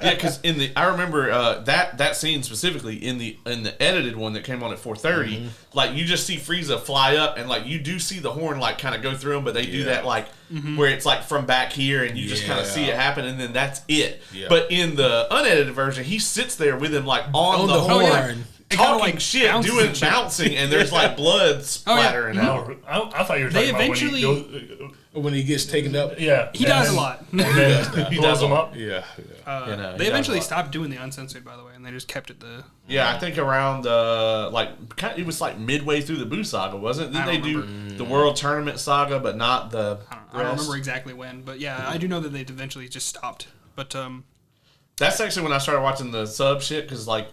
Yeah, because I remember that scene specifically in the edited one that came on at 4:30. Like you just see Frieza fly up, and like you do see the horn like kind of go through him, but they do that like where it's like from back here, and you just kind of see it happen, and then that's it. Yeah. But in the unedited version, he sits there with him like on the horn. Talking like shit, bouncing, and there's like blood splattering out. I thought you were talking about when he gets taken up. Yeah, he dies a lot. He blows them up. Yeah, they eventually stopped doing the uncensored, by the way, and they just kept it the. Yeah, I think around it was like midway through the Boo saga, wasn't it? Didn't they do the World Tournament saga, but not the? I don't remember exactly when, but yeah, I do know that they eventually just stopped. But that's actually when I started watching the sub shit because like.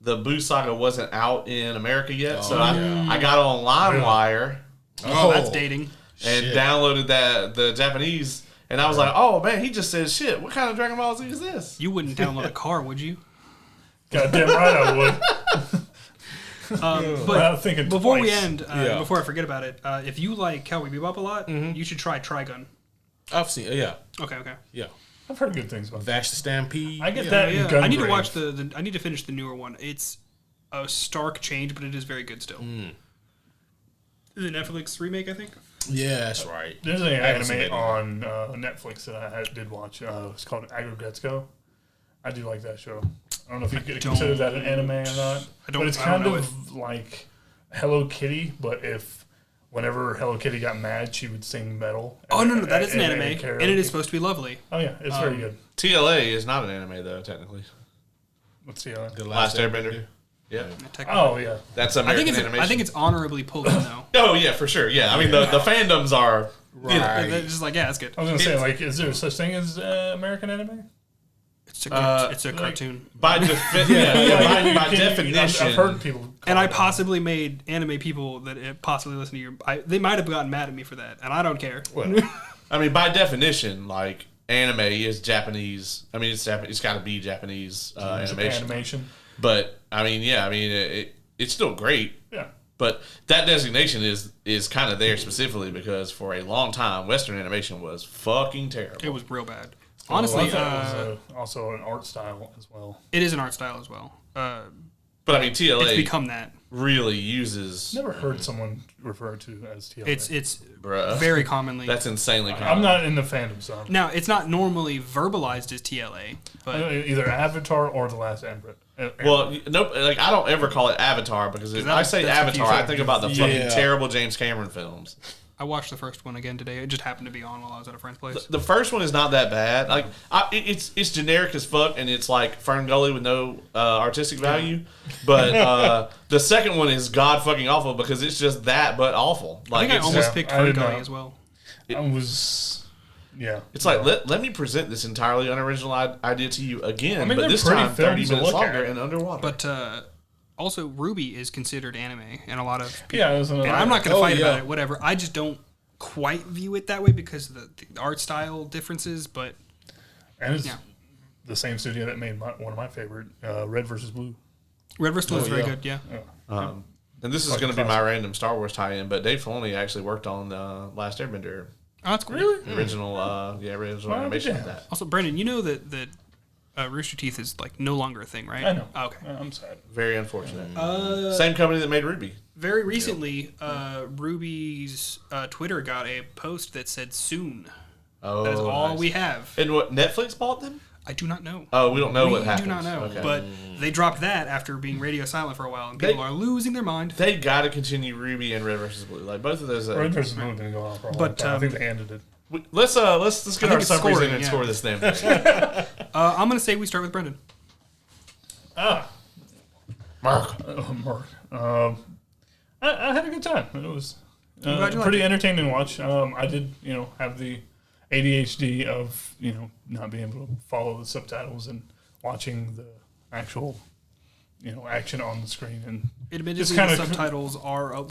The Boo Saga wasn't out in America yet, so I got on LimeWire. Oh, that's dating. And downloaded the Japanese, and I was like, "Oh man, he just said shit. What kind of Dragon Ball Z is this?" You wouldn't download a car, would you? Goddamn right I would. But before we end, before I forget about it, if you like Cowboy Bebop a lot, you should try Trigun. I've seen it. Yeah. Okay. Yeah. I've heard good things about Vash the Stampede. I get that. Yeah. I need to watch I need to finish the newer one. It's a stark change, but it is very good still. Is it Netflix remake? I think. Yeah, that's right. There's an anime on Netflix that I did watch. It's called Agretsuko. I do like that show. I don't know if you could consider that an anime or not. But it's kind of like Hello Kitty, but whenever Hello Kitty got mad, she would sing metal. Oh, no, that is an anime, and it is supposed to be lovely. Oh, yeah, it's very good. TLA is not an anime, though, technically. What's TLA? The Last Airbender. Yeah. Oh, yeah. That's American animation. I think it's honorably pulled in, though. Oh, yeah, for sure. Yeah, I mean, the fandoms are... Right. They're just like, yeah, that's good. I was going to say, like, is there such thing as American anime? It's a cartoon. By definition. I've heard people. And I possibly made anime people that possibly listen to your. They might have gotten mad at me for that, and I don't care. Well, I mean, by definition, like anime is Japanese. I mean, it's got to be Japanese animation. But I mean, it's still great. Yeah. But that designation is kind of there specifically because for a long time, Western animation was fucking terrible. It was real bad. Honestly, it was also an art style as well. It is an art style as well. But I mean, TLA it's become that. Really uses. Never heard someone refer to as TLA. It's very commonly. That's insanely common. I'm not in the fandom, so. Now, it's not normally verbalized as TLA, but either Avatar or The Last Airbender. Well, nope. Like I don't ever call it Avatar because if I say Avatar, I think about the fucking terrible James Cameron films. I watched the first one again today. It just happened to be on while I was at a friend's place. The first one is not that bad. Like it's generic as fuck, and it's like Fern Gully with no artistic value. But the second one is god fucking awful because it's just that, but awful. Like I think I almost picked Fern Gully as well. It's like let me present this entirely unoriginal idea to you again, but this time 30 minutes longer and underwater. But Also, Ruby is considered anime, and a lot of people. Yeah, and I'm not going to fight about it. Whatever. I just don't quite view it that way because of the art style differences. But and it's the same studio that made one of my favorite, Red vs. Blue. Red vs. Blue is very good. Yeah. And this is going to be my random Star Wars tie-in, but Dave Filoni actually worked on Last Airbender. Oh, that's cool. Really? The original animation of that. Also, Brendan, you know that Rooster Teeth is like no longer a thing, right? I know. Oh, okay. I'm sad. Very unfortunate. Same company that made Ruby. Very recently, Ruby's Twitter got a post that said "soon." Oh, that is all nice. we have. And what, Netflix bought them? I do not know. Oh, we don't know what happened. We do not know. Okay. But they dropped that after being radio silent for a while, and people are losing their mind. They got to continue Ruby and Red vs. Blue. Like both of those. Red vs. Blue didn't go on for a long time. I think they ended it. Let's get our summaries in and score this thing. I'm gonna say we start with Brendan. Mark. I had a good time. It was pretty entertaining to watch. I did, have the ADHD of, not being able to follow the subtitles and watching the actual, action on the screen. And admittedly, the subtitles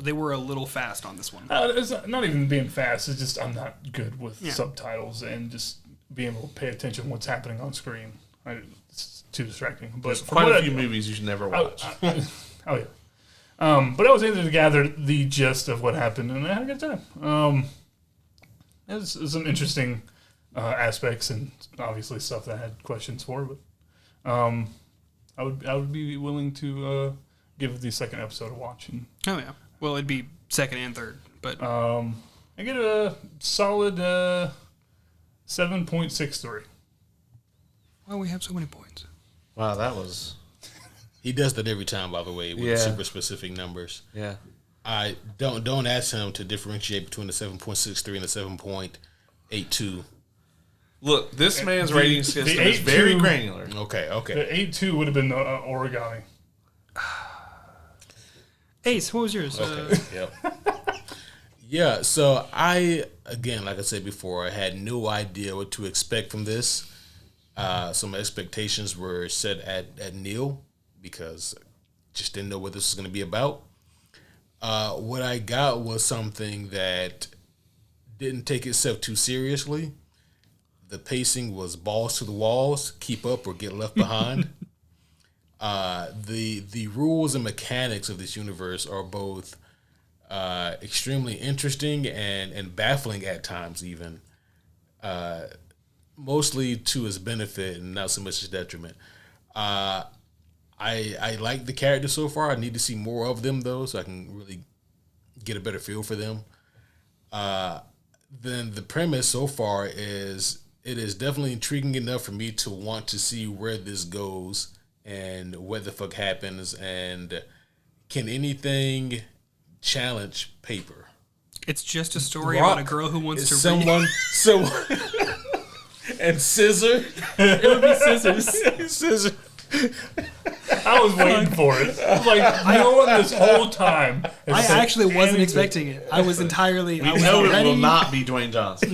they were a little fast on this one. It's not even being fast. It's just I'm not good with subtitles and just being able to pay attention to what's happening on screen. It's too distracting. But there's quite a few movies you should never watch. Oh yeah. But I was able to gather the gist of what happened, and I had a good time. There's some interesting aspects and obviously stuff that I had questions for, but I would be willing to give the second episode a watch. Oh yeah, well it'd be second and third, but I get a solid 7.63. Well, we have so many points. Wow, that was. He does that every time, by the way, with super specific numbers. Yeah. I don't ask him to differentiate between the 7.63 and the 7.82. Look, this man's rating system is very granular. Okay. The 8.2 would have been the origami. Ace, what was yours? Okay. Yep. Yeah. So again, like I said before, I had no idea what to expect from this. Some expectations were set at nil because I just didn't know what this was going to be about. What I got was something that didn't take itself too seriously. The pacing was balls to the walls, keep up or get left behind. The rules and mechanics of this universe are both extremely interesting and baffling at times even. Mostly to his benefit and not so much his detriment. I like the characters so far. I need to see more of them though, so I can really get a better feel for them. Then the premise so far is definitely intriguing enough for me to want to see where this goes and what the fuck happens and can anything challenge paper. It's just a story about a girl who wants to someone and Scissor. It would be Scissors. Scissor. I was waiting for it. I was like, knowing this whole time. I actually wasn't expecting it. I was entirely. We know it will not be Dwayne Johnson.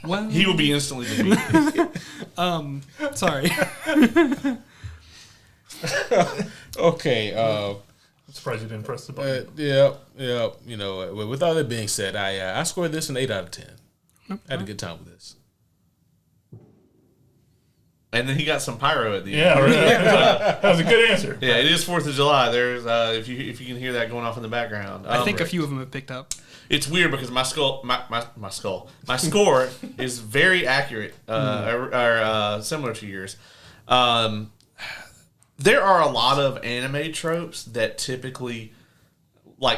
Well, he will be instantly defeated. Sorry. Okay. I'm surprised you didn't press the button. Yeah. With all that being said, I scored this an 8 out of 10. I had a good time with this. And then he got some pyro at the end. Yeah, really. That was a good answer. Yeah, it is 4th of July. There's if you can hear that going off in the background. I think a few of them have picked up. It's weird because my score is very accurate, or similar to yours. There are a lot of anime tropes that typically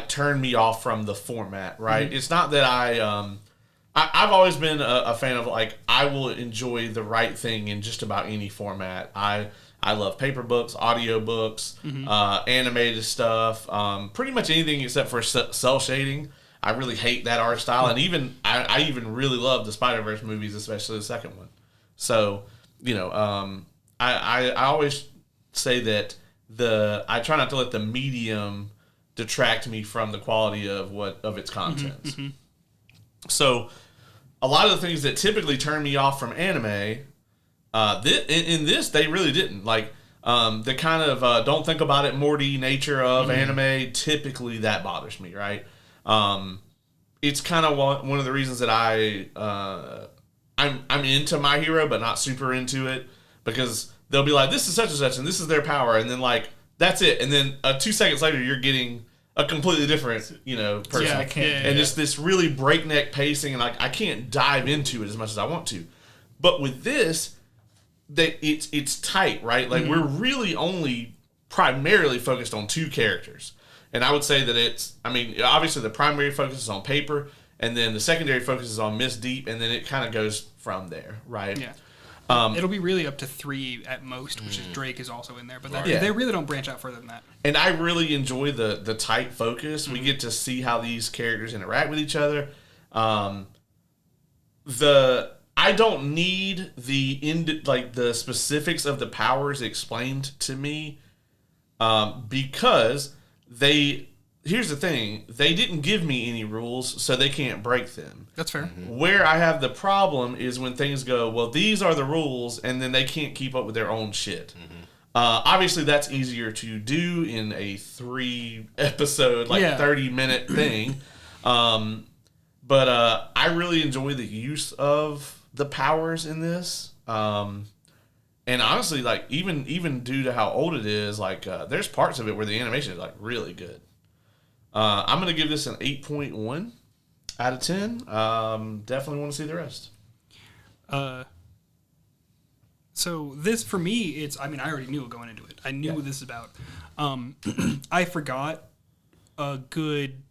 turn me off from the format. Right? Mm-hmm. It's not that I've always been a fan of I will enjoy the right thing in just about any format. I love paper books, audio books, animated stuff, pretty much anything except for cell shading. I really hate that art style, and even I even really love the Spider-Verse movies, especially the second one. So I always say that I try not to let the medium detract me from the quality of its contents. Mm-hmm. So a lot of the things that typically turn me off from anime, in this they really didn't. The kind of don't think about it Morty nature of anime, typically that bothers me, right? It's kind of one of the reasons that I'm into My Hero, but not super into it, because they'll be like, this is such and such, and this is their power, and then like that's it, and then 2 seconds later you're getting a completely different, person. Yeah, I can't, and it's this really breakneck pacing, and I can't dive into it as much as I want to. But with this, it's tight, right? Like we're really only primarily focused on 2 characters, and I would say that obviously the primary focus is on Paper, and then the secondary focus is on Miss Deep, and then it kind of goes from there, right? Yeah. It'll be really up to 3 at most, which is Drake is also in there, but they really don't branch out further than that. And I really enjoy the tight focus. We get to see how these characters interact with each other. I don't need the specifics of the powers explained to me, because here's the thing, they didn't give me any rules, so they can't break them. That's fair. Where I have the problem is when things go, well, these are the rules, and then they can't keep up with their own shit. Obviously, that's easier to do in a 3-episode, 30-minute thing. But I really enjoy the use of the powers in this. And honestly, like even due to how old it is, there's parts of it where the animation is really good. I'm going to give this an 8.1 out of 10. Definitely want to see the rest. So this, for me, I already knew it going into it. I knew what this is about. I forgot a good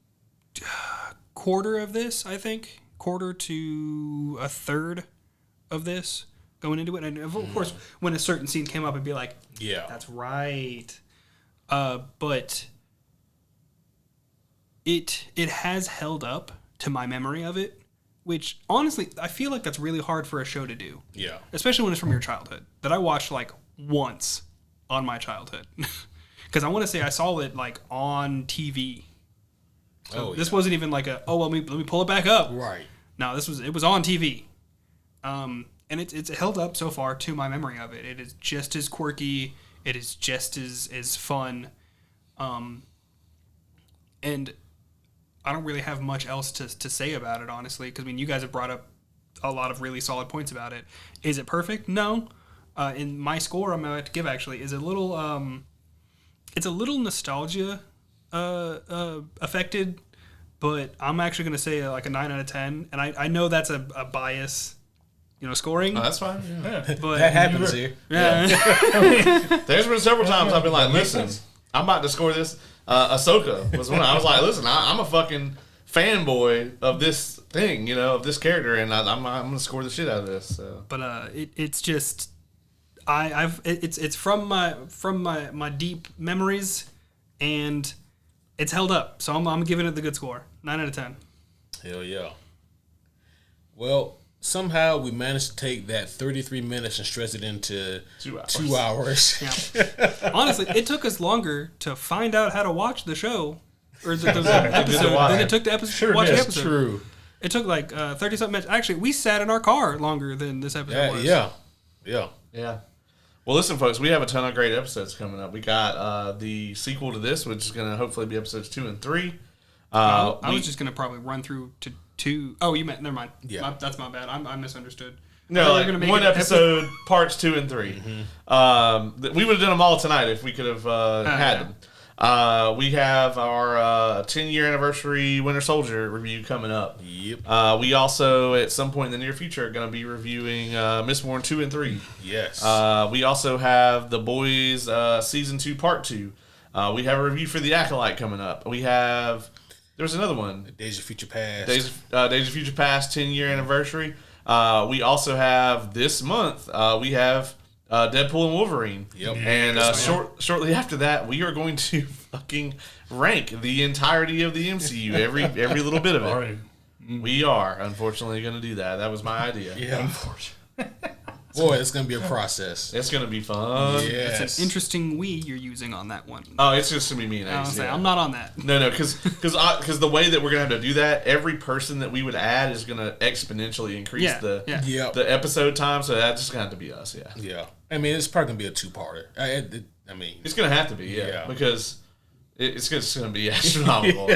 quarter of this, I think. Quarter to a third of this going into it. And of course, when a certain scene came up, I'd be like, yeah, that's right. But it has held up to my memory of it, which honestly I feel like that's really hard for a show to do. Yeah. Especially when it's from your childhood. That I watched once on my childhood. Because I want to say I saw it on TV. So this wasn't even let me pull it back up. Right. No, it was on TV. And it's held up so far to my memory of it. It is just as quirky. It is just as fun. And I don't really have much else to say about it, honestly, because you guys have brought up a lot of really solid points about it. Is it perfect? No. In my score, I'm about to give actually is a little it's a little nostalgia affected, but I'm actually going to say a 9 out of 10, and I know that's a bias, scoring. Oh, that's fine. Yeah. But that happens here. Yeah. There's been several times I've been like, listen, I'm about to score this. Ahsoka was one. I was like, listen, I'm a fucking fanboy of this thing, of this character, and I'm gonna score the shit out of this. So. But it's just it's from my deep memories, and it's held up. So I'm giving it the good score, 9 out of 10. Hell yeah. Well, somehow we managed to take that 33 minutes and stretch it into 2 hours. Yeah. Honestly, it took us longer to find out how to watch the show or the episode than it took to watch the episode. True. It took 30-something minutes. Actually, we sat in our car longer than this episode was. Yeah. Well, listen, folks, we have a ton of great episodes coming up. We got the sequel to this, which is going to hopefully be episodes 2 and 3. I was just going to probably run through to 2. Oh, you meant, never mind. Yeah. That's my bad. I misunderstood. No, one episode, parts 2 and 3. Mm-hmm. We would have done them all tonight if we could have had them. We have our 10-year anniversary Winter Soldier review coming up. Yep. We also, at some point in the near future, are going to be reviewing Mistborn 2 and 3. Yes. We also have The Boys Season 2, Part 2. We have a review for The Acolyte coming up. We have... There's another one. Days of Future Past. Days of Future Past 10-year anniversary. We also have this month, we have Deadpool and Wolverine. Yep. And shortly after that, we are going to fucking rank the entirety of the MCU, every little bit of it. Right. We are, unfortunately, going to do that. That was my idea. Yeah. Unfortunately. Boy, it's going to be a process. It's going to be fun. Yes. It's an interesting we you're using on that one. Oh, it's just going to be me and Ace. I'm not on that. No, because the way that we're going to have to do that, every person that we would add is going to exponentially increase the episode time, so that's just going to have to be us, yeah. I mean, it's probably gonna be a 2-parter. I mean, it's gonna have to be, because it's gonna be astronomical.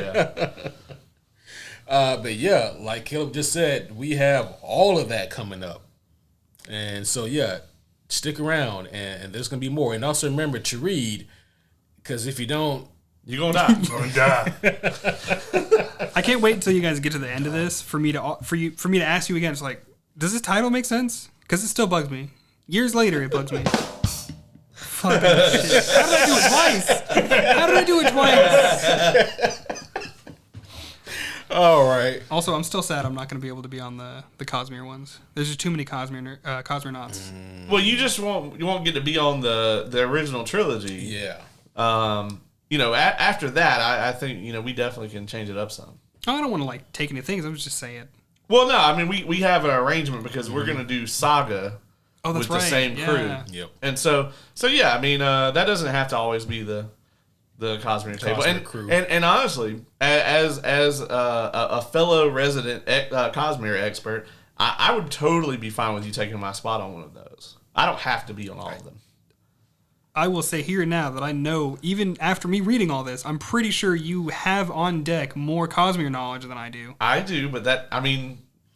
But yeah, like Caleb just said, we have all of that coming up, and so stick around, and there's gonna be more. And also remember to read, because if you don't, you're gonna die. You're gonna die. I can't wait until you guys get to the end of this for me to ask you again. It's like, does this title make sense? Because it still bugs me. Years later, it bugs me. Fucking shit. How did I do it twice? all right. Also, I'm still sad I'm not going to be able to be on the Cosmere ones. There's just too many Cosmonauts. Well, you won't get to be on the original trilogy. Yeah. After that, I think we definitely can change it up some. Oh, I don't want to take any things. I was just saying. Well, no, I mean we have an arrangement because we're gonna do Saga. Oh, that's with the same crew. Yep. And so yeah, I mean that doesn't have to always be the Cosmere table. And crew. And honestly, as a fellow resident Cosmere expert, I would totally be fine with you taking my spot on one of those. I don't have to be on all of them. I will say here now that I know, even after me reading all this, I'm pretty sure you have on deck more Cosmere knowledge than I do. I do, but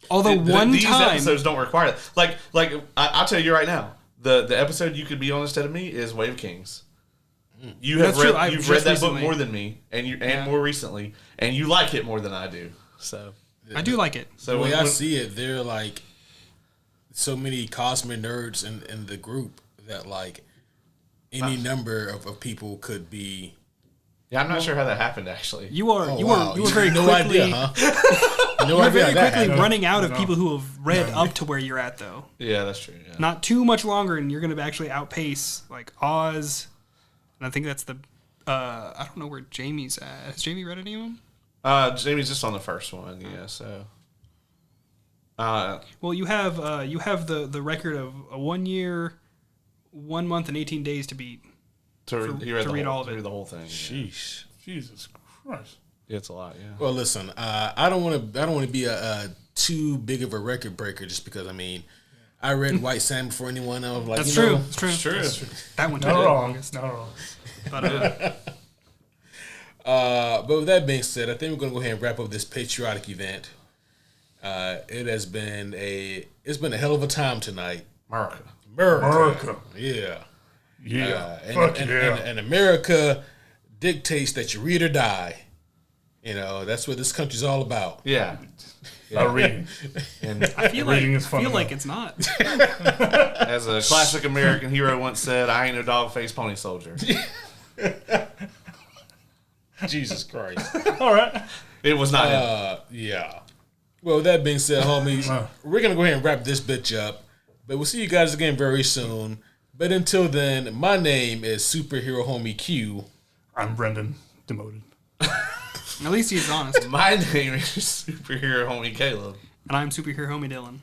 Although these episodes don't require that. Like I'll tell you right now, the episode you could be on instead of me is Wave of Kings. You've read that book more than me, and more recently, and you like it more than I do. So I do like it. So the way I see it, there are like so many Cosmere nerds in the group that like any number of people could be. Yeah, I'm not sure how that happened actually. You were very no quickly. Idea, huh? You were very quickly running out of people who have read up to where you're at, though. Yeah, that's true. Yeah. Not too much longer, and you're going to actually outpace like Oz. And I think that's the. I don't know where Jamie's at. Has Jamie read any of them? Jamie's just on the first one. Yeah, so. Well, you have the record of a 1 year, 1 month, and 18 days to beat. To read all of it. To read the whole thing. Sheesh. Jesus Christ. Yeah, it's a lot. Yeah. Well, listen, I don't want to be a too big of a record breaker just because I read White Sand before anyone else. Like, That's true. That's true. That one took Not the wrong. longest. Not wrong. But with that being said, I think we're gonna go ahead and wrap up this patriotic event. It has been a hell of a time tonight. America. Yeah. Yeah. And America dictates that you read or die. That's what this country's all about. Yeah. Reading. And I feel like it's not. As a classic American hero once said, I ain't no dog-faced pony soldier. Jesus Christ. All right. It was not him. Yeah. Well, with that being said, homies, we're going to go ahead and wrap this bitch up. But we'll see you guys again very soon. But until then, my name is Superhero Homie Q. I'm Brendan, demoted. At least he's honest. My name is Superhero Homie Caleb. And I'm Superhero Homie Dylan.